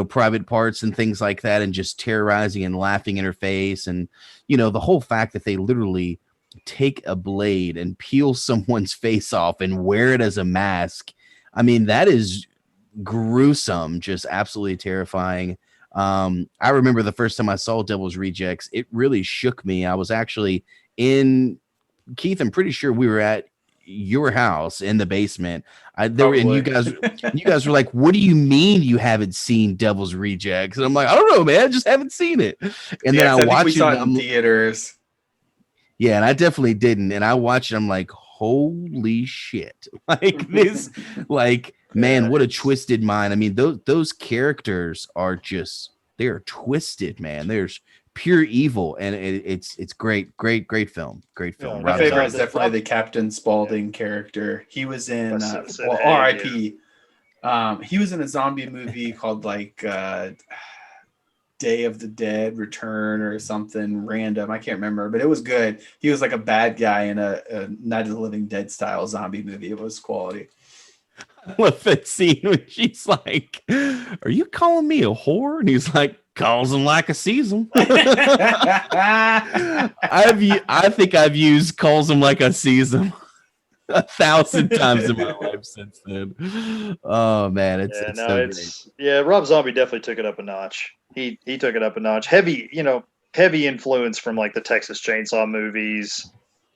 private parts and things like that, and just terrorizing and laughing in her face. And, the whole fact that they literally take a blade and peel someone's face off and wear it as a mask. I mean, that is gruesome, just absolutely terrifying. I remember the first time I saw Devil's Rejects, it really shook me. I was actually in Keith. I'm pretty sure we were at your house in the basement. And you guys were like, "What do you mean you haven't seen Devil's Rejects?" And I'm like, "I don't know, man. I just haven't seen it." And then I watched it
in theaters.
Yeah, and I definitely didn't. And I watched it. I'm like, "Holy shit!" Like this, like. Man, what a twisted mind. I mean, those characters are they're twisted, man. There's pure evil, and it's great film. Great film.
My favorite is definitely the Captain Spaulding character. He was in R.I.P. He was in a zombie movie called like Day of the Dead Return or something random. I can't remember, but it was good. He was like a bad guy in a Night of the Living Dead style zombie movie. It was quality.
I love that scene when she's like, "Are you calling me a whore?" And he's like, "Calls him like a sees him." I think I've used "calls him like I sees him" 1,000 times in my life since then. Oh man, it's so great.
Yeah, Rob Zombie definitely took it up a notch. He took it up a notch. Heavy influence from like the Texas Chainsaw movies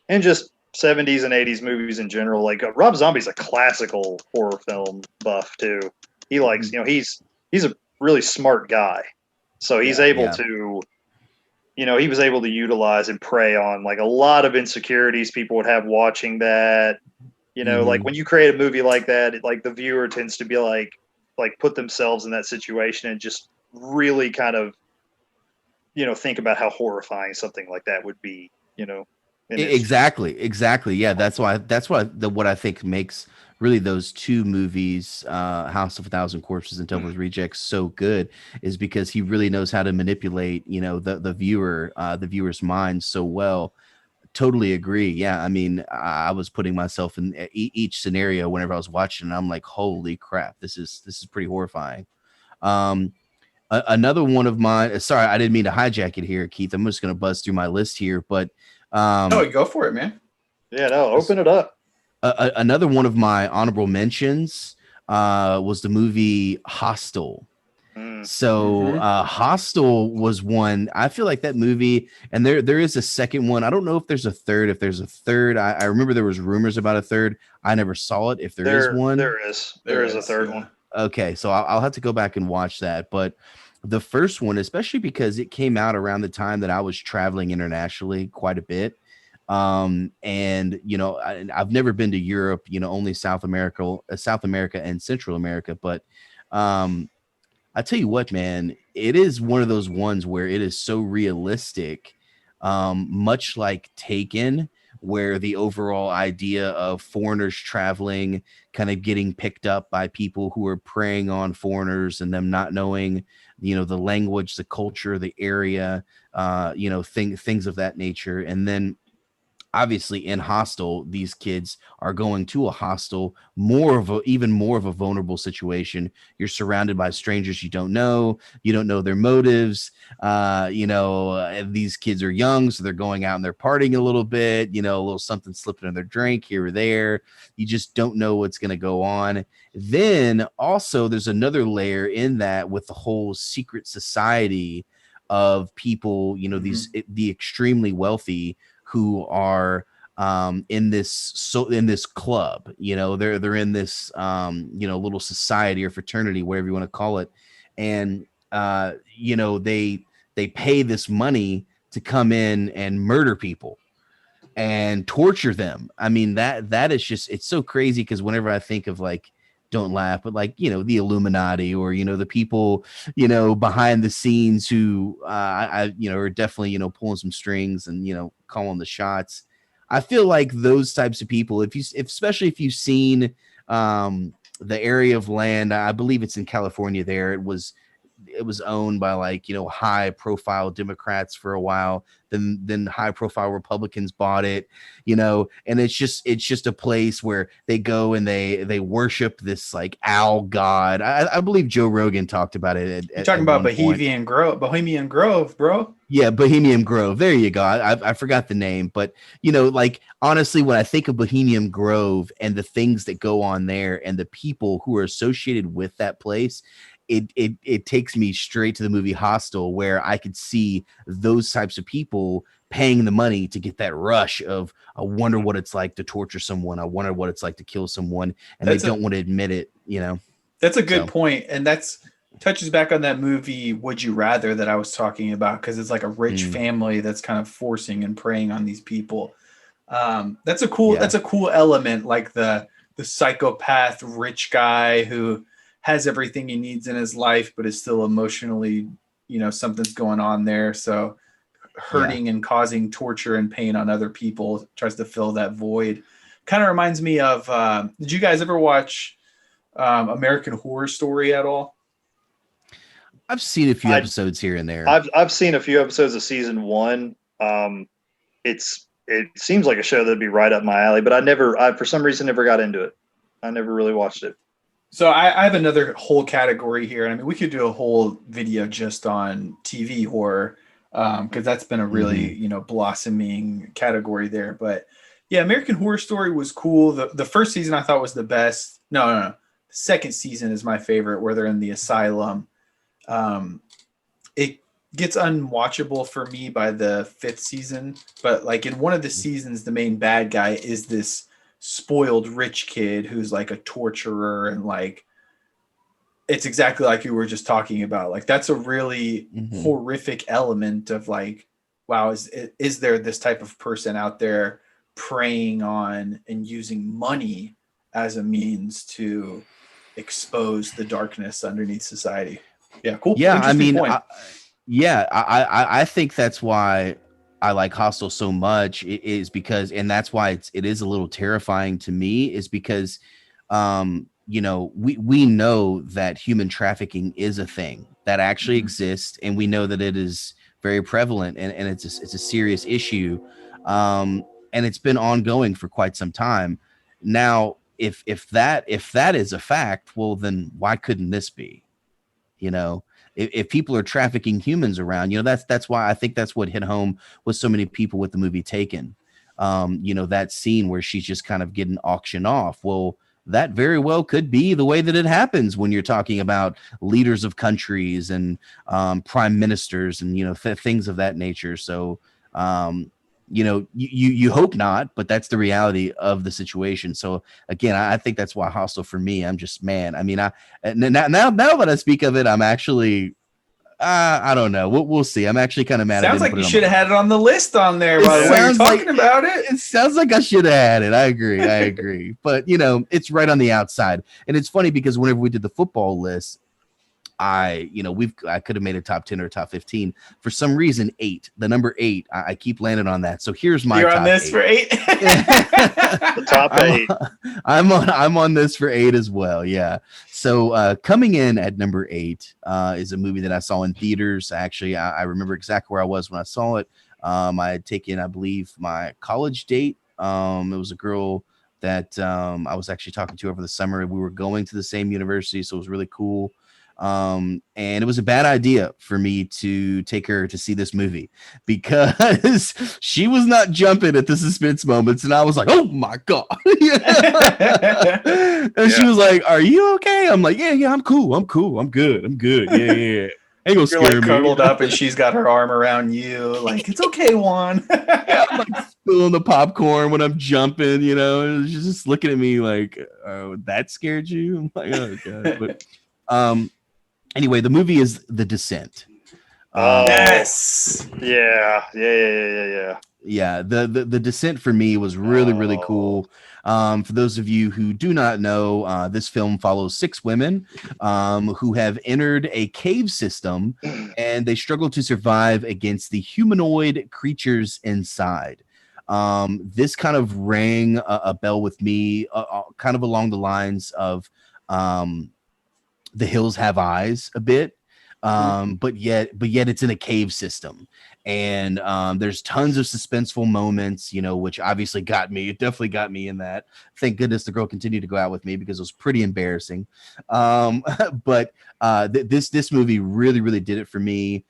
and just 70s and 80s movies in general. Like Rob Zombie's a classical horror film buff too. He likes, he's a really smart guy. So he's able to, he was able to utilize and prey on like a lot of insecurities people would have watching that. Like when you create a movie like that, like the viewer tends to be like put themselves in that situation and just really kind of, think about how horrifying something like that would be,
Exactly. Yeah, that's why what I think makes really those two movies, House of a Thousand Corpses and Devil's Rejects, so good, is because he really knows how to manipulate, the viewer's mind so well. Totally agree. Yeah, I mean, I was putting myself in each scenario whenever I was watching, and I'm like, holy crap, this is pretty horrifying. Another one of mine. Sorry, I didn't mean to hijack it here, Keith. I'm just gonna buzz through my list here, but
no, go for it, man.
Yeah, no, open it up.
Another one of my honorable mentions was the movie Hostel. So Hostel was one. I feel like that movie, and there is a second one. I don't know if there's a third. If there's a third, I remember there was rumors about a third. I never saw it. If there is one,
there is a third one.
Okay, so I'll have to go back and watch that. But the first one, especially because it came out around the time that I was traveling internationally quite a bit. And I've never been to Europe, only South America and Central America. But I tell you what, man, it is one of those ones where it is so realistic, much like Taken, where the overall idea of foreigners traveling, kind of getting picked up by people who are preying on foreigners and them not knowing, the language, the culture, the area, things of that nature. And then obviously in Hostel, these kids are going to a hostel, even more of a vulnerable situation. You're surrounded by strangers you don't know their motives. These kids are young, so they're going out and they're partying a little bit, a little something slipping in their drink here or there. You just don't know what's going to go on. Then also there's another layer in that with the whole secret society of people, the extremely wealthy who are in this club, they're in this little society or fraternity, whatever you want to call it, and they pay this money to come in and murder people and torture them. I mean, that is just, it's so crazy, because whenever I think of like, don't laugh, but like, the Illuminati or, the people, behind the scenes who, are definitely, pulling some strings and, calling the shots. I feel like those types of people, especially if you've seen the area of land, I believe it's in California there. It was owned by like, high profile Democrats for a while. Then high profile Republicans bought it, and it's just a place where they go and they worship this like owl god. I believe Joe Rogan talked about it.
You're talking about Bohemian Grove, bro.
Yeah, Bohemian Grove. There you go. I forgot the name, but like honestly, when I think of Bohemian Grove and the things that go on there and the people who are associated with that place, it takes me straight to the movie Hostel, where I could see those types of people paying the money to get that rush of, I wonder what it's like to torture someone. I wonder what it's like to kill someone, and they don't want to admit it.
That's a good point, and that's touches back on that movie Would You Rather that I was talking about, because it's like a rich family that's kind of forcing and preying on these people. That's a cool element, like the psychopath rich guy who has everything he needs in his life, but is still emotionally, something's going on there. So hurting and causing torture and pain on other people, tries to fill that void. Kind of reminds me of, did you guys ever watch American Horror Story at all?
I've seen a few episodes here and there.
I've seen a few episodes of season 1. It seems like a show that'd be right up my alley, but I for some reason never got into it. I never really watched it.
So I have another whole category here. I mean, we could do a whole video just on TV horror, because that's been a really blossoming category there. But yeah, American Horror Story was cool. The first season I thought was the best. No. The second season is my favorite, where they're in the asylum. It gets unwatchable for me by the 5th season, but like in one of the seasons, the main bad guy is this spoiled rich kid who's like a torturer, and like it's exactly like you were just talking about. Like that's a really horrific element of like, wow, is there this type of person out there preying on and using money as a means to expose the darkness underneath society? Yeah, cool.
Yeah, I mean, I think that's why I like Hostel so much, is because, and that's why it is a little terrifying to me, is because we know that human trafficking is a thing that actually exists, and we know that it is very prevalent, and it's a serious issue, and it's been ongoing for quite some time now. If that is a fact, well, then why couldn't this be? If people are trafficking humans around, that's why I think that's what hit home with so many people with the movie Taken. That scene where she's just kind of getting auctioned off. Well, that very well could be the way that it happens when you're talking about leaders of countries and prime ministers and, things of that nature. So, you hope not, but that's the reality of the situation. So again, I think that's why Hostel for me, I'm just, man, I mean, now that I speak of it, I'm actually, I don't know. We'll see. I'm actually kind of mad.
Sounds like you should have had it on the list on there. By the way you're talking about it,
it sounds like I should have had it. I agree. But it's right on the outside, and it's funny because whenever we did the football list, I could have made a top 10 or top 15. For some reason, the number 8, I keep landing on that. So here's my
You're
top
on this
8.
for 8.
The top 8.
I'm on this for 8 as well. Yeah. So coming in at number 8 is a movie that I saw in theaters. Actually, I remember exactly where I was when I saw it. I had taken, I believe, my college date. It was a girl that I was actually talking to over the summer. We were going to the same university, so it was really cool. And it was a bad idea for me to take her to see this movie because she was not jumping at the suspense moments, and I was like, oh my god. And she was like, are you okay? I'm like, yeah, I'm cool, I'm good, yeah. Ain't gonna scare
You're like
me.
cuddled up and she's got her arm around you, like, it's okay, Juan.
Yeah, I'm like spilling the popcorn when I'm jumping, and she's just looking at me like, oh, that scared you? I'm like, oh god. But anyway, the movie is The Descent.
Yes.
Yeah.
Yeah, the Descent for me was really cool. For those of you who do not know, this film follows 6 women who have entered a cave system, and they struggle to survive against the humanoid creatures inside. This kind of rang a bell with me, kind of along the lines of The Hills Have Eyes a bit, but yet it's in a cave system, and there's tons of suspenseful moments, which obviously got me. It definitely got me in that. Thank goodness the girl continued to go out with me because it was pretty embarrassing. But this movie really did it for me.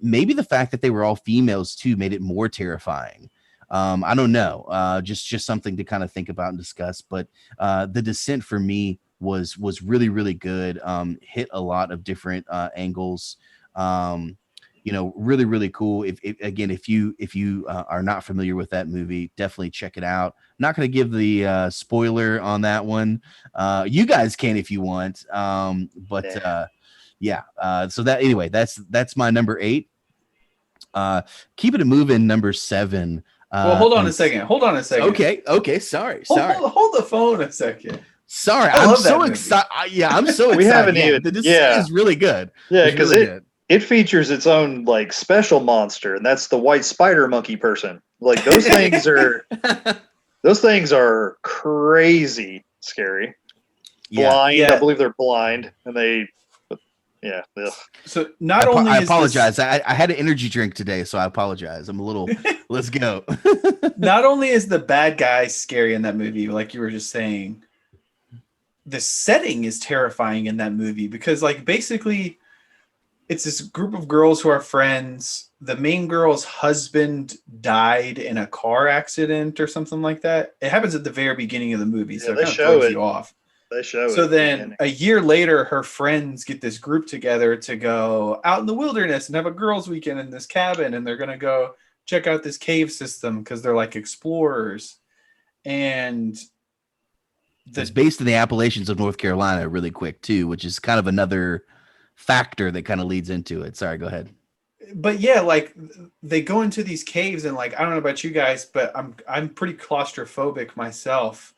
Maybe the fact that they were all females too made it more terrifying. I don't know, just something to kind of think about and discuss. But The Descent for me was really good. Hit a lot of different angles. Really cool. If you are not familiar with that movie, definitely check it out. Not going to give the spoiler on that one. You guys can if you want. So that anyway, that's my number 8. Keeping it moving, number 7.
Well, hold on a second.
Okay. Sorry.
Hold the phone a second.
Sorry, I'm so excited. I'm so excited.
We haven't even.
The Descent is really good.
Yeah, because it features its own like special monster, and that's the white spider monkey person. Like those things are crazy scary.
Yeah.
blind.
Yeah.
I believe they're blind, and they, yeah. Ugh.
So not only
I
is
apologize. I had an energy drink today, so I apologize. I'm a little. Let's go.
not only is the bad guy scary in that movie, like you were just saying, the setting is terrifying in that movie because, like, basically, it's this group of girls who are friends. The main girl's husband died in a car accident or something like that. It happens at the very beginning of the movie, so
Yeah,
it
they
kind of
show
throws
it.
you off.
They show
So
it. At the
then
beginning.
a year later, her friends get this group together to go out in the wilderness and have a girls' weekend in this cabin. And they're going to go check out this cave system because they're like explorers. And
It's based in the Appalachians of North Carolina, really quick too, which is kind of another factor that kind of leads into it. Sorry, go ahead.
but yeah, like they go into these caves and like I don't know about you guys, but I'm pretty claustrophobic myself.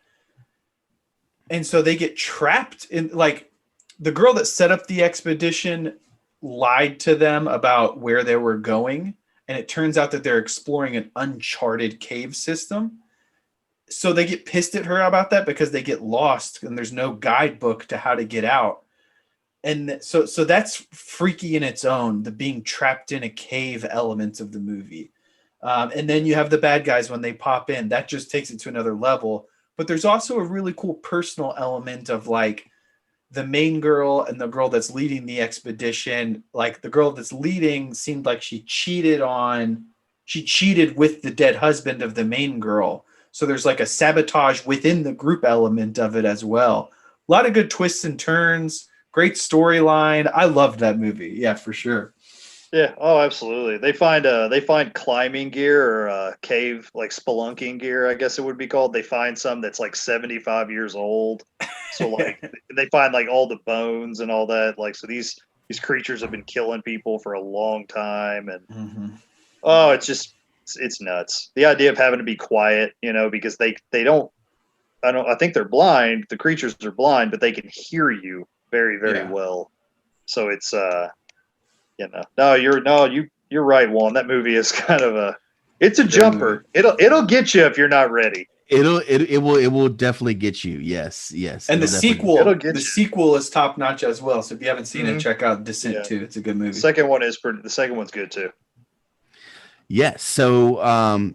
And so they get trapped in like the girl that set up the expedition lied to them about where they were going, and it turns out that they're exploring an uncharted cave system. So they get pissed at her about that because they get lost and there's no guidebook to how to get out. And so that's freaky in its own, the being trapped in a cave elements of the movie. And then you have the bad guys when they pop in. That just takes it to another level. But there's also a really cool personal element of like the main girl and the girl that's leading the expedition. Like the girl that's leading seemed like she cheated with the dead husband of the main girl. So there's like a sabotage within the group element of it as well. A lot of good twists and turns, great storyline. I loved that movie. Yeah, for sure.
Yeah. Oh, absolutely. They find climbing gear or cave like spelunking gear, I guess it would be called. They find some that's like 75 years old. So like they find like all the bones and all that. Like so these creatures have been killing people for a long time, and oh, it's nuts. The idea of having to be quiet, because they don't. I think they're blind. The creatures are blind, but they can hear you very very
Yeah.
well. So it's no, you're right, Juan. That movie is kind of it's a
Great
jumper. It'll get you if you're not ready.
It will definitely get you. Yes.
And the
It'll definitely-
sequel,
It'll get
the
you.
sequel is top notch as well. So if you haven't seen it,
Mhm.
check out Descent
Yeah.
2. It's a good movie.
The second one's good too.
Yes. So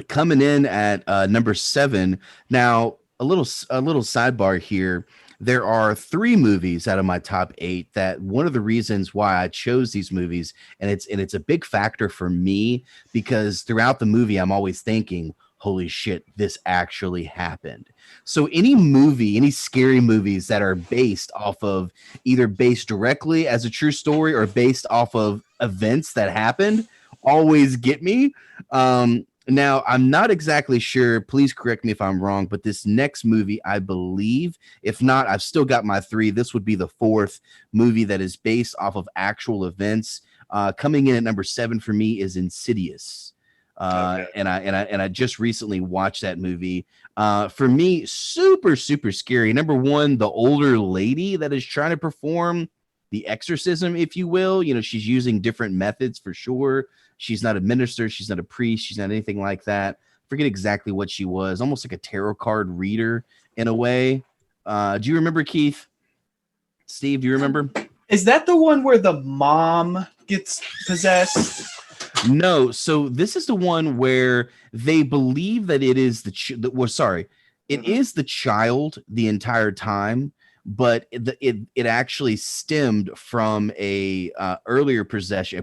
coming in at number 7. Now, a little sidebar here. There are 3 movies out of my top 8 that one of the reasons why I chose these movies, and it's a big factor for me because throughout the movie I'm always thinking, holy shit, this actually happened. So any scary movies that are based either based directly as a true story or based off of events that happened always get me. Now, I'm not exactly sure. Please correct me if I'm wrong, but this next movie, I believe, if not, I've still got my 3. This would be the 4th movie that is based off of actual events. Coming in at number 7 for me is Insidious.
Okay.
And I just recently watched that movie. For me, super, super scary. Number 1, the older lady that is trying to perform the exorcism, if you will. She's using different methods for sure. She's not a minister. She's not a priest. She's not anything like that. Forget exactly what she was. Almost like a tarot card reader in a way. Do you remember, Keith? Steve, do you remember?
Is that the one where the mom gets possessed?
No. So this is the one where they believe that it is it is the child the entire time, but it actually stemmed from a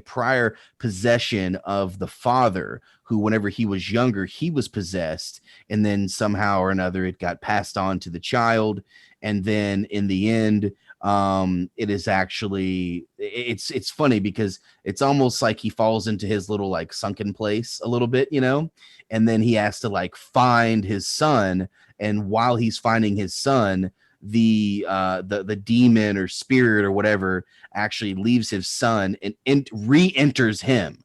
prior possession of the father, who whenever he was younger he was possessed, and then somehow or another it got passed on to the child, and then in the end it is actually it's funny because it's almost like he falls into his little like sunken place a little bit, and then he has to like find his son, and while he's finding his son, the demon or spirit or whatever actually leaves his son and re-enters him.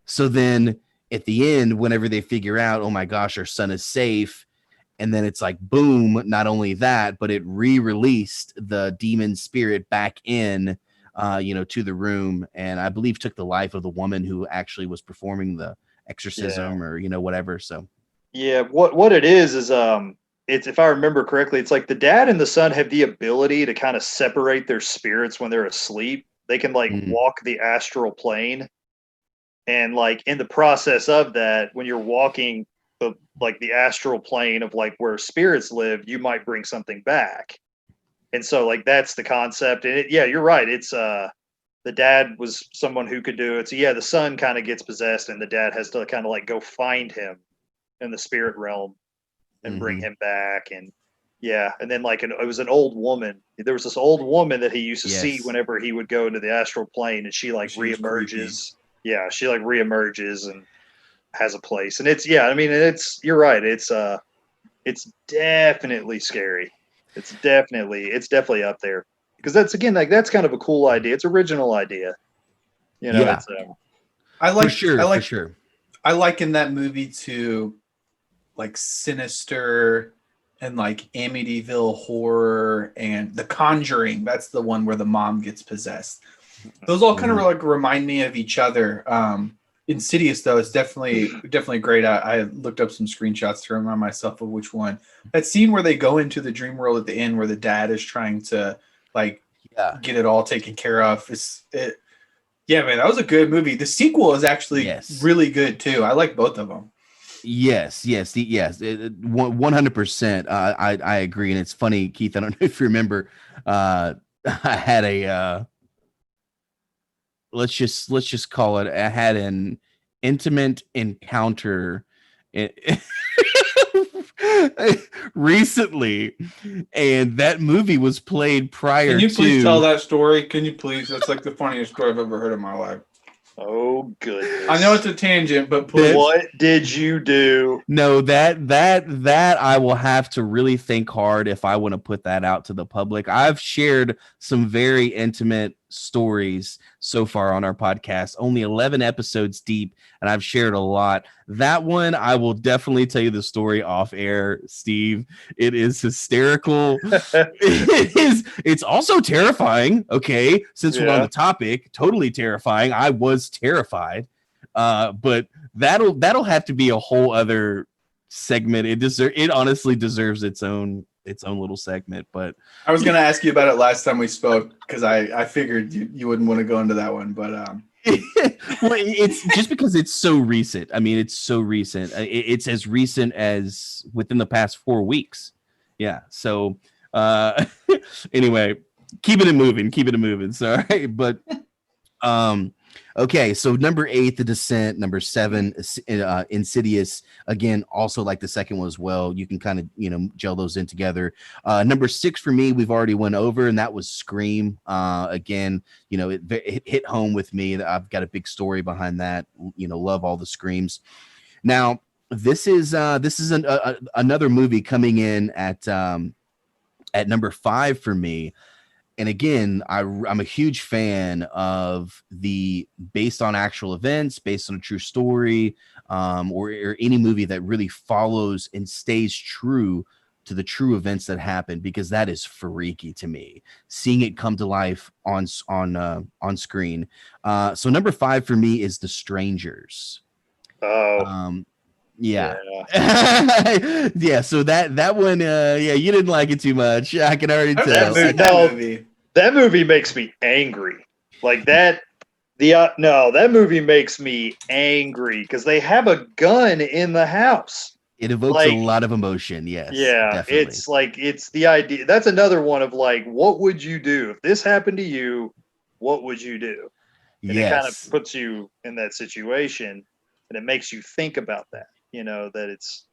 So then at the end, whenever they figure out, oh my gosh, our son is safe, and then it's like boom, not only that, but it re-released the demon spirit back in to the room, and I believe took the life of the woman who actually was performing the exorcism or whatever. So
Yeah, what it is it's, if I remember correctly, it's like the dad and the son have the ability to kind of separate their spirits when they're asleep. They can like
Mm.
walk the astral plane, and like in the process of that, when you're walking the astral plane of like where spirits live, you might bring something back. And so like that's the concept. And yeah, you're right. It's the dad was someone who could do it. So yeah, the son kind of gets possessed, and the dad has to kind of like go find him in the spirit realm and bring
Mhm.
him back. And yeah, and then like it was an old woman. There was this old woman that he used to see
Yes.
whenever he would go into the astral plane, and she like
She was creepy.
reemerges. Yeah, she like reemerges and has a place. And it's, yeah, I mean, it's, you're right. It's definitely scary. It's definitely up there, because that's, again, like that's kind of a cool idea. It's original idea. You know,
Yeah.
it's
I
For
like
sure.
I like
For sure.
I liken that movie to like Sinister and like Amityville Horror and The Conjuring. That's the one where the mom gets possessed. Those all kind of
Mhm.
like remind me of each other. Insidious though is definitely great. I looked up some screenshots to remind myself of which one. That scene where they go into the dream world at the end, where the dad is trying to like
Yeah.
get it all taken care of. Yeah, man, that was a good movie. The sequel is actually
Yes.
really good too. I like both of them.
Yes, yes, yes. 100%. I agree, and it's funny, Keith. I don't know if you remember. I had a let's just call it. I had an intimate encounter recently, and that movie was played prior
Can you please tell
to.
that story? Can you please? That's like the funniest story I've ever heard in my life.
oh goodness.
I know it's a tangent, but please.
What did you do?
No, that I will have to really think hard if I want to put that out to the public. I've shared some very intimate stories so far on our podcast, only 11 episodes deep, and I've shared a lot. That one, I will definitely tell you the story off air, Steve. It is hysterical. It's also terrifying. Okay, since we're on
Yeah.
the topic, totally terrifying. I was terrified. But that'll have to be a whole other segment. It honestly deserves its own little segment. But
I was gonna ask you about it last time we spoke because I figured you wouldn't want to go into that one, but
well, it's just because it's so recent. I mean, it's so recent. It's as recent as within the past 4 weeks. Yeah. So anyway, keeping it moving. Sorry, but okay, so number 8, The Descent. Number 7, Insidious. Again, also like the second one as well. You can kind of gel those in together. Number 6 for me, we've already went over, and that was Scream. Again, it hit home with me. I've got a big story behind that. Love all the Screams. Now, this is another movie coming in at number 5 for me. And again, I'm a huge fan of the based on actual events, based on a true story, or any movie that really follows and stays true to the true events that happened, because that is freaky to me. Seeing it come to life on screen. So number 5 for me is The Strangers.
Oh.
Yeah. Yeah, so that one you didn't like it too much. I can already tell.
That movie makes me angry. Like that that movie makes me angry because they have a gun in the house.
It evokes a lot of emotion. Yes.
Yeah,
definitely.
it's like, it's the idea. That's another one of like, what would you do if this happened to you? What would you do? And it kind of puts you in that situation, and it makes you think about that. That it's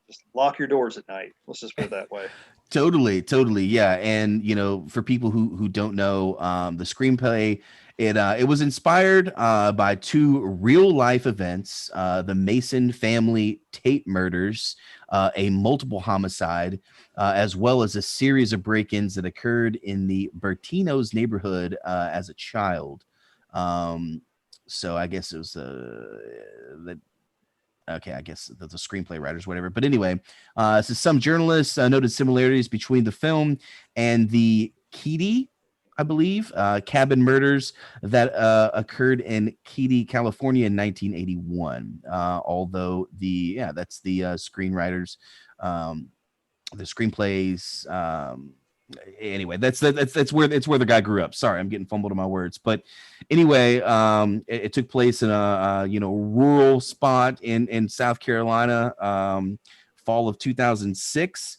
just lock your doors at night. Let's just put it that way.
Totally. Yeah. And, for people who don't know, the screenplay, it was inspired by 2 real life events, the Mason family Tate murders, a multiple homicide, as well as a series of break-ins that occurred in the Bertino's neighborhood as a child. So I guess it was okay, I guess the screenplay writers, whatever. But anyway, so some journalists noted similarities between the film and the Keedy, I believe, cabin murders that occurred in Keedy, California in 1981. Although that's the screenwriters the screenplays. Anyway, that's where the guy grew up. Sorry, I'm getting fumbled in my words, but anyway, it took place in a rural spot in South Carolina, fall of 2006.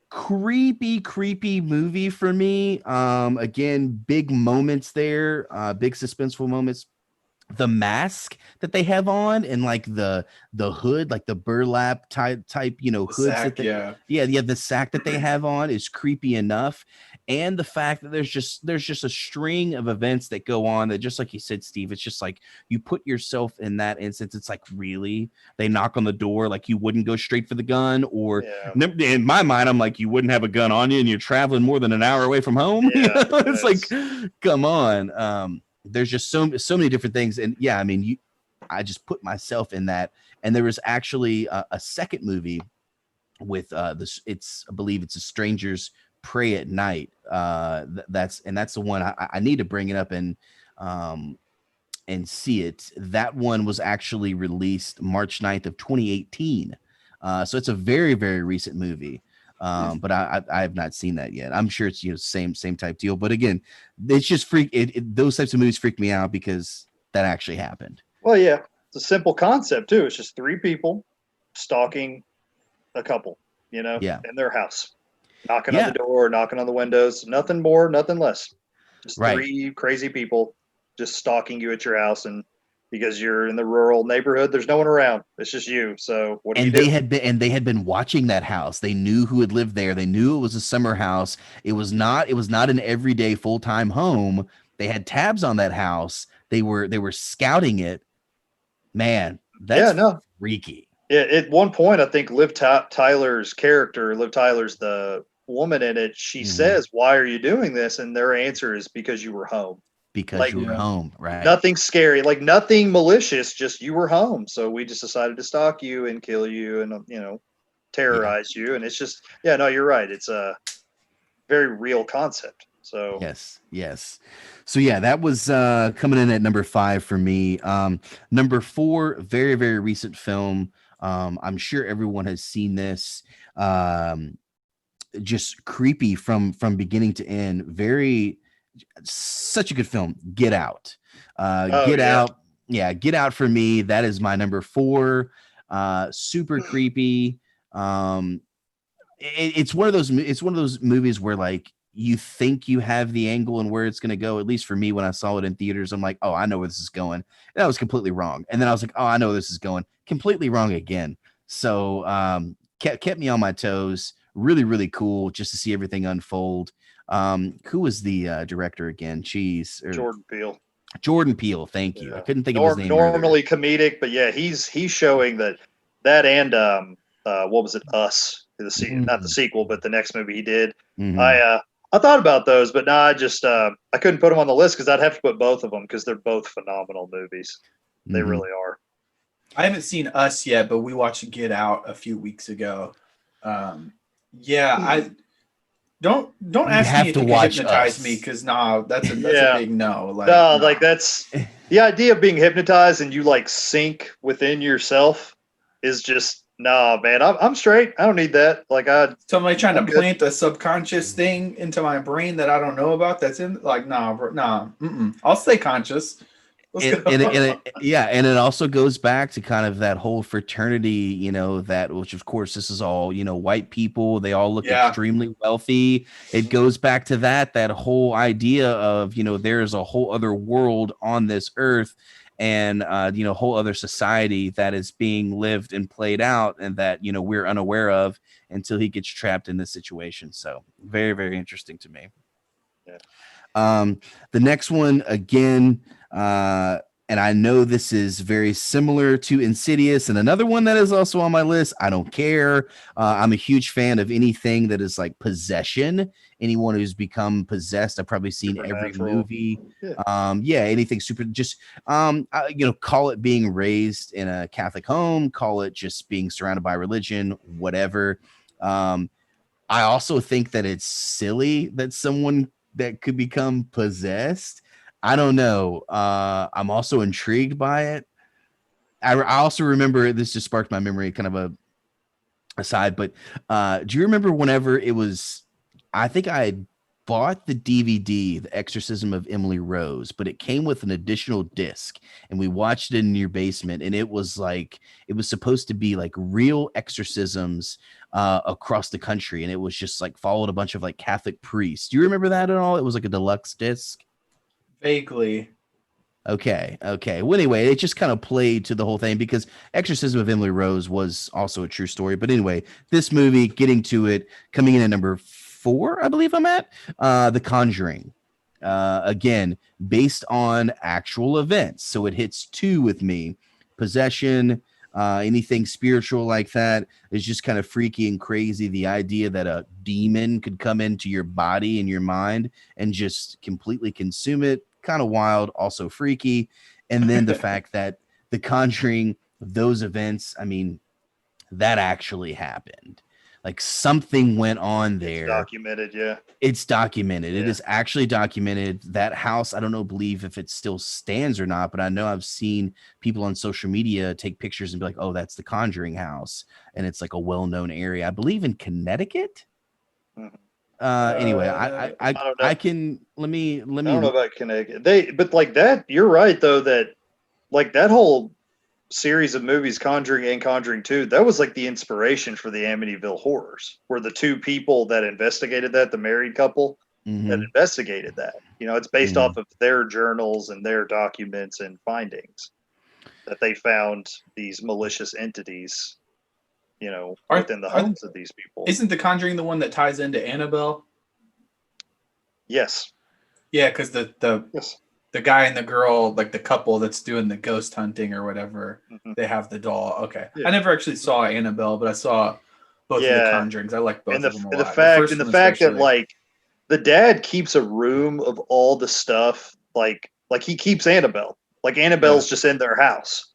Creepy movie for me. Again, big moments there, big suspenseful moments. The mask that they have on and like the hood, like the burlap type hoods
sack,
that they, yeah, the sack that they have on is creepy enough. And the fact that there's just a string of events that go on that, just like you said, Steve, it's just like you put yourself in that instance. It's like, really, they knock on the door, like you wouldn't go straight for the gun, or in my mind, I'm like, you wouldn't have a gun on you and you're traveling more than an hour away from home. It's like, come on. There's just so many different things. And yeah, I mean, I just put myself in that. And there was actually a second movie with this. I believe it's A Stranger's Prey at Night. That's the one I need to bring it up and see it. That one was actually released March 9th of 2018. So it's a very, very recent movie. But I have not seen that yet. I'm sure it's same type deal. But again, it's just those types of movies freak me out because that actually happened.
Well, yeah, it's a simple concept too. It's just three people stalking a couple, in their house, knocking on the door, knocking on the windows. Nothing more, nothing less. Just three crazy people just stalking you at your house, and because you're in the rural neighborhood, there's no one around. It's just you. So what do you do?
They had been watching that house. They knew who had lived there. They knew it was a summer house. It was not an everyday full-time home. They had tabs on that house. They were scouting it. Man, that's freaky.
Yeah, at one point, I think Liv Tyler's character, Liv Tyler's the woman in it, she says, "Why are you doing this?" And their answer is, "Because you were home."
Because you were home, right?
Nothing scary, like nothing malicious, just you were home. So we just decided to stalk you and kill you and, terrorize you. And it's just, you're right. It's a very real concept. So
yes. So yeah, that was coming in at number 5 for me. Number 4, very, very recent film. I'm sure everyone has seen this. Just creepy from beginning to end. Such a good film. Get Out. Get Out. Yeah, Get Out for me. That is my number 4. Super creepy. It's one of those movies where like you think you have the angle and where it's going to go. At least for me, when I saw it in theaters, I'm like, oh, I know where this is going. And I was completely wrong. And then I was like, oh, I know where this is going. Completely wrong again. So kept me on my toes. Really, really cool just to see everything unfold. Who was the director again?
Jordan Peele.
Jordan Peele, thank you. I couldn't think of his name.
Normally comedic, but yeah, he's showing that and what was it? Us, not the sequel, but the next movie he did. I thought about those, but no, I just I couldn't put them on the list because I'd have to put both of them because they're both phenomenal movies. They really are.
I haven't seen Us yet, but we watched Get Out a few weeks ago. I don't ask me if you can hypnotize me because that's a big no.
That's the idea of being hypnotized and you like sink within yourself is just man. I'm straight. I don't need that.
Somebody trying to plant a subconscious thing into my brain that I don't know about. That's in I'll stay conscious.
And it also goes back to kind of that whole fraternity, which of course this is all, white people, they all look extremely wealthy. It goes back to that whole idea of, there is a whole other world on this earth and, whole other society that is being lived and played out and that, we're unaware of until he gets trapped in this situation. So very, very interesting to me. Yeah. The next one again, and I know this is very similar to Insidious and another one that is also on my list. I don't care. I'm a huge fan of anything that is like possession. Anyone who's become possessed, I've probably seen every movie. Anything super, just, call it being raised in a Catholic home, call it just being surrounded by religion, whatever. I also think that it's silly that someone that could become possessed. I don't know. I'm also intrigued by it. I also remember, this just sparked my memory, kind of aside, but do you remember whenever it was? I think I had bought the DVD, The Exorcism of Emily Rose, but it came with an additional disc, and we watched it in your basement, and it was supposed to be like real exorcisms across the country, and it was just like followed a bunch of like Catholic priests. Do you remember that at all? It was like a deluxe disc.
Vaguely.
Okay. Well, anyway, it just kind of played to the whole thing because Exorcism of Emily Rose was also a true story. But anyway, this movie, getting to it, coming in at number 4, I believe I'm at, The Conjuring. Again, based on actual events. So it hits 2 with me. Possession, anything spiritual like that is just kind of freaky and crazy. The idea that a demon could come into your body and your mind and just completely consume it, kind of wild, also freaky. And then the fact that The Conjuring, those events, I mean, that actually happened. Like something went on there.
It's documented, yeah.
It's documented. Yeah. It is actually documented. That house, I don't know, believe if it still stands or not, but I know I've seen people on social media take pictures and be like, oh, that's the Conjuring house. And it's like a well-known area. I believe in Connecticut.
Mm-hmm.
Anyway, I can let me.
I don't know about Connecticut. But like that, you're right though, that like that whole series of movies, Conjuring and Conjuring 2, that was like the inspiration for the Amityville Horrors, were the 2 people that investigated that, the married couple that investigated that. You know, it's based off of their journals and their documents and findings that they found these malicious entities, you know, within the homes of these people.
Isn't The Conjuring the one that ties into Annabelle?
Yes.
Yeah, because the guy and the girl, like the couple that's doing the ghost hunting or whatever, they have the doll. Okay. Yeah. I never actually saw Annabelle, but I saw both of the Conjurings. I like both of them a lot.
The fact that like the dad keeps a room of all the stuff, like he keeps Annabelle. Like Annabelle's just in their house.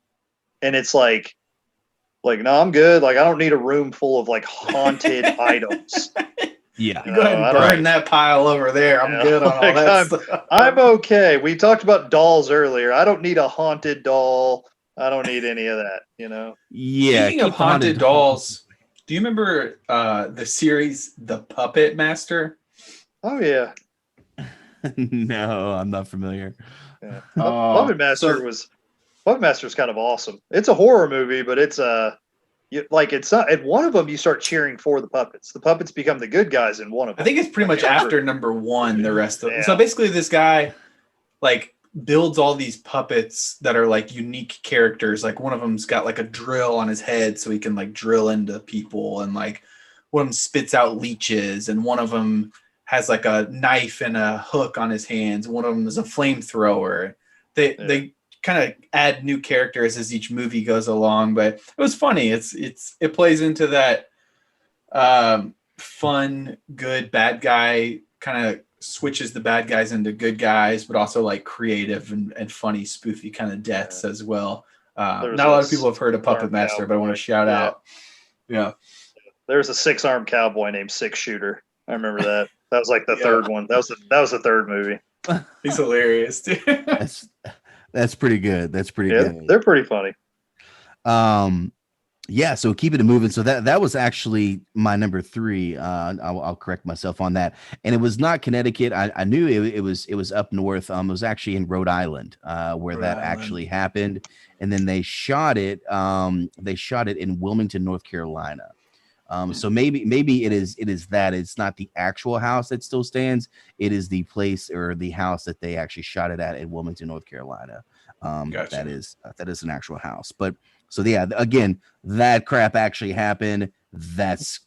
And it's like, no, I'm good. Like, I don't need a room full of like haunted items.
Yeah.
You go ahead and burn that pile over there. I'm good on all that stuff.
I'm okay. We talked about dolls earlier. I don't need a haunted doll. I don't need any of that, you know?
Yeah.
Speaking of haunted dolls, do you remember the series The Puppet Master?
Oh, yeah.
No, I'm not familiar.
Yeah. Puppet Master is kind of awesome. It's a horror movie, but it's it's not at one of them you start cheering for the puppets. The puppets become the good guys in one of them.
I think it's pretty much after number 1, the rest of them. So basically this guy like builds all these puppets that are like unique characters. Like one of them's got like a drill on his head so he can like drill into people, and like one of them spits out leeches, and one of them has like a knife and a hook on his hands. One of them is a flamethrower. They kind of add new characters as each movie goes along, but it was funny. It plays into that fun, good, bad guy, kind of switches the bad guys into good guys, but also like creative and funny, spoofy kind of deaths as well. Not a lot of people have heard of Puppet Master, but I want to shout out. Yeah.
There's a 6-armed cowboy named Six Shooter. I remember that. That was like the third one. That was the third movie.
He's hilarious, dude.
That's pretty good. That's pretty good.
They're pretty funny.
Yeah, so keep it moving. So that was actually my number 3. I'll correct myself on that. And it was not Connecticut. I knew it was up north. It was actually in Rhode Island, where that actually happened. And then they shot it in Wilmington, North Carolina. So maybe it is that it's not the actual house that still stands. It is the place or the house that they actually shot it at in Wilmington, North Carolina. Gotcha. That is an actual house. But so yeah, again, that crap actually happened. That's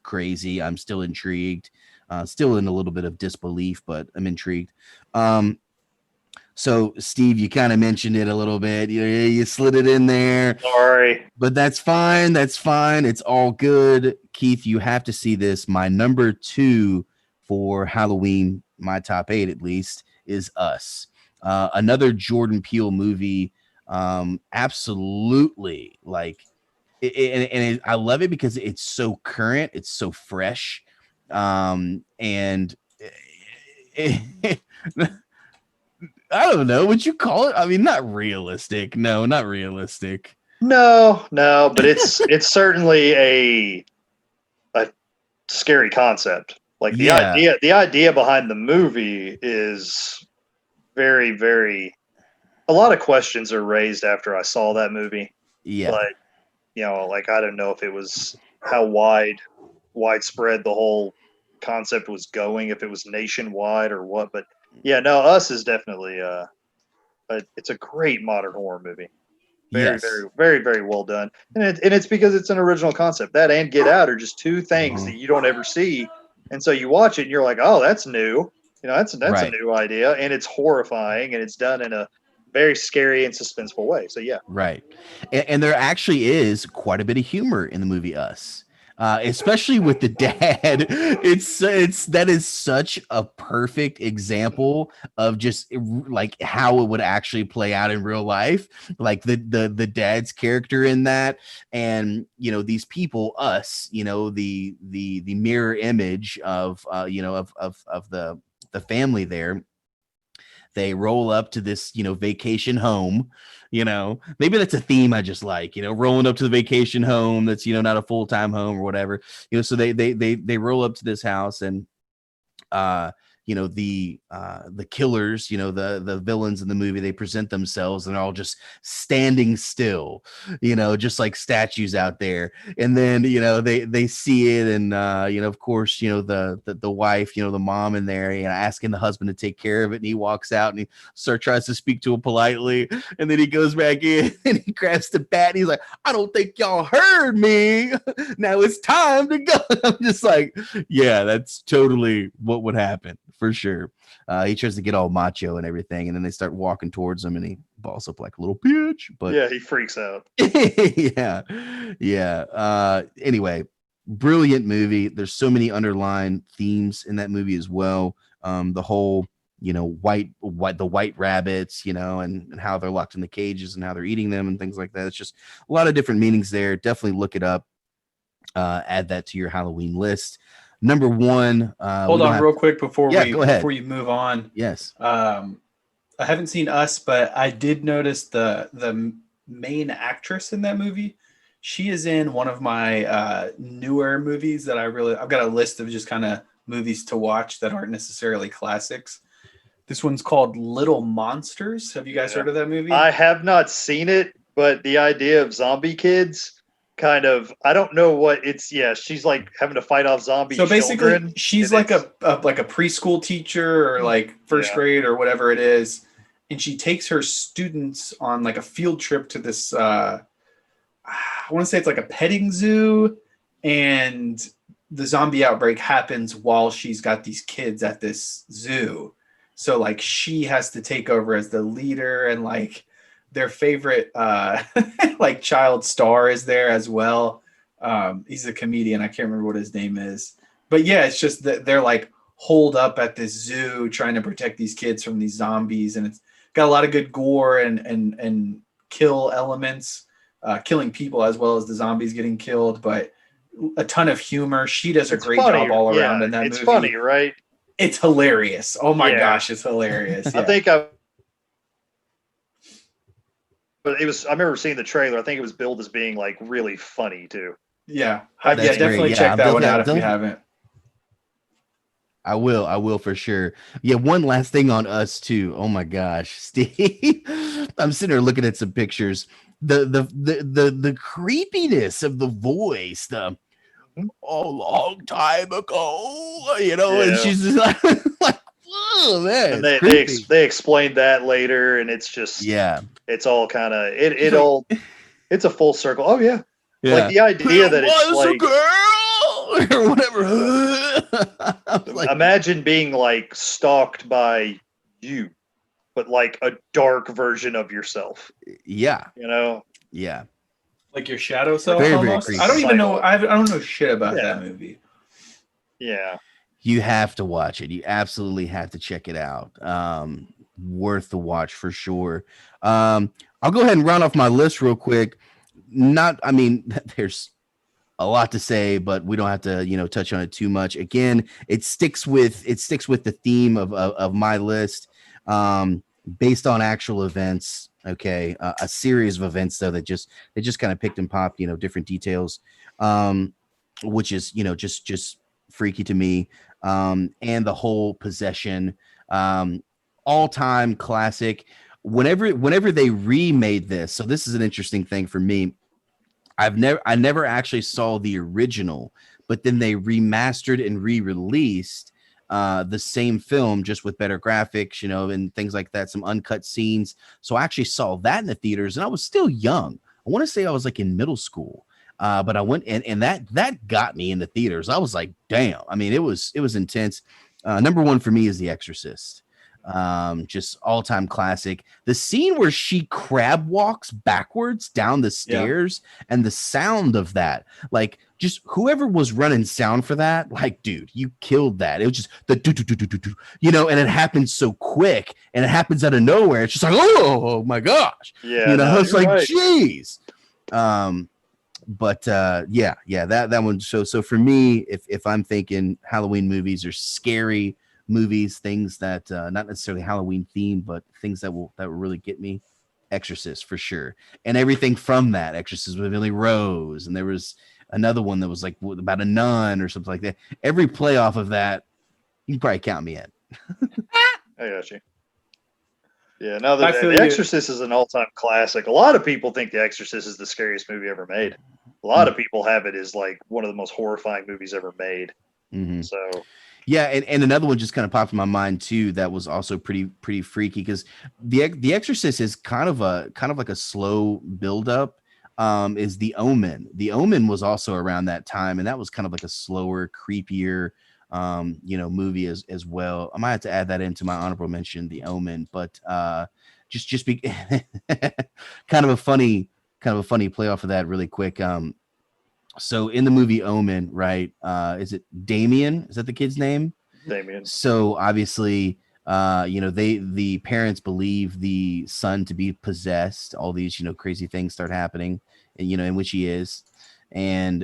crazy. I'm still intrigued. Still in a little bit of disbelief, but I'm intrigued. So, Steve, you kind of mentioned it a little bit. You slid it in there.
Sorry.
But that's fine. That's fine. It's all good. Keith, you have to see this. My number 2 for Halloween, my top 8 at least, is Us. Another Jordan Peele movie. Absolutely. Like, I love it because it's so current. It's so fresh. And I don't know. Would you call it? I mean, not realistic. No, not realistic.
No, but it's certainly a scary concept. Like
Yeah.
the idea behind the movie is very, very. A lot of questions are raised after I saw that movie,
Yeah.
but like I don't know if it was how widespread the whole concept was going, if it was nationwide or what. But yeah, no, Us is definitely it's a great modern horror movie. Very,
Yes.
very, very, very well done, and it's because it's an original concept. That and Get Out are just two things that you don't ever see, and so you watch it and you're like, oh, that's new. That's a
Right.
new idea, and it's horrifying, and it's done in a very scary and suspenseful way. So yeah,
Right. And there actually is quite a bit of humor in the movie Us. Especially with the dad. It's that is such a perfect example of just like how it would actually play out in real life. Like the dad's character in that, and these people, us, the mirror image of of the family there. They roll up to this vacation home. Maybe that's a theme I just like, rolling up to the vacation home that's not a full-time home or whatever. So they roll up to this house, and uh the killers, the villains in the movie, they present themselves and they're all just standing still, just like statues out there. And then they see it, and of course, the wife, the mom in there, asking the husband to take care of it, and he walks out and he tries to speak to him politely, and then he goes back in and he grabs the bat and he's like, I don't think y'all heard me. Now it's time to go. I'm just like, yeah, that's totally what would happen for sure. He tries to get all macho and everything, and then they start walking towards him, and he balls up like a little bitch. But
yeah, he freaks out.
yeah. Anyway, brilliant movie. There's so many underlying themes in that movie as well. The whole the white rabbits, and how they're locked in the cages and how they're eating them and things like that. It's just a lot of different meanings there. Definitely look it up. Add that to your Halloween list. Number one.
Hold on real quick before
go ahead.
before you move on.
Yes.
I haven't seen Us, but I did notice the main actress in that movie. She is in one of my newer movies that I've got a list of just kind of movies to watch that aren't necessarily classics. This one's called Little Monsters. Have you guys heard of that movie?
I have not seen it, but the idea of zombie kids kind of, I don't know what it's. Yeah, she's like having to fight off zombie.
So basically,
children,
she's like a preschool teacher or like first grade or whatever it is, and she takes her students on like a field trip to this. I want to say it's like a petting zoo, and the zombie outbreak happens while she's got these kids at this zoo. So like she has to take over as the leader, and like their favorite like child star is there as well. He's a comedian. I can't remember what his name is, but yeah, it's just that they're like holed up at this zoo trying to protect these kids from these zombies, and it's got a lot of good gore and kill elements, killing people as well as the zombies getting killed, but a ton of humor. She does a great job all around in that movie.
It's funny, right?
It's hilarious. Oh my gosh, it's hilarious. Yeah.
I think but it was. I remember seeing the trailer. I think it was billed as being like really funny too.
Yeah, definitely check that one out if you haven't.
I will for sure. Yeah, one last thing on Us too. Oh my gosh, Steve. I'm sitting there looking at some pictures. The creepiness of the voice, a long time ago, and she's just like oh man.
And they explained that later, and it's just it's all kind of it's a full circle. Oh yeah. Like the idea that it's like
a girl or whatever.
Like, imagine being like stalked by you, but like a dark version of yourself.
Yeah.
Yeah.
Like your shadow self.
Very,
almost.
very
I don't even know. I don't know shit about that movie.
Yeah.
You have to watch it. You absolutely have to check it out. Worth the watch for sure. I'll go ahead and run off my list real quick. There's a lot to say, but we don't have to, touch on it too much. Again, it sticks with the theme of my list. based on actual events. Okay, a series of events though that just kind of picked and popped, different details, which is just freaky to me. And the whole possession, all time classic. Whenever they remade this, so this is an interesting thing for me. I never actually saw the original, but then they remastered and re-released the same film just with better graphics, and things like that, some uncut scenes. So I actually saw that in the theaters, and I was still young. I want to say I was like in middle school. But I went and that got me in the theaters. I was like, damn. I mean, it was intense. Number one for me is The Exorcist. Just all-time classic. The scene where she crab walks backwards down the stairs and the sound of that, like, just whoever was running sound for that, like, dude, you killed that. It was just the and it happens so quick and it happens out of nowhere. It's just like, oh my gosh.
Yeah,
it's like,
right.
geez. But that one. So for me, if I'm thinking Halloween movies or scary movies, things that not necessarily Halloween themed, but things that will really get me, Exorcist for sure. And everything from that, Exorcist with Emily Rose, and there was another one that was like about a nun or something like that. Every play off of that, you can probably count me in.
I got you. Yeah, no, the Exorcist is an all-time classic. A lot of people think The Exorcist is the scariest movie ever made. A lot of people have it as like one of the most horrifying movies ever made.
Mm-hmm.
So,
yeah, and another one just kind of popped in my mind too. That was also pretty freaky because the Exorcist is kind of like a slow build up. Is The Omen. The Omen was also around that time, and that was kind of like a slower, creepier, movie as well. I might have to add that into my honorable mention, The Omen, but just be kind of a funny play off of that really quick. So in the movie Omen, right? Is it Damien? Is that the kid's name?
Damien.
So obviously, the parents believe the son to be possessed. All these, crazy things start happening, and in which he is, and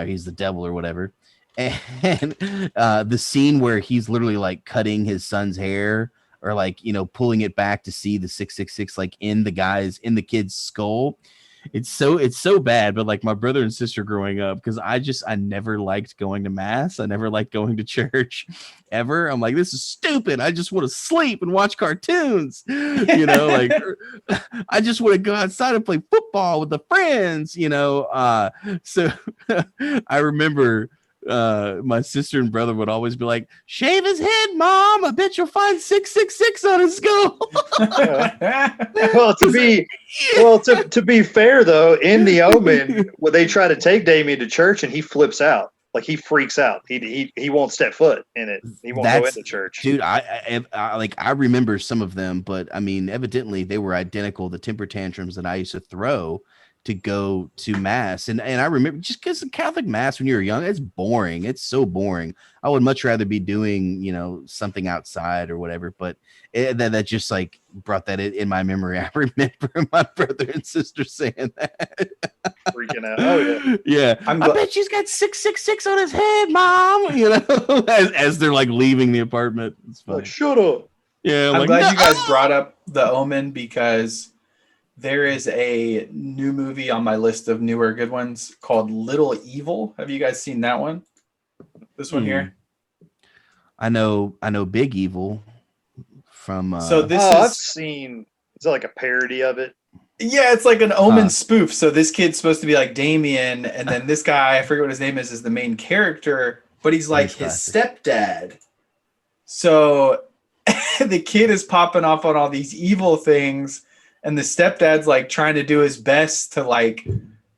he's the devil or whatever. And the scene where he's literally like cutting his son's hair or like pulling it back to see the 666 like in the kid's skull. It's so bad. But like my brother and sister growing up, because I never liked going to mass. I never liked going to church ever. I'm like, this is stupid. I just want to sleep and watch cartoons. Like I just want to go outside and play football with the friends. So I remember my sister and brother would always be like, shave his head, Mom. I bet you'll find 666 on his skull.
Well, to be fair though, in The Omen, when they try to take Damien to church and he flips out, like he freaks out. He won't step foot in it. He won't go into church.
Dude, I remember some of them, but I mean, evidently they were identical. The temper tantrums that I used to throw to go to mass, and I remember just because the Catholic mass when you were young, it's boring. It's so boring. I would much rather be doing something outside or whatever. But that just like brought that in my memory. I remember my brother and sister saying that,
freaking out. Oh
yeah. I bet she's got 666 on his head, Mom. As they're like leaving the apartment. It's funny.
Like, shut up.
Yeah,
I'm glad you guys brought up The Omen because there is a new movie on my list of newer good ones called Little Evil. Have you guys seen that one? This one here?
I know Big Evil from
So this
I've seen, is it like a parody of it?
Yeah, it's like an Omen spoof. So this kid's supposed to be like Damien, and then this guy, I forget what his name is the main character, but he's like his stepdad. So the kid is popping off on all these evil things, and the stepdad's like trying to do his best to like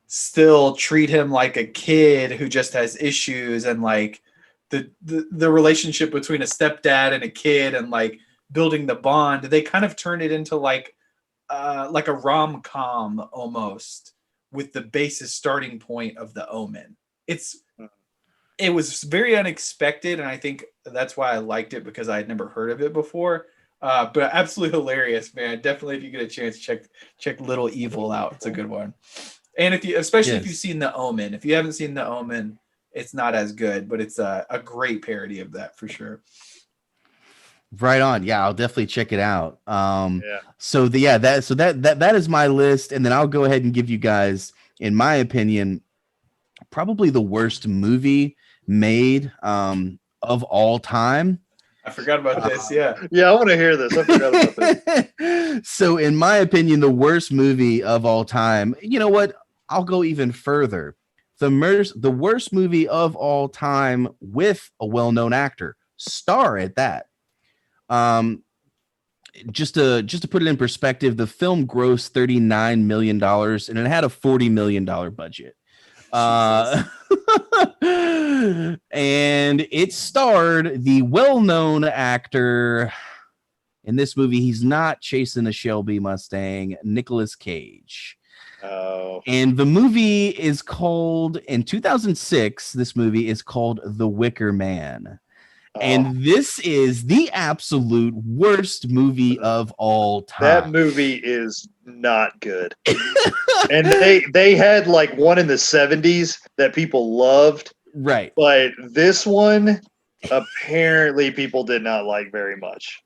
still treat him like a kid who just has issues, and like the relationship between a stepdad and a kid and like building the bond. They kind of turn it into like a rom-com almost, with the basis starting point of The Omen. It was very unexpected, and I think that's why I liked it, because I had never heard of it before. But absolutely hilarious, man. Definitely, if you get a chance, check Little Evil out. It's a good one. And if you've seen The Omen. If you haven't seen The Omen, it's not as good, but it's a great parody of that for sure.
Right on. Yeah, I'll definitely check it out.
Yeah.
So that is my list, and then I'll go ahead and give you guys, in my opinion, probably the worst movie made of all time.
I forgot about this. Yeah.
Yeah, I want to hear this. I forgot about this.
So, in my opinion, the worst movie of all time. You know what? I'll go even further. The worst movie of all time with a well-known actor, star at that. Um, just to put it in perspective, the film grossed $39 million and it had a $40 million budget. And it starred the well-known actor in this movie. He's not chasing a Shelby Mustang, Nicolas Cage.
Oh.
And the movie is called, in 2006, this movie is called The Wicker Man. And this is the absolute worst movie of all time.
That movie is not good. And they had like one in the 70s that people loved.
Right.
But this one, apparently people did not like very much.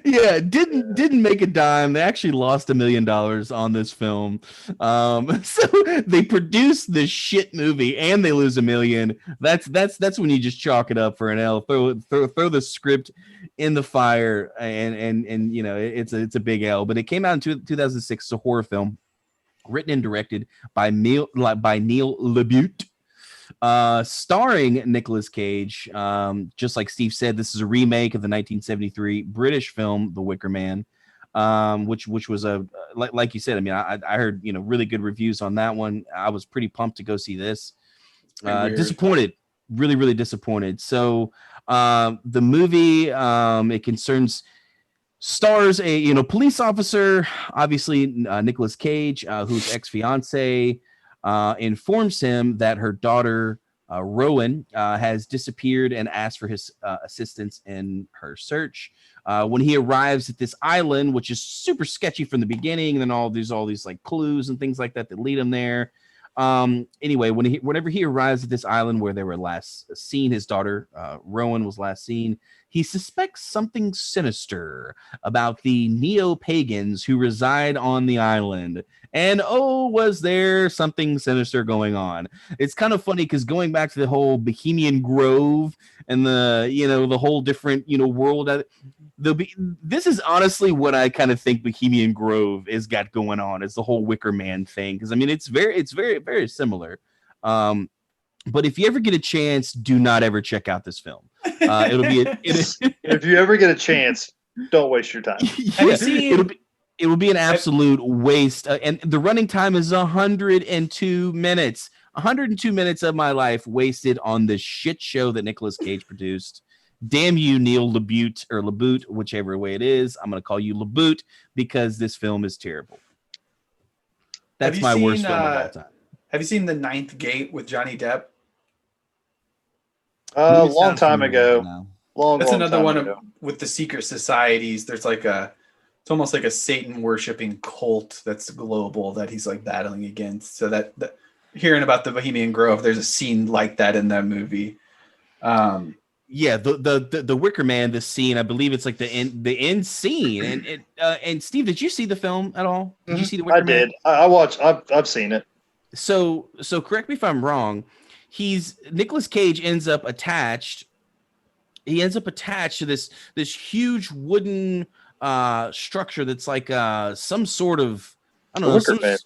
Yeah, didn't make a dime. They actually lost $1 million on this film. So they produced this shit movie and they lose $1 million. That's when you just chalk it up for an L. Throw the script in the fire, and you know it's a big L. But it came out in 2006. It's a horror film, written and directed by Neil LaBute. Starring Nicolas Cage. Just like Steve said, this is a remake of the 1973 British film The Wicker Man, which was like you said. I mean, I heard really good reviews on that one. I was pretty pumped to go see this. Disappointed, really disappointed. So the movie it stars a police officer, obviously Nicolas Cage, whose ex-fiance informs him that her daughter Rowan has disappeared and asks for his assistance in her search. When he arrives at this island, which is super sketchy from the beginning, and then all these like clues and things like that lead him there. Anyway, whenever he arrives at this island where they were last seen, his daughter Rowan was last seen, he suspects something sinister about the neo-pagans who reside on the island. And was there something sinister going on? It's kind of funny because going back to the whole Bohemian Grove and the whole different world, this is honestly what I kind of think Bohemian Grove is got going on. Is the whole Wicker Man thing, because I mean it's very similar. But if you ever get a chance, do not ever check out this film. If
you ever get a chance, don't waste your time.
It will be an absolute waste. And the running time is 102 minutes. 102 minutes of my life wasted on this shit show that Nicolas Cage produced. Damn you, Neil LaBute, or LaBute, whichever way it is. I'm going to call you LaBute because this film is terrible. That's my worst film of all time.
Have you seen The Ninth Gate with Johnny Depp?
Long time ago.
That's another one with the secret societies. There's it's almost like a Satan worshiping cult that's global that he's like battling against. So that hearing about the Bohemian Grove, there's a scene like that in that movie.
Yeah, the Wicker Man, the scene, I believe it's like the end scene. And Steve, did you see the film at all? Did you see the Wicker Man?
I did. I watched. I've seen it.
So correct me if I'm wrong. Nicolas Cage ends up attached. He ends up attached to this huge wooden structure that's like some sort of, I don't know.
Wicker Man.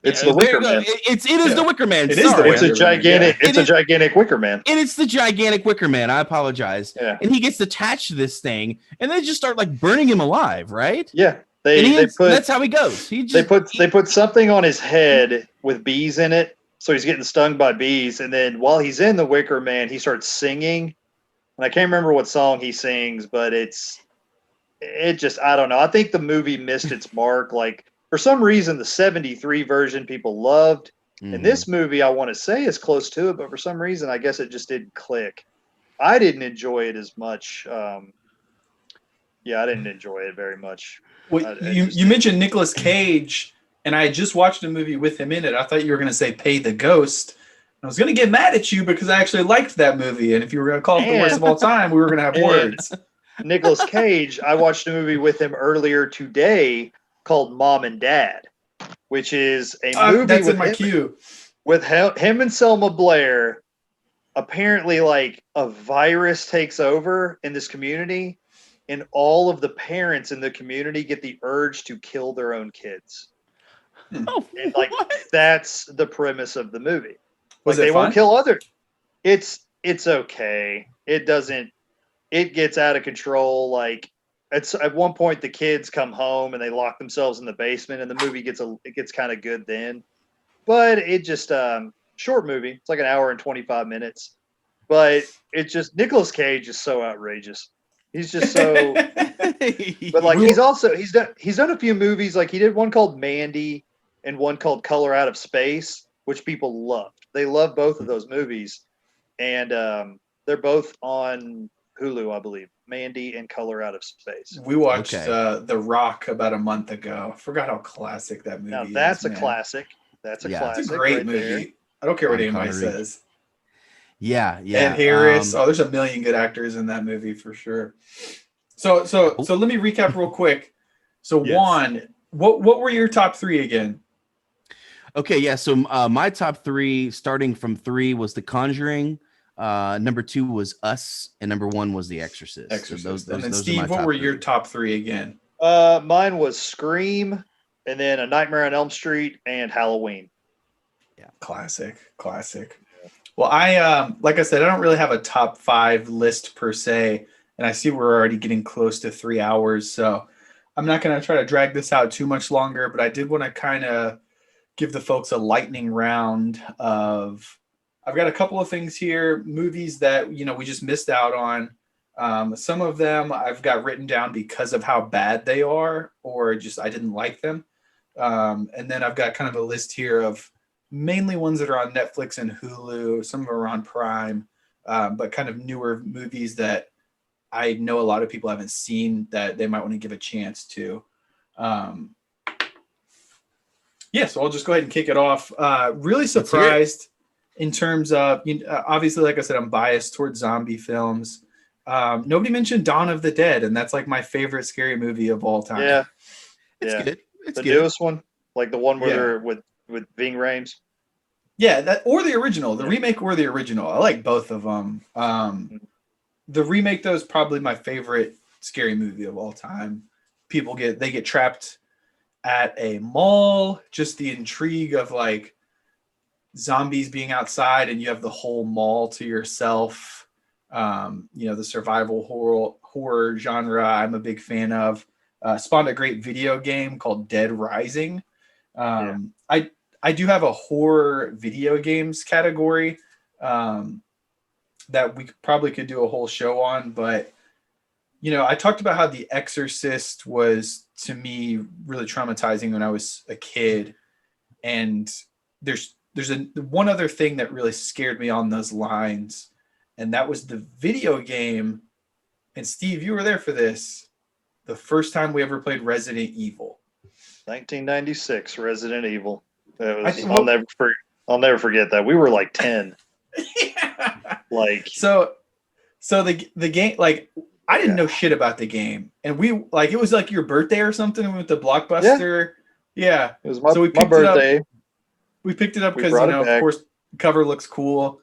It's the Wicker Man.
It is the Wicker Man.
It's a gigantic. It's a gigantic Wicker Man.
And it's the gigantic Wicker Man. I apologize.
Yeah.
And he gets attached to this thing, and they just start like burning him alive, right?
Yeah.
That's how he goes. They
put something on his head with bees in it, so he's getting stung by bees. And then while he's in the Wicker Man, he starts singing, and I can't remember what song he sings, but it just, I don't know. I think the movie missed its mark. Like, for some reason, the 73 version people loved.
Mm-hmm.
And this movie, I want to say, is close to it, but for some reason, I guess it just didn't click. I didn't enjoy it as much. I didn't enjoy it very much.
Well, you mentioned Nicolas Cage, and I had just watched a movie with him in it. I thought you were going to say Pay the Ghost. I was going to get mad at you because I actually liked that movie. And if you were going to call it the worst of all time, we were going to have words.
Nicolas Cage, I watched a movie with him earlier today called Mom and Dad, which is a movie
That's
with
in my queue.
him and Selma Blair. Apparently, like a virus takes over in this community, and all of the parents in the community get the urge to kill their own kids.
Oh,
And like
what?
that's the premise of the movie.
Was
Like
it
they
fun?
won't kill other. It's okay. It doesn't. It gets out of control. Like it's at one point the kids come home and they lock themselves in the basement, and the movie gets kind of good then. But it just short movie. It's like an hour and 25 minutes. But it's just Nicolas Cage is so outrageous. He's just so. But like he's done a few movies. Like he did one called Mandy and one called Color Out of Space, which people loved. They love both of those movies, and they're both on Hulu, I believe. Mandy and Color Out of Space.
We watched
Okay.
The Rock about a month ago. I forgot how classic that movie
Now
is.
that's a
man.
classic. That's a
Yeah.
classic.
It's a great
right
movie.
there.
I don't care what
Sean
anybody
Connery.
says.
Yeah.
Ed Harris. Oh, there's a million good actors in that movie for sure. So let me recap real quick. So
Yes.
Juan, what were your top three again?
Okay, yeah. So my top three, starting from 3, was The Conjuring. Number 2 was Us, and number 1 was The Exorcist. So
Exorcist.
those
And then
are my
Steve, what
top
were your
3.
top three again?
Mine was Scream, and then A Nightmare on Elm Street and Halloween.
Classic. Well, I like I said, I don't really have a top 5 list per se, and I see we're already getting close to 3 hours, so I'm not going to try to drag this out too much longer, but I did want to kind of give the folks a lightning round of I've got a couple of things here, movies that we just missed out on. Some of them I've got written down because of how bad they are, or just I didn't like them. And then I've got kind of a list here of mainly ones that are on Netflix and Hulu. Some are on Prime, but kind of newer movies that I know a lot of people haven't seen that they might want to give a chance to. So I'll just go ahead and kick it off. Really surprised in terms of, obviously, like I said, I'm biased towards zombie films. Nobody mentioned Dawn of the Dead, and that's like my favorite scary movie of all time.
Yeah,
It's good. It's
the
good.
newest one, like the one where
Yeah.
they're with Ving Rhames.
Yeah, that or the original, the remake or the original. I like both of them. The remake, though, is probably my favorite scary movie of all time. People get trapped at a mall. Just the intrigue of like zombies being outside, and you have the whole mall to yourself. The survival horror genre I'm a big fan of. Spawned a great video game called Dead Rising. I do have a horror video games category that we probably could do a whole show on, but I talked about how The Exorcist was to me really traumatizing when I was a kid, and there's one other thing that really scared me on those lines, and that was the video game. And Steve, you were there for this. The first time we ever played Resident Evil.
1996 Resident Evil.
I think-
I'll never forget that. We were like 10.
Yeah.
Like
So the game, like I didn't know shit about the game, and we like it was like your birthday or something. We went to Blockbuster. Yeah.
it was my,
So we
my
picked it up.
birthday.
We picked it up
We
because
brought it
of
back.
course, the cover looks cool,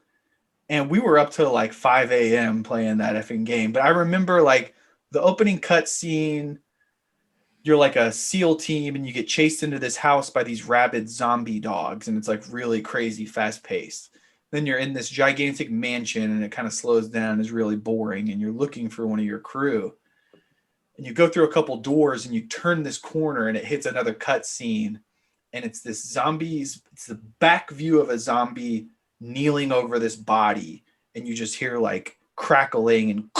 and we were up till like 5 a.m. playing that effing game. But I remember like the opening cutscene. You're like a SEAL team, and you get chased into this house by these rabid zombie dogs, and it's like really crazy, fast paced. Then you're in this gigantic mansion, and it kind of slows down, is really boring, and you're looking for one of your crew. And you go through a couple doors, and you turn this corner, and it hits another cutscene, and it's this zombies. It's the back view of a zombie kneeling over this body, and you just hear like crackling and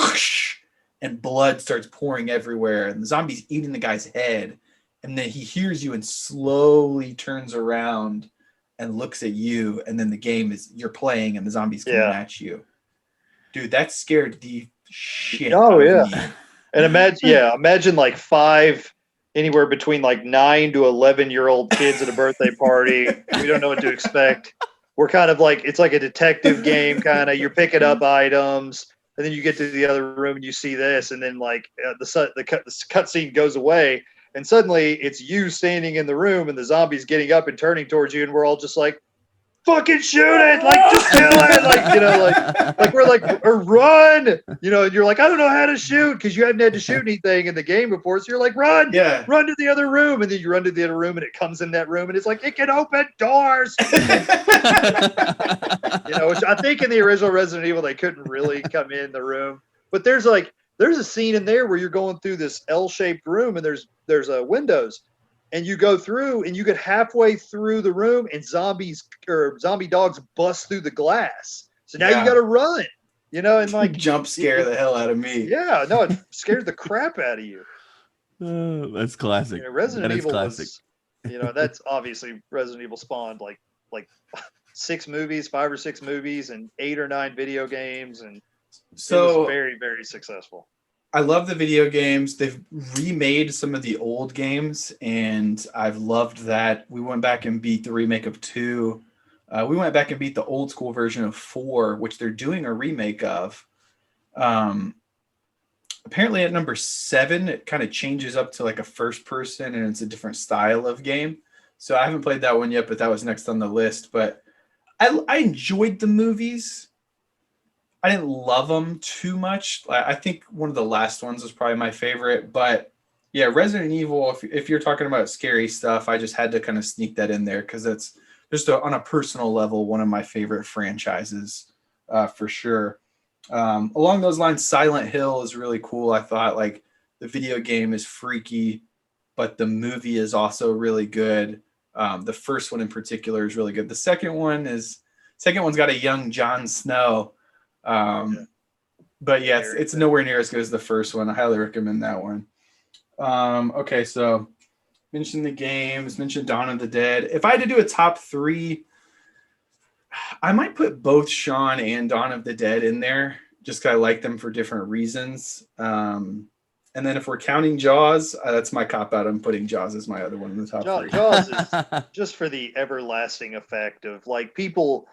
and blood starts pouring everywhere, and the zombie's eating the guy's head, and then he hears you and slowly turns around and looks at you, and then the game is you're playing and the zombie's coming at you. Dude, that scared the shit out of me.
And imagine like 5 anywhere between like 9 to 11-year-old kids at a birthday party. We don't know what to expect. We're kind of like it's like a detective game kind of. You're picking up items. and then you get to the other room and you see this, and then like the cut scene goes away, and suddenly it's you standing in the room, and the zombie's getting up and turning towards you, and we're all just like, fucking shoot it, like just kill it, like, you know, like we're like, or run, you know, and you're like, I don't know how to shoot because you hadn't had to shoot anything in the game before, so you're like, run to the other room, and then you run to the other room, and it comes in that room, and it's like, it can open doors, you know, which I think in the original Resident Evil they couldn't really come in the room, but there's a scene in there where you're going through this L-shaped room, and there's windows. And you go through, and you get halfway through the room, and zombie dogs bust through the glass. So now you got to run, you know, and like
jump scare the hell out of me.
Yeah, no, it scared the crap out of you.
That's classic.
You know, Resident Evil
classic.
was, you know, that's obviously Resident Evil spawned like 5 or 6 movies, and 8 or 9 video games, and so it was very, very successful.
I love the video games. They've remade some of the old games, and I've loved that. We went back and beat the remake of 2. We went back and beat the old school version of 4, which they're doing a remake of. Apparently at number 7, it kind of changes up to like a first person, and it's a different style of game. So I haven't played that one yet, but that was next on the list. But I enjoyed the movies. I didn't love them too much. I think one of the last ones was probably my favorite. But yeah, Resident Evil, if you're talking about scary stuff, I just had to kind of sneak that in there because it's just on a personal level, one of my favorite franchises for sure. Along those lines, Silent Hill is really cool. I thought like the video game is freaky, but the movie is also really good. The first one in particular is really good. The second one's got a young Jon Snow. But yeah, it's nowhere near as good as the first one. I highly recommend that one. Okay, so mentioned the games, mentioned Dawn of the Dead. If I had to do a top 3, I might put both Shaun and Dawn of the Dead in there just because I like them for different reasons. And then if we're counting Jaws, that's my cop out. I'm putting Jaws as my other one in the top 3.
Jaws is just for the everlasting effect of like people.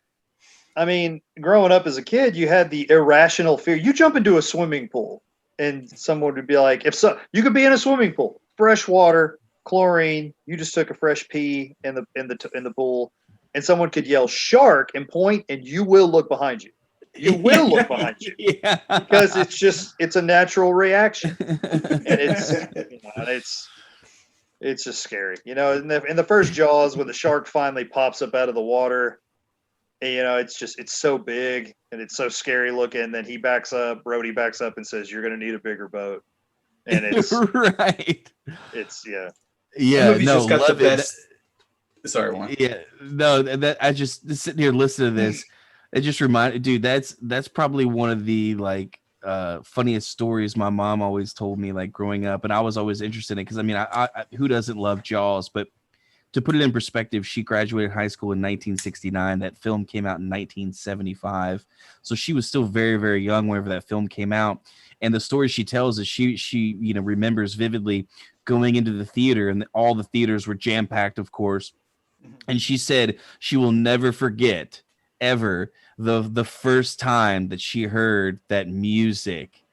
I mean, growing up as a kid, you had the irrational fear. You jump into a swimming pool, and someone would be like, you could be in a swimming pool, fresh water, chlorine. You just took a fresh pee in the pool, and someone could yell shark and point, and you will look behind you. You will look behind you because it's a natural reaction, and it's just scary. You know, in the first Jaws, when the shark finally pops up out of the water. And, you know, it's so big and it's so scary looking. Then Brody backs up and says, "You're going to need a bigger boat." And it's
right.
It's
yeah.
No,
just
got the best. Sorry, one.
Yeah, no, that I just sitting here listening to this. It just reminded, dude. That's probably one of the like funniest stories my mom always told me, like growing up, and I was always interested in it because I mean, I who doesn't love Jaws, but. To put it in perspective, she graduated high school in 1969. That film came out in 1975. So she was still very, very young whenever that film came out. And the story she tells is she remembers vividly going into the theater, and all the theaters were jam-packed, of course. And she said she will never forget ever the first time that she heard that music.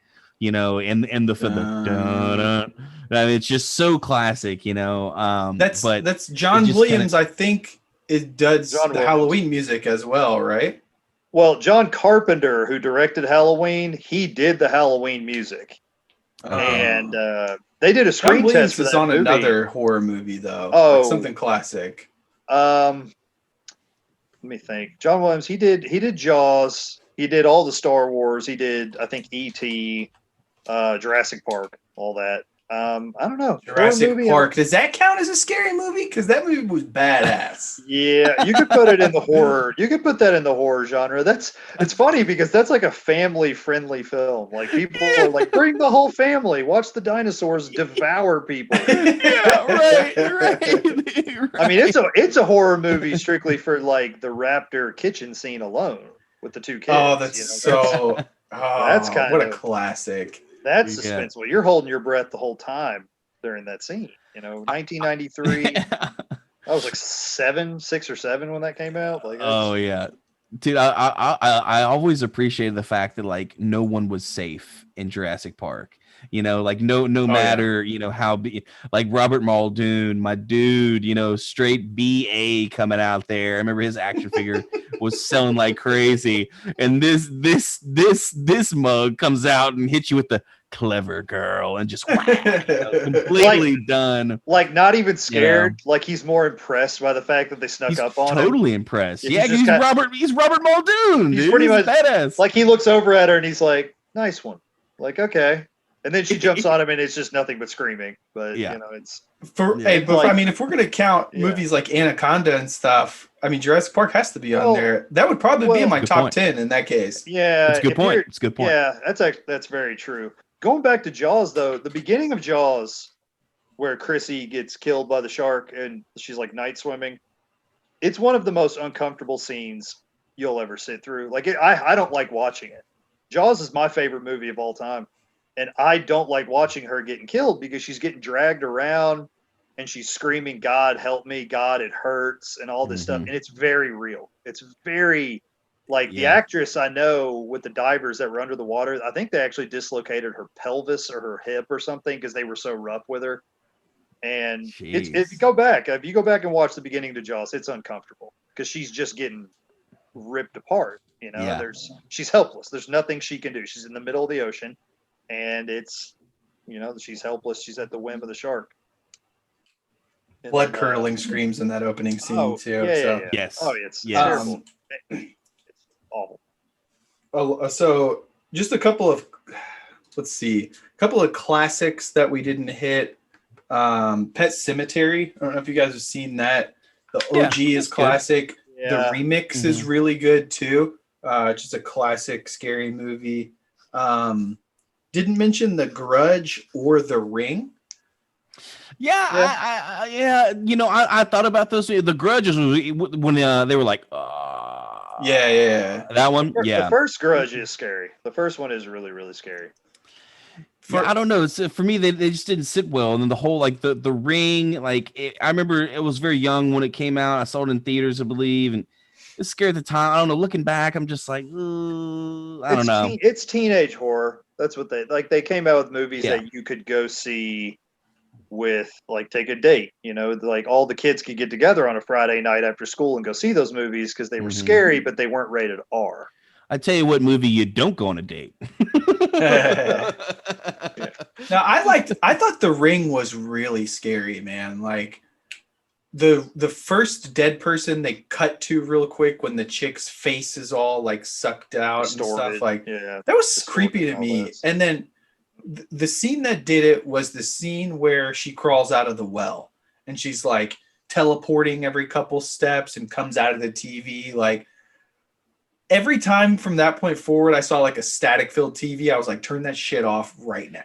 You know, and the I mean, it's just so classic, you know.
That's John Williams. I think it does the Halloween music as well, right?
Well, John Carpenter, who directed Halloween, he did the Halloween music, and they did a screen test for that
on
movie.
Another horror movie though. Like something classic.
Let me think. John Williams, he did Jaws. He did all the Star Wars. He did, I think, E.T., Jurassic Park, all that. I don't know.
Jurassic Park. Does that count as a scary movie? Because that movie was badass.
Yeah, you could put it in the horror. You could put that in the horror genre. It's funny because that's like a family-friendly film. Like people are like, bring the whole family. Watch the dinosaurs devour people.
Yeah, right.
I mean, it's a horror movie strictly for like the raptor kitchen scene alone with the 2 kids.
Oh, that's that's kind of a classic.
That's suspenseful. You're holding your breath the whole time during that scene. You know, 1993. I was like 6 or 7 when that came out. Like,
oh yeah, Dude, I always appreciated the fact that like no one was safe in Jurassic Park. Like no
yeah.
matter how like Robert Muldoon, my dude, straight BA coming out there. I remember his action figure was selling like crazy, and this mug comes out and hits you with the clever girl and just completely done.
Like not even scared. Like he's more impressed by the fact that they snuck up on him.
Totally impressed.
Yeah,
he's Robert Muldoon.
He's
dude.
pretty much
badass.
Like he looks over at her and he's like, "Nice one." Like, okay. And then she jumps on him and it's just nothing but screaming. But it's
I mean, if we're gonna count movies like Anaconda and stuff, I mean Jurassic Park has to be on there. That would probably be in my top 10 in that case.
Yeah.
It's a good point. It's a good point.
Yeah, that's very true. Going back to Jaws though, the beginning of Jaws where Chrissy gets killed by the shark and she's like night swimming, it's one of the most uncomfortable scenes you'll ever sit through. Like I don't like watching it. Jaws is my favorite movie of all time. And I don't like watching her getting killed because she's getting dragged around and she's screaming, "God, help me. God, it hurts," and all this stuff. And it's very real. It's very like the actress I know with the divers that were under the water. I think they actually dislocated her pelvis or her hip or something because they were so rough with her. And if you go back and watch the beginning to Jaws, it's uncomfortable because she's just getting ripped apart. She's helpless. There's nothing she can do. She's in the middle of the ocean. And it's, she's helpless. She's at the whim of the shark.
Blood curdling screams in that opening scene too.
Yeah.
Yes.
Oh, it's terrible. It's awful.
Oh, so just a couple of classics that we didn't hit. Pet Cemetery. I don't know if you guys have seen that. The OG is classic. The remix is really good too. Just a classic scary movie. Didn't mention The Grudge or The Ring.
I thought about those. The Grudge is when they were like, that one.
The first Grudge is scary. The first one is really, really scary.
I don't know. For me, they just didn't sit well. And then the whole like the Ring, I remember it was very young when it came out. I saw it in theaters, I believe, and it scared the time. I don't know. Looking back, I'm just like, I don't know.
It's teenage horror. That's what they came out with movies that you could go see with take a date, like all the kids could get together on a Friday night after school and go see those movies because they were scary, but they weren't rated R.
I tell you what movie you don't go on a date.
Now I thought The Ring was really scary, man. Like the first dead person they cut to real quick when the chick's face is all sucked out and stuff that was creepy to me. And then the scene that did it was the scene where she crawls out of the well and she's teleporting every couple steps and comes out of the TV. Every time from that point forward I saw a static filled TV, I was turn that shit off right now.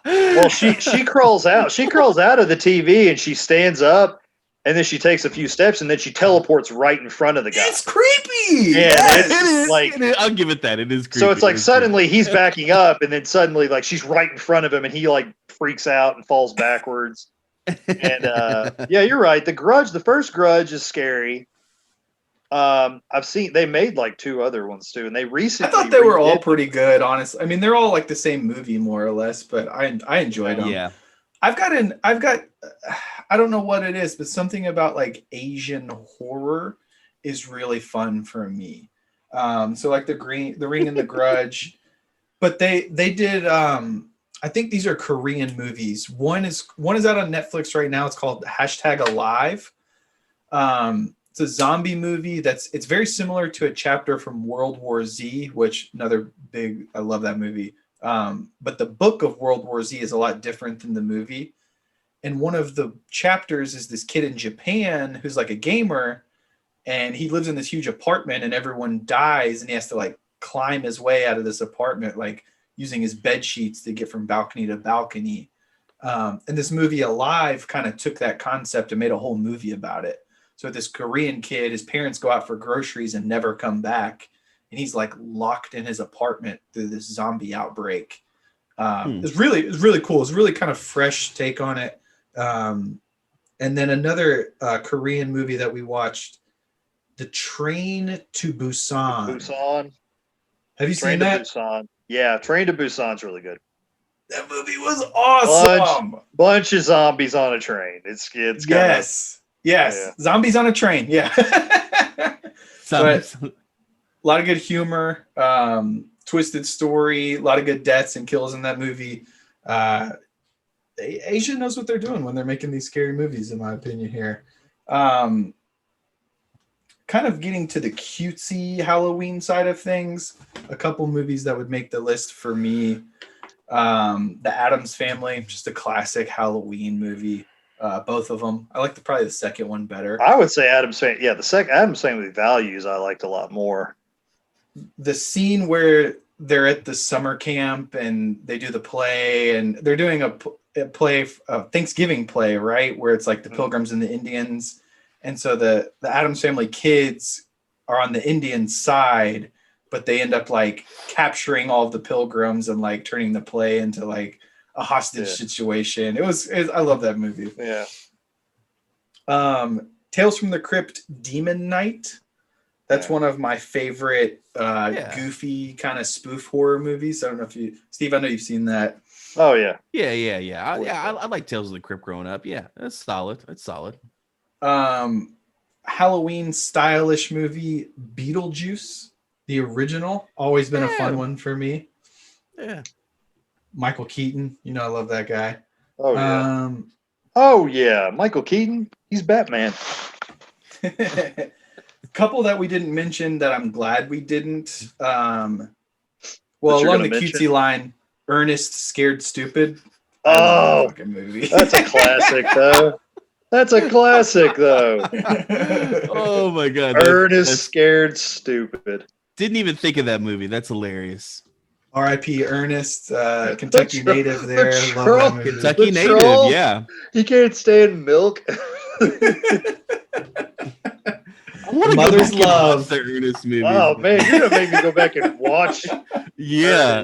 Well, she crawls out. She crawls out of the TV and she stands up, and then she takes a few steps, and then she teleports right in front of the guy.
It's creepy.
Yeah,
it is. I'll give it that. It is creepy.
So it's suddenly he's backing up, and then suddenly she's right in front of him, and he freaks out and falls backwards. And you're right. The first Grudge is scary. I've seen they made two other ones too, and they recently.
I thought they were all pretty good, honestly. I mean, they're all the same movie more or less, but I enjoyed them. Yeah, I've got I don't know what it is, but something about Asian horror is really fun for me. So the Ring and The Grudge, but they did. I think these are Korean movies. One is out on Netflix right now. It's called #Alive. It's a zombie movie it's very similar to a chapter from World War Z, which I love that movie. But the book of World War Z is a lot different than the movie. And one of the chapters is this kid in Japan who's a gamer, and he lives in this huge apartment and everyone dies and he has to climb his way out of this apartment, using his bed sheets to get from balcony to balcony. And this movie Alive kind of took that concept and made a whole movie about it. So this Korean kid, his parents go out for groceries and never come back. And he's locked in his apartment through this zombie outbreak. It's really cool. It's really kind of fresh take on it. And then another Korean movie that we watched The Train to Busan.
Busan.
Have you
Train
seen
to
that?
Busan. Yeah, Train to Busan's really good.
That movie was awesome.
Bunch of zombies on a train. It's kind
Yes.
Yeah.
Zombies on a train. Yeah. But a lot of good humor, twisted story, a lot of good deaths and kills in that movie. Asia knows what they're doing when they're making these scary movies, in my opinion. Here, kind of getting to the cutesy Halloween side of things. A couple movies that would make the list for me: The Addams Family, just a classic Halloween movie. Both of them. I like probably the second one better.
I would say Addams Family. Yeah, the second Addams Family Values I liked a lot more.
The scene where they're at the summer camp and they do the play, and they're doing a play, a Thanksgiving play, right? Where it's like the Pilgrims and the Indians. And so the Addams Family kids are on the Indian side, but they end up like capturing all of the Pilgrims and like turning the play into like a hostage situation. I love that movie.
Yeah.
Tales from the Crypt, Demon Knight. That's one of my favorite goofy kind of spoof horror movies. I don't know if Steve, I know you've seen that.
Oh yeah.
Yeah. I like Tales of the Crypt growing up. Yeah, that's solid.
Halloween stylish movie, Beetlejuice, the original. Always been a fun one for me.
Yeah.
Michael Keaton, I love that guy.
Oh yeah. Oh yeah, Michael Keaton. He's Batman.
Couple that we didn't mention that I'm glad we didn't. Along the cutesy line, Ernest Scared Stupid.
Oh,
fucking movie.
That's a classic though.
Oh my god.
Ernest Scared Stupid.
Didn't even think of that movie. That's hilarious.
R.I.P. Ernest, Kentucky native there.
Kentucky native, troll. Yeah.
He can't stand milk.
Mother's Love.
The Ernest movie.
Oh man, you're gonna make me go back and watch.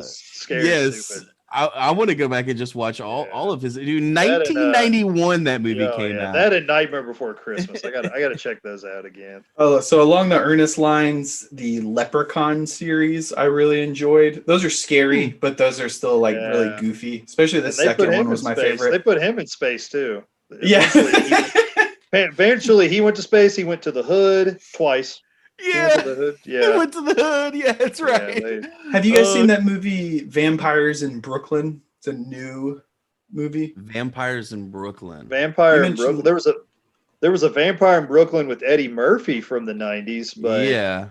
Stupid. I want to go back and just watch all of his. Dude, 1991 that movie came out.
That and Nightmare Before Christmas. I gotta check those out again.
Oh, so along the Ernest lines, the Leprechaun series I really enjoyed. Those are scary, but those are still like really goofy. Especially the second one was my favorite.
They put him in space too.
Eventually,
he went to space. He went to the hood twice.
Yeah, he went to the hood. Yeah, that's right.
Have you guys seen that movie Vampires in Brooklyn? It's a new movie.
Vampires in Brooklyn.
Vampire in Brooklyn. There was a Vampire in Brooklyn with Eddie Murphy from the 90s, but
yeah.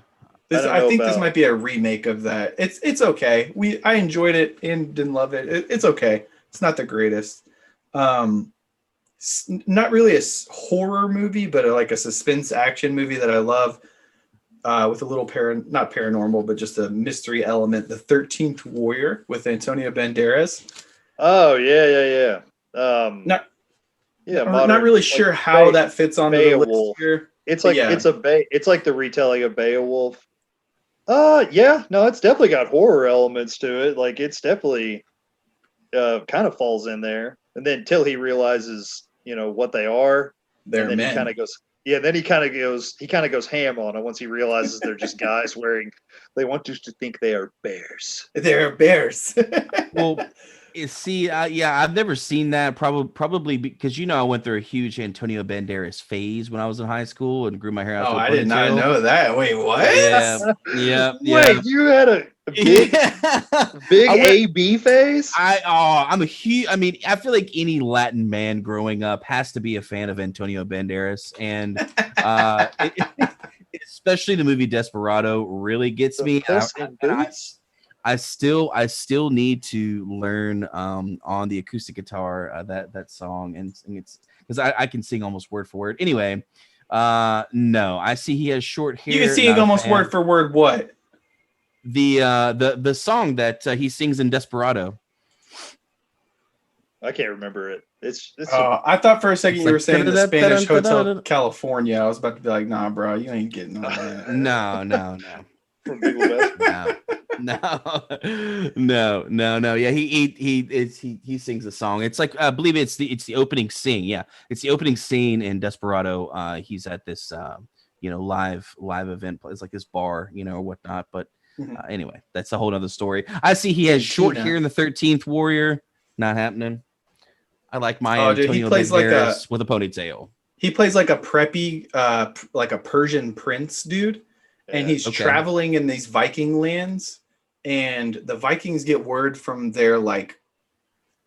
I think this might be a remake of that. It's okay. I enjoyed it and didn't love it. It's okay. It's not the greatest. Not really a horror movie, but like a suspense action movie that I love. With a little not paranormal, but just a mystery element. The 13th Warrior with Antonio Banderas.
Oh yeah.
Not really sure how that fits onto the list here.
It's like it's like the retelling of Beowulf. It's definitely got horror elements to it. Like it's definitely kind of falls in there. And then till he realizes, what they are,
they're men.
He kind of goes. Yeah, then he kind of goes ham on it once he realizes they're just guys they want us to think they are bears.
They're bears.
Well, I've never seen that. Probably because I went through a huge Antonio Banderas phase when I was in high school and grew my hair out.
Oh, I did not know that. Wait, what?
Yeah.
Wait, you had a big AB phase?
I'm a huge. I mean, I feel like any Latin man growing up has to be a fan of Antonio Banderas, and especially the movie Desperado really gets me. I still need to learn on the acoustic guitar that song, and it's because I can sing almost word for word. Anyway, no, I see he has short hair.
You can sing almost word for word. What?
The song that he sings in Desperado.
I can't remember it.
I thought for a second you were saying the Spanish Hotel California. I was about to be like, nah, bro, you ain't getting on that.
No.
From Big Lebowski.
No. Yeah, he sings a song. It's like I believe it's the opening scene. Yeah, it's the opening scene in Desperado. He's at this live event. It's like this bar, or whatnot. But
Mhm.
anyway, that's a whole other story. I see he has short hair in the 13th Warrior. Not happening. I like my Antonio Banderas with a ponytail.
He plays like a preppy, like a Persian prince dude, and he's traveling in these Viking lands, and the Vikings get word from their like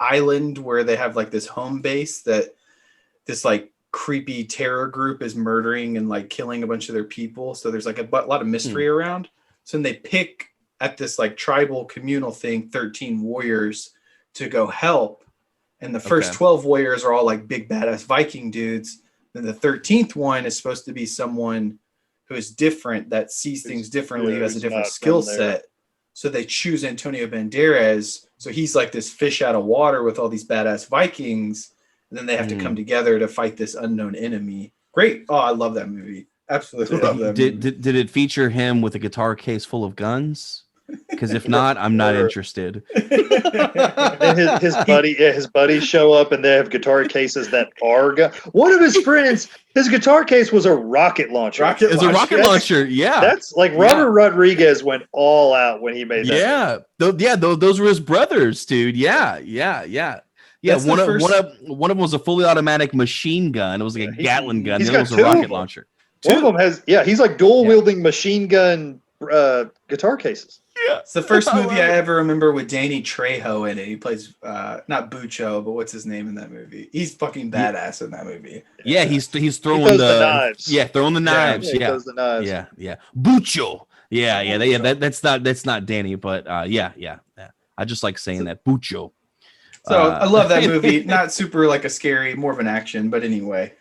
island where they have like this home base that this like creepy terror group is murdering and like killing a bunch of their people. So there's like a lot of mystery around. So then they pick at this like tribal communal thing 13 warriors to go help. And the first 12 warriors are all like big badass Viking dudes. Then the 13th one is supposed to be someone who is different, that sees things differently, who has a different skill set. So they choose Antonio Banderas. So he's like this fish out of water with all these badass Vikings. And then they have to come together to fight this unknown enemy. Great. Oh, I love that movie. Absolutely love that movie.
Did it feature him with a guitar case full of guns? Because if not, I'm not interested.
And his buddies show up and they have guitar cases that are one of his friends. His guitar case was a rocket launcher.
It's a rocket launcher. Yeah,
that's like Robert Rodriguez went all out when he made that.
Yeah, those were his brothers, dude. Yeah. One of them was a fully automatic machine gun. It was like a Gatling gun. The other was a rocket launcher.
One of them has he's like dual wielding machine gun guitar cases.
Yeah, it's the first movie I ever remember with Danny Trejo in it. He plays not Bucho, but what's his name in that movie? He's fucking badass in that movie.
Yeah, he's throwing the knives. Yeah, throwing the knives.
He throws the knives.
Yeah. Bucho. Yeah. That's not Danny, but yeah. I just like saying that Bucho.
So I love that movie. Not super like a scary, more of an action, but anyway.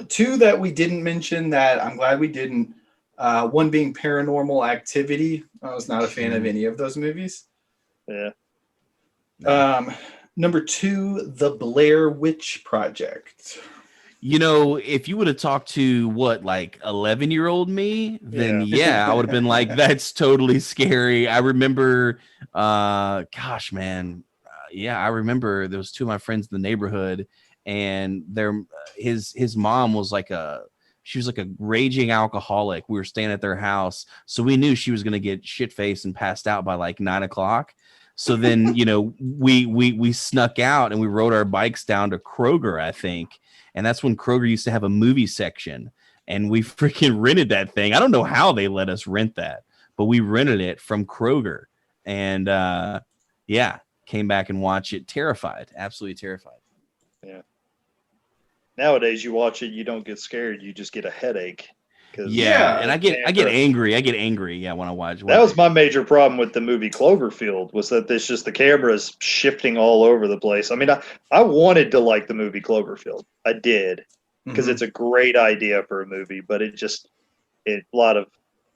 Two that we didn't mention that I'm glad we didn't. One being Paranormal Activity. I was not a fan of any of those movies.
Yeah.
Number two, The Blair Witch Project.
If you would have talked to 11-year-old me, then I would have been like, that's totally scary. I remember, gosh, man. I remember there was two of my friends in the neighborhood, and his mom was she was like a raging alcoholic. We were staying at their house, so we knew she was going to get shit-faced and passed out by like 9:00. So then, we snuck out and we rode our bikes down to Kroger, I think. And that's when Kroger used to have a movie section, and we freaking rented that thing. I don't know how they let us rent that, but we rented it from Kroger, and came back and watched it. Terrified, absolutely terrified.
Yeah. Nowadays, you watch it, you don't get scared, you just get a headache.
And I get angry. I get angry. Yeah, when I watch.
That was my major problem with the movie Cloverfield, was that there's just the camera's shifting all over the place. I mean, I wanted to like the movie Cloverfield. I did, because it's a great idea for a movie, but a lot of,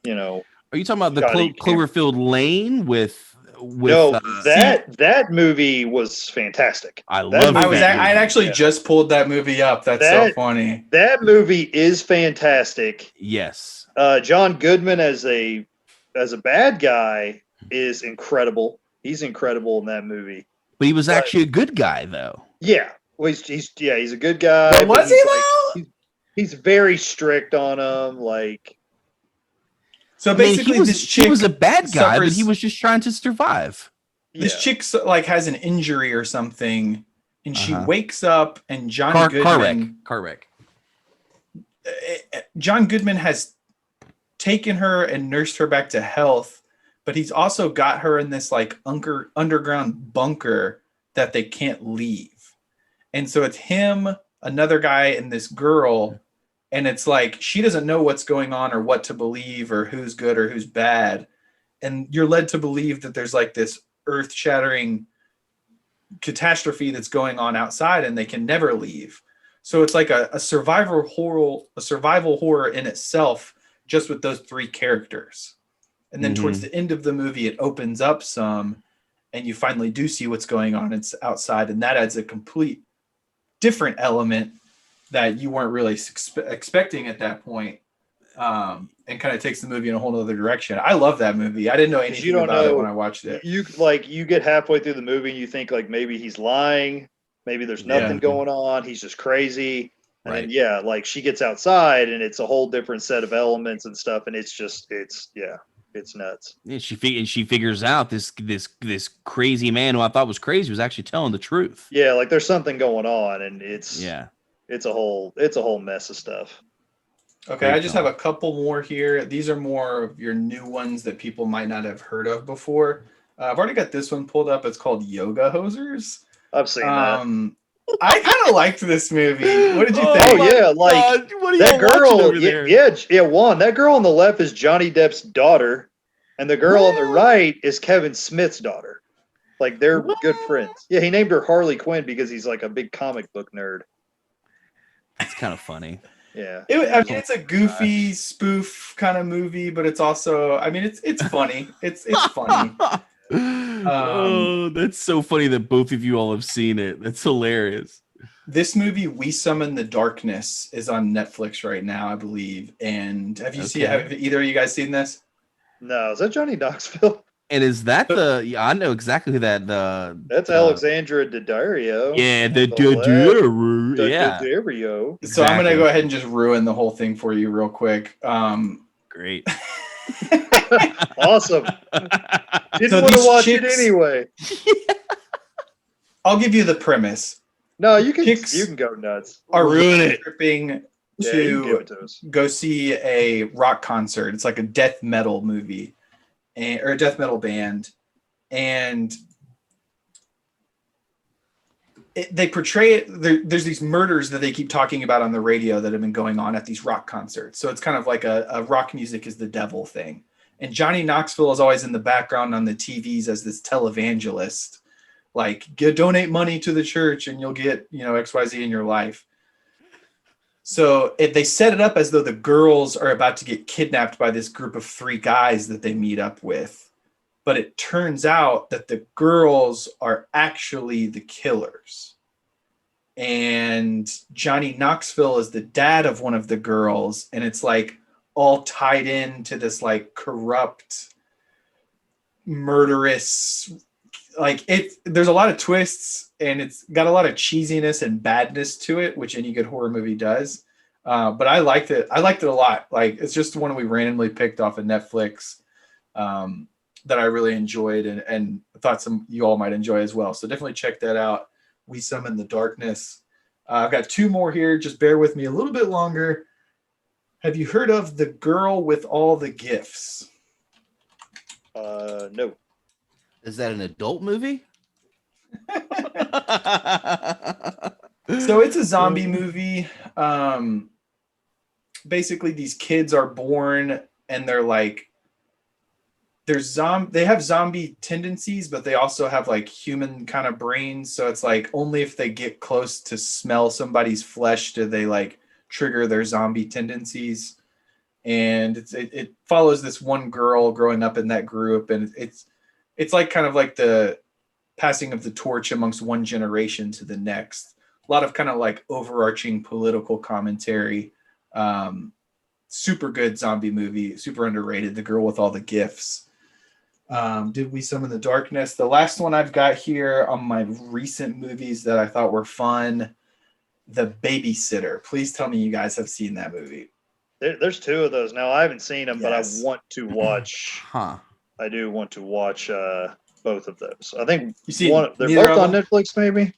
Are you talking about the Cloverfield Lane with?
No, that movie was fantastic.
I love it.
I actually just pulled that movie up. That's so funny.
That movie is fantastic.
Yes.
John Goodman as a bad guy is incredible. He's incredible in that movie.
But he was actually a good guy, though.
Yeah. Well, he's a good guy.
But was he though?
He's very strict on him. Like.
So basically, this chick
he was a bad guy, but he was just trying to survive.
This chick has an injury or something, and she wakes up, and John Goodman.
Car wreck.
John Goodman has taken her and nursed her back to health, but he's also got her in this underground bunker that they can't leave. And so it's him, another guy, and this girl. And it's like, she doesn't know what's going on or what to believe or who's good or who's bad. And you're led to believe that there's like this earth-shattering catastrophe that's going on outside and they can never leave. So it's like a survival horror in itself, just with those three characters. And then towards the end of the movie, it opens up some, and you finally do see what's going on outside. And that adds a complete different element that you weren't really expecting at that point, and kind of takes the movie in a whole other direction. I love that movie. I didn't know anything about it when I watched it.
You get halfway through the movie and you think like maybe he's lying, maybe there's nothing going on, he's just crazy, And
Right.
then, yeah, like she gets outside and it's a whole different set of elements and stuff. And it's nuts.
And she figures out this crazy man who I thought was crazy was actually telling the truth.
Yeah, like there's something going on, and it's
Yeah.
a whole mess of stuff.
Okay,
Great
I just
film.
have a couple more here. These are more of your new ones that people might not have heard of before. I've already got this one pulled up. It's called Yoga Hosers.
I've seen that.
I kind of liked this movie. What did you think?
Oh yeah, like
God, what are
that
y'all watching
girl.
over there?
Yeah, Juan. That girl on the left is Johnny Depp's daughter, and the girl on the right is Kevin Smith's daughter. Like they're good friends. Yeah, he named her Harley Quinn because he's like a big comic book nerd.
It's kind of funny.
Yeah.
It's a goofy spoof kind of movie, but it's also, it's funny. It's funny.
Oh, that's so funny that both of you all have seen it. That's hilarious.
This movie, We Summon the Darkness, is on Netflix right now, I believe. And have either of you guys seen this?
No, is that Johnny Knoxville?
And is that I know exactly who that
That's Alexandra Daddario.
Yeah,
yeah.
Daddario.
So I'm gonna go ahead and just ruin the whole thing for you real quick.
Great.
Awesome. Didn't
So
want to
these
watch
chicks-
it anyway.
I'll give you the premise.
No, you can
Chicks
go nuts.
Are
Ruin
road
it.
tripping
Yeah, you can give
to
it to us.
go see a rock concert. It's like a death metal movie, or a death metal band, and they portray it. There's these murders that they keep talking about on the radio that have been going on at these rock concerts. So it's kind of like a rock music is the devil thing. And Johnny Knoxville is always in the background on the TVs as this televangelist, like donate money to the church and you'll get XYZ in your life. So they set it up as though the girls are about to get kidnapped by this group of 3 guys that they meet up with. But it turns out that the girls are actually the killers. And Johnny Knoxville is the dad of one of the girls. And it's like all tied into this like corrupt, murderous, there's a lot of twists and it's got a lot of cheesiness and badness to it, which any good horror movie does. But I liked it. I liked it a lot. Like, it's just one we randomly picked off of Netflix that I really enjoyed and thought some you all might enjoy as well. So definitely check that out. We Summon the Darkness. I've got 2 more here. Just bear with me a little bit longer. Have you heard of The Girl with All the Gifts?
No.
Is that an adult movie?
So it's a zombie movie. Basically, these kids are born and they're like, they have zombie tendencies, but they also have like human kind of brains. So it's like only if they get close to smell somebody's flesh do they like trigger their zombie tendencies. And it follows this one girl growing up in that group, and it's like kind of like the passing of the torch amongst one generation to the next. A lot of kind of like overarching political commentary. Super good zombie movie, super underrated. The Girl with All the Gifts. Did We Summon the Darkness? The last one I've got here on my recent movies that I thought were fun, The Babysitter. Please tell me you guys have seen that movie.
There's 2 of those now. I haven't seen them,
Yes.
but I want to watch.
Huh.
I do want to watch both of those. I think
You seen
they're
neither
both
of
on
them?
Netflix, maybe.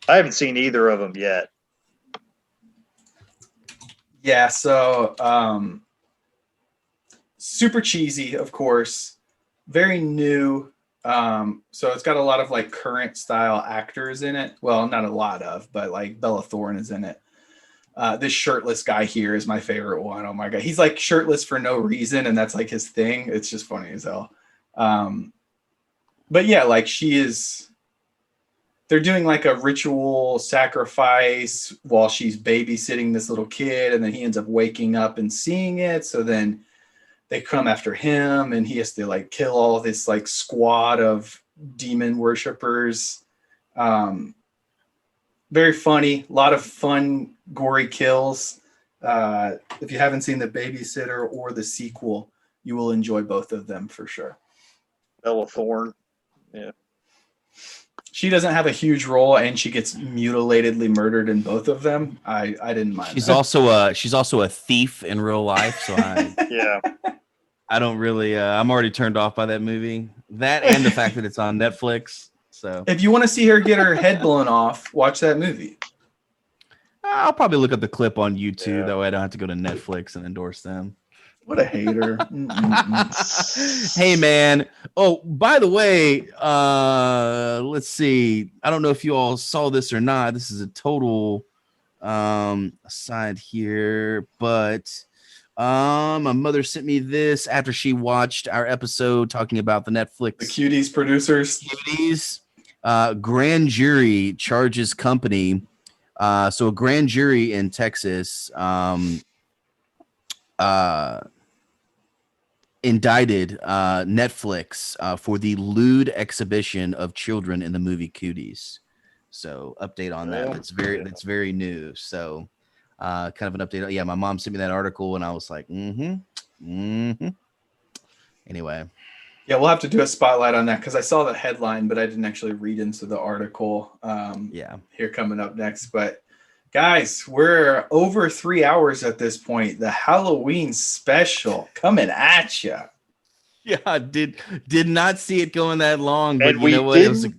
I haven't seen either of them yet.
Yeah, so super cheesy, of course. Very new. So it's got a lot of like current style actors in it. Well, not a lot of, but like Bella Thorne is in it. This shirtless guy here is my favorite one. Oh my God. He's like shirtless for no reason. And that's like his thing. It's just funny as hell. But yeah, like they're doing like a ritual sacrifice while she's babysitting this little kid. And then he ends up waking up and seeing it. So then they come after him and he has to like kill all this like squad of demon worshipers. Very funny, a lot of fun, gory kills. If you haven't seen The Babysitter or the sequel, you will enjoy both of them for sure.
Bella Thorne. Yeah.
she doesn't have a huge role and she gets mutilatedly murdered in both of them, I didn't mind.
She's
that.
also a thief in real life, so
Yeah.
I don't really I'm already turned off by that movie. That and the fact that it's on Netflix. So
If you want to see her get her head blown off, watch that movie.
I'll probably look up the clip on YouTube.
Yeah.
That way I don't have to go to Netflix and endorse them.
What a hater.
Hey man. Oh, by the way, let's see. I don't know if you all saw this or not. This is a total aside here, but my mother sent me this after she watched our episode talking about the Netflix
The Cuties producers.
Cuties. Grand jury charges company. So a grand jury in Texas indicted Netflix for the lewd exhibition of children in the movie Cooties. So update on that. That's very new. So kind of an update. Yeah, my mom sent me that article and I was like, Anyway.
Yeah, we'll have to do a spotlight on that because I saw the headline, but I didn't actually read into the article. Here coming up next. But guys, we're over 3 hours at this point. The Halloween special coming at you.
Yeah, did not see it going that long, but
And
you know what? It's a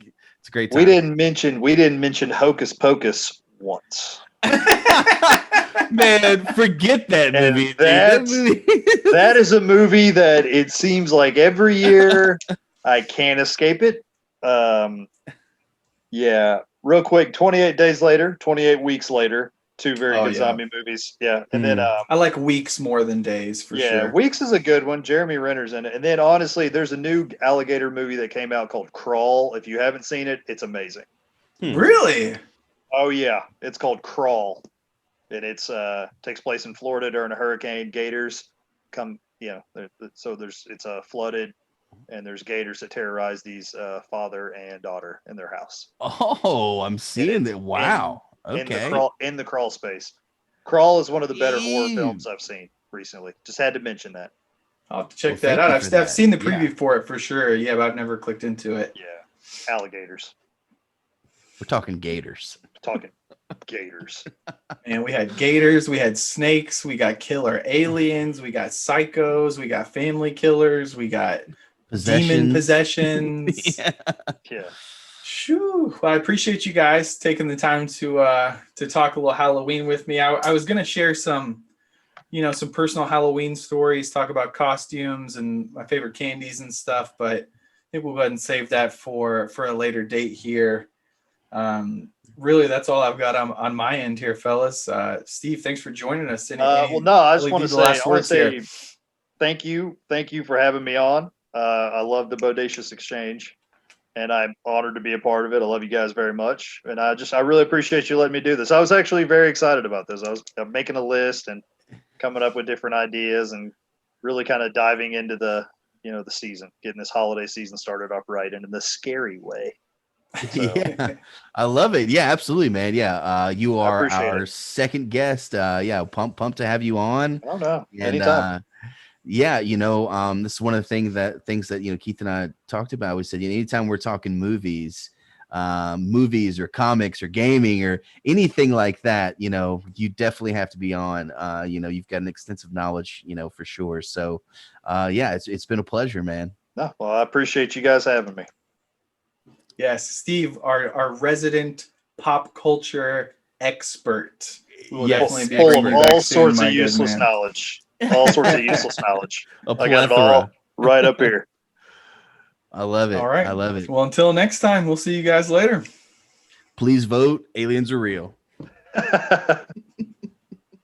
great time.
We didn't mention Hocus Pocus once.
Man, forget that movie.
That is a movie that it seems like every year I can't escape it. Yeah, real quick, 28 days later, 28 weeks later, two very good zombie movies. Yeah, and then
I like Weeks more than days for sure.
Yeah, Weeks is a good one. Jeremy Renner's in it. And then honestly, there's a new alligator movie that came out called Crawl. If you haven't seen it, it's amazing.
Really?
Oh yeah, it's called Crawl. And it's takes place in Florida during a hurricane. Gators come, so it's flooded, and there's gators that terrorize these father and daughter in their house.
Oh, I'm seeing that. Wow. Okay.
In the crawl space. Crawl is one of the better horror films I've seen recently. Just had to mention that.
I'll have to check that out. I've seen the preview for it for sure. Yeah, but I've never clicked into it.
Yeah. Alligators.
We're talking gators.
Gators.
And we had gators, we had snakes, we got killer aliens, we got psychos, we got family killers, we got demon possessions.
Yeah.
Shoo. Well, I appreciate you guys taking the time to talk a little Halloween with me. I was gonna share some personal Halloween stories, talk about costumes and my favorite candies and stuff, but I think we'll go ahead and save that for a later date here. Really, that's all I've got on my end here, fellas. Steve, thanks for joining us.
I just want to say thank you for having me on. I love the Bodacious Exchange, and I'm honored to be a part of it. I love you guys very much, and I really appreciate you letting me do this. I was actually very excited about this. I'm making a list and coming up with different ideas, and really kind of diving into the season, getting this holiday season started off right and in the scary way. So.
Yeah, I love it. Yeah, absolutely, man. Yeah, you are our second guest. Pumped to have you on.
I don't know.
And,
anytime.
This is one of the things that Keith and I talked about. We said, anytime we're talking movies or comics or gaming or anything like that, you definitely have to be on. You've got an extensive knowledge, for sure. So, it's been a pleasure, man.
No, well, I appreciate you guys having me.
Yes, Steve, our resident pop culture expert.
Full of all sorts of useless knowledge. All sorts of useless knowledge. I got it all right up here.
I love it.
All right.
I love it.
Well, until next time, we'll see you guys later.
Please vote. Aliens are real.